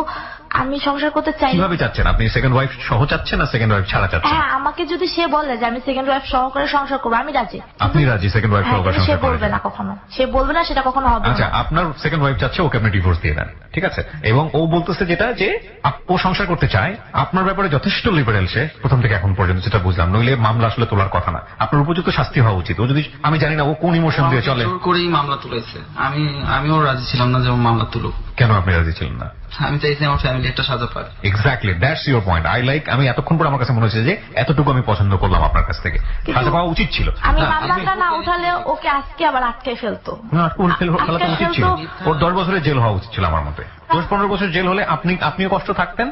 আমি সংসার করতে চাই। কিভাবে চাচ্ছেন আপনি? সেকেন্ড ওয়াইফ সহ চাচ্ছেন না সেকেন্ড ওয়াইফ ছাড়া চাচ্ছেন? হ্যাঁ, আমাকে যদি সে বলে যে আমি সেকেন্ড ওয়াইফ সহকারে সংসার করবো, আমি রাজি। আপনি রাজি সেকেন্ড ওয়াইফ হ্যাঁ, সহকারে কিন্তু সে সংসার বলবে না কখনো, সে বলবে না, সেটা কখনো হবে না। আচ্ছা, আপনার সেকেন্ড ওয়াইফ চাচ্ছে ওকে আপনি ডিভোর্স দিয়ে দেন, ঠিক আছে, এবং ও বলতেছে যেটা যে ও সংসার করতে চায়, আপনার ব্যাপারে যথেষ্ট লিবারেল সে প্রথম থেকে এখন পর্যন্ত, যেটা বুঝলাম, নইলে মামলা আসলে তোলার কথা না, আপনার উপযুক্ত শাস্তি হওয়া উচিত। ও যদি, আমি জানি না ও কোন ইমোশন দিয়ে চলে, জোর করেই মামলা তুলেছে, আমিও রাজি ছিলাম না যে ও মামলা তুলুক। কেন আপনি রাজি ছিলেন না? আমি চাইছি আমার ফ্যামিলি একটা সাজা পাক। Exactly, that's your point. I like, আমি এতক্ষণ পর আমার কাছে মনে হচ্ছে যে এতটুকু আমি পছন্দ করলাম আপনার কাছ থেকে, সাজা পাওয়া উচিত ছিল। আমি মামলাটা না উঠালে ওকে আজকে আবার আটকে ফেলতো। না, ফেলাতে উচিত ছিল, ওর 10 বছরের জেল হওয়া উচিত ছিল আমার মতে। 10-15 বছর জেল হলে আপনিও কষ্ট থাকতেন,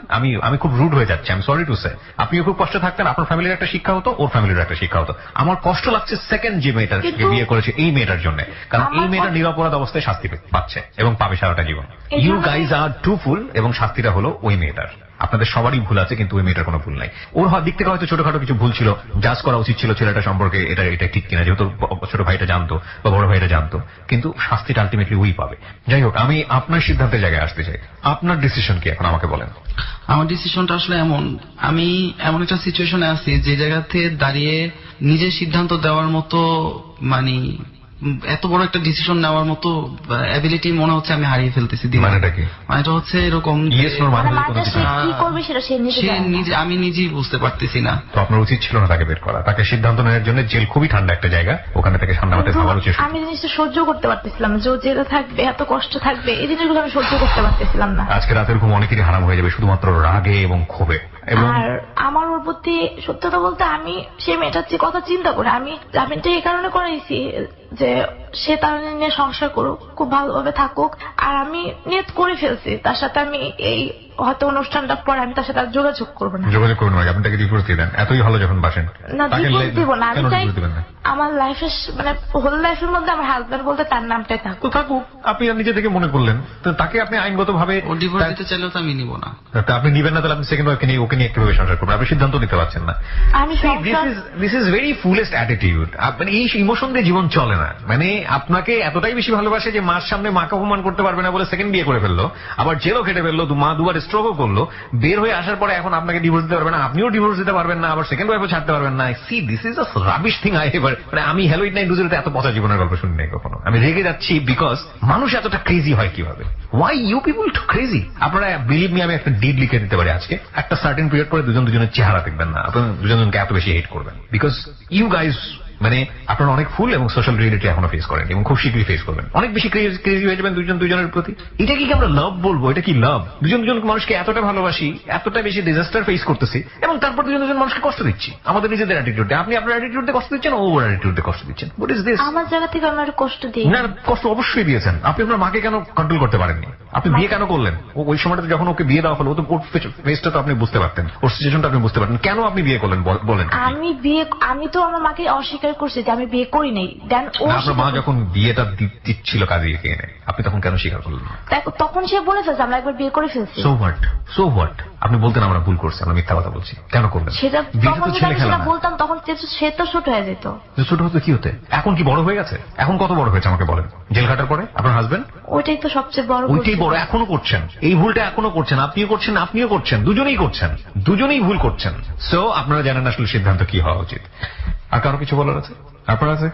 আমি খুব রুড হয়ে যাচ্ছি, আমি সরি টু সে, আপনিও খুব কষ্ট থাকতেন, আপনার ফ্যামিলির একটা শিক্ষা হতো, ওর ফ্যামিলির একটা শিক্ষা হতো। আমার কষ্ট লাগছে সেকেন্ড যে মেয়েটাকে বিয়ে করেছে এই মেয়েটার জন্য, কারণ এই মেয়েটা নিরপরাধ অবস্থায় শাস্তি পাচ্ছে এবং পাবে সারাটা জীবন। ইউ গাইজ আর টু ফুল, এবং শাস্তিটা হলো ওই মেয়েটার। আপনাদের সবারই ভুল আছে, কিন্তু ওই মেয়েটার কোনো ভুল নাই। ওর দিক থেকে হয়তো ছোটখাটো কিছু ভুল ছিল, জাজ করা উচিত ছিল ছেলেটা সম্পর্কে, এটা ঠিক কিনা, যেহেতু ছোট ভাইটা জানতো বা বড় ভাইটা জানতো, কিন্তু শাস্তিটা আলটিমেটলি ওই পাবে। যাই হোক, আমি আপনার সিদ্ধান্তের জায়গায় আসতে চাই। আপনার ডিসিশন কি এখন আমাকে বলেন? আমার ডিসিশনটা আসলে আমি এমন একটা সিচুয়েশনে আছি যে জায়গাতে দাঁড়িয়ে নিজের সিদ্ধান্ত দেওয়ার মতো, মানে এত বড় একটা ডিসিশন নেওয়ার মতো অ্যাবিলিটি মনে হচ্ছে আমি হারিয়ে ফেলতেছি। মানেটা কি? মানেটা হচ্ছে এরকম, আমি নিজেই বুঝতে পারতেছি না। তো আপনার উচিত ছিল না তাকে বের করা, তাকে সিদ্ধান্ত নেওয়ার জন্য। জেল খুবই ঠান্ডা একটা জায়গা, ওখানে থেকে ঠান্ডা মাথায় ভাবার উচিত। আমি জিনিসটা সহ্য করতে পারতেছিলাম, যে জেলে থাকবে, এত কষ্ট থাকবে, এই জিনিসগুলো আমি সহ্য করতে পারতেছিলাম না। আজকে রাতের ঘুম অনেকেরই হারাম হয়ে যাবে শুধুমাত্র রাগে এবং ক্ষোভে। আর আমার ওর প্রতি সত্যতা বলতে, আমি সেই মেয়েটার কথা চিন্তা করে আমি জামিনটা এই কারণে করাইছি যে সে তার নিয়ে সংসার করুক, খুব ভালোভাবে থাকুক, আর আমি নিয়ত করে ফেলছি তার সাথে আমি এই হয়তো অনুষ্ঠানটা পরে আমি তার সাথে আর যোগাযোগ করবো না। যোগাযোগ করুন ভাই, আপনি তাকে ডিভোর্স দিয়ে দেন, এতই ভালো যখন বাসেন। না, তাকে ডিভোর্স দিব না, আমি কেন চাই divorce দিবেন না? আমার লাইফের মানে হোল লাইফের মধ্যে আমার হাজবেন্ড বলতে তার নামটাই থাকুক। তো থাকুক, আপনি আর নিজে থেকে মনে করলেন, তো তাকে আপনি আইনগত ভাবে ও ডিভোর্স দিতে চাইলেও তো আমি নিব না। আপনি নিবেন না, তাহলে আপনি সেকেন্ড ওয়াইফকে নিয়ে ওকে নিয়ে কিভাবে সংসার করবেন? আপনি সিদ্ধান্ত নিতে পারছেন না। আমি সংসার this is very fullest attitude. মানে এই ইমোশন দিয়ে জীবন চলে না। মানে আপনাকে এতটাই বেশি ভালোবাসে যে মার সামনে মাকে অপমান করতে পারবে না বলে সেকেন্ড বিয়ে করে ফেললো, আবার জেলও খেটে ফেললো, মা দুবার স্ট্রোকও করলো, বের হয়ে আসার পরে এখন আপনাকে ডিভোর্স দিতে পারবে না, আপনিও ডিভোর্স দিতে পারবেন না, আবার সেকেন্ড ওয়াইফও ছাড়তে পারবেন না। C this is a rubbish thing I ever. মানে আমি হ্যালোইড নাইট ডুজের এত পচা জীবনের গল্প শুনি নাই কখনো। আমি রেগে যাচ্ছি বিকজ মানুষ এতটা ক্রেজি হয় কিভাবে? Why you people to crazy? আপনারা বিলিভ মি, আমি একটা ডিড লিখে দিতে পারি আজকে, একটা সার্টেন পিরিয়ড পরে দুজন দুজনের চেহারা দেখবেন না, আপনারা দুজন দুজনকে এত বেশি হেট করবেন বিকজ ইউ গাইজ মানে আপনারা অনেক ফুল এবং সোশ্যাল রিয়েলিটি এখনো ফেস করেন এবং খুব শীঘ্রই ফেস করবেন। অনেক বেশি ক্রেজি হয়ে যাবেন দুজন দুজনের প্রতি। এটা কি আমরা লাভ বলবো? এটা কি লাভ? দুজন দুজন মানুষকে এতটা ভালোবাসি, এতটা বেশি ডিজাস্টার ফেস করতেছি এবং তারপর দুজন দুজন মানুষকে কষ্ট দিচ্ছি আমাদের নিজেদের অ্যাটিটিউডে। আপনি আপনার অ্যাটিটিউডে কষ্ট দিচ্ছেন, ও ওর অ্যাটিটিউডে কষ্ট দিচ্ছেন। What is this? আমার জায়গা থেকে আমার কষ্ট দিই না, কষ্ট অবশ্যই দিয়েছেন। আপনি আপনার মাকে কেন কন্ট্রোল করতে পারেননি? আপনি বিয়ে কেন করলেন? ওই সময়টাতে যখন ওকে বিয়ে দেওয়া হলো, ও তো ওর ফেসটা তো আপনি বুঝতে পারতেন, ওর সিচুয়েশনটা আপনি বুঝতে পারতেন। কেন আপনি বিয়ে করলেন বলেন? আমি তো আমার মাকে অস্বীকার করছি যে আমি বিয়ে করি নাই। দেন ও আপনার মা যখন বিয়েটা দিচ্ছিল কাজীকে এনে, আপনি তখন কেন স্বীকার করলেন? তখন সে বলে ফেলছে আমরা একবার বিয়ে করে ফেলছি। So what? আপনি বলতেন আমরা ভুল করছি, আমরা মিথ্যা কথা বলছি, কেন করলেন? সেটা বিয়েটা তখন তো যদি ছেলে আমি খেলা সেটা না। বলতাম তখন সে তো ছোট হয়ে যেত। ছোট হতে কি হতে? এখন কি বড় হয়ে গেছে? এখন কত বড় হয়েছে আমাকে বলেন। জেল খাটার পরে আপনার হাজবেন্ড ওইটাই তো সবচেয়ে বড় ভুল ওইটাই ছিল। বড়, এখনো করছেন এই ভুলটা, এখনো করছেন, আপনিও করছেন, আপনিও করছেন, দুজনেই করছেন, দুজনেই ভুল করছেন। সো আপনারা জানেন আসলে সিদ্ধান্ত কি হওয়া উচিত। আর কারো কিছু বলার আছে? আপনার আছে?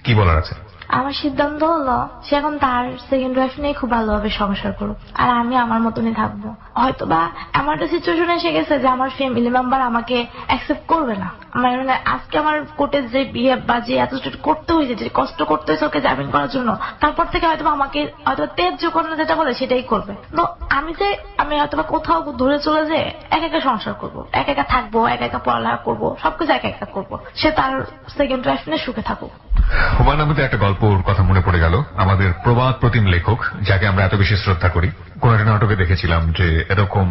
কি বলার আছে? আমার সিদ্ধান্ত হলো সে এখন তার সেকেন্ড ওয়াইফ নিয়ে খুব ভালোভাবে সংসার করুক, আর আমি আমার মতনই থাকবো। হয়তো বা আমার একটা সিচুয়েশন এসে গেছে যে আমার ফ্যামিলি মেম্বার আমাকে অ্যাকসেপ্ট করবে না। মানে আজকে আমার কোর্টে যে বিয়ে বা যে এত করতে হয়েছে, যে কষ্ট করতে হয়েছে ওকে জামিন করার জন্য, তারপর থেকে হয়তো আমাকে হয়তো তেজ করলে যেটা বলে সেটাই করবে। তো আমি হয়তো কোথাও ধরে চলে যে একা একা সংসার করবো, একা একা থাকবো, একা একা পড়ালেখা করবো, সবকিছু একা একা করবো। সে তার সেকেন্ড ওয়াইফ নিয়ে সুখে থাকুক। হুমায়ুন আহমেদের একটা গল্পর কথা মনে পড়ে গেল। আমাদের প্রবাদ প্রতিম লেখক, যাকে আমরা এত বেশি শ্রদ্ধা করি, কোন একটা নাটকে দেখেছিলাম যে এরকম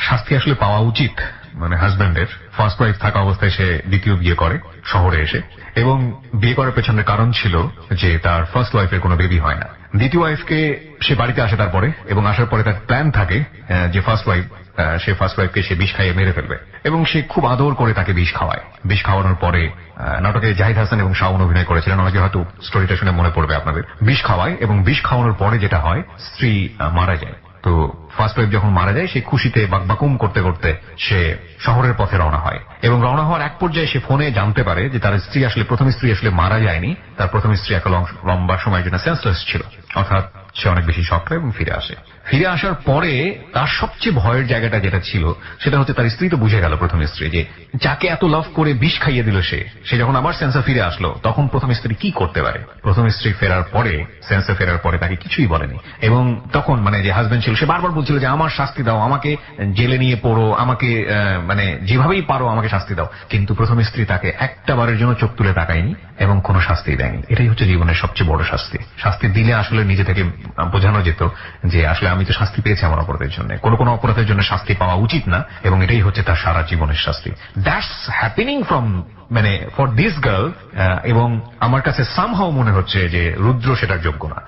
শাস্তি আসলে পাওয়া উচিত। মানে হাজব্যান্ডের ফার্স্ট ওয়াইফ থাকা অবস্থায় সে দ্বিতীয় বিয়ে করে শহরে এসে, এবং বিয়ে করার পেছনের কারণ ছিল যে তার ফার্স্ট ওয়াইফের কোনো বেবি হয় না। দ্বিতীয় ওয়াইফকে সে বাড়িতে আসে তারপরে, এবং আসার পরে তার প্ল্যান থাকে যে ফার্স্ট ওয়াইফকে সে বিষ খাইয়ে মেরে ফেলবে, এবং সে খুব আদর করে তাকে বিষ খাওয়ায়। বিষ খাওয়ানোর পরে নাটকে জাহিদ হাসান এবং শাওন অভিনয় করেছিলেন, অনেকে হয়তো স্টোরিটা শুনে মনে পড়বে আপনাদের। বিষ খাওয়ায়, এবং বিষ খাওয়ানোর পরে যেটা হয়, স্ত্রী মারা যায়। তো ফার্স্ট ওয়াইফ যখন মারা যায়, সে খুশিতে বাকবাকুম করতে করতে সে শহরের পথে রওনা হয়, এবং রওনা হওয়ার এক পর্যায়ে সে ফোনে জানতে পারে যে তার প্রথম স্ত্রী আসলে মারা যায়নি। তার প্রথম স্ত্রী একটা লম্বা সময়ের জন্য সেন্সলেস ছিল, অর্থাৎ সে অনেক বেশি শক পায় এবং ফিরে আসে। ফিরে আসার পরে তার সবচেয়ে ভয়ের জায়গাটা যেটা ছিল, সেটা হচ্ছে তার স্ত্রী তো বুঝে গেল, প্রথম স্ত্রী, যে যাকে এত লাভ করে বিষ খাইয়ে দিল সে যখন আবার সেন্সে ফিরে আসলো, তখন প্রথম স্ত্রী কি করতে পারে? প্রথম স্ত্রী সেন্সে ফেরার পরে তাকে কিছুই বলেনি, এবং তখন মানে যে হাজবেন্ড ছিল সে বারবার বলছিল যে আমার শাস্তি দাও, আমাকে জেলে নিয়ে পড়ো, আমাকে মানে যেভাবেই পারো আমাকে শাস্তি দাও। কিন্তু প্রথম স্ত্রী তাকে একটা বারের জন্য চোখ তুলে তাকায়নি এবং কোনো শাস্তি দেয়নি। এটাই হচ্ছে জীবনের সবচেয়ে বড় শাস্তি। শাস্তি দিলে আসলে নিজে থেকে বোঝানো যেত যে আসলে আমি তো শাস্তি পেয়েছি আমার অপরাধের জন্য, কোনো অপরাধের জন্য শাস্তি পাওয়া উচিত না, এবং এটাই হচ্ছে তার সারা জীবনের শাস্তি। That's happening for this girl, এবং আমার কাছে সামহাও মনে হচ্ছে যে রুদ্র সেটার যোগ্য না।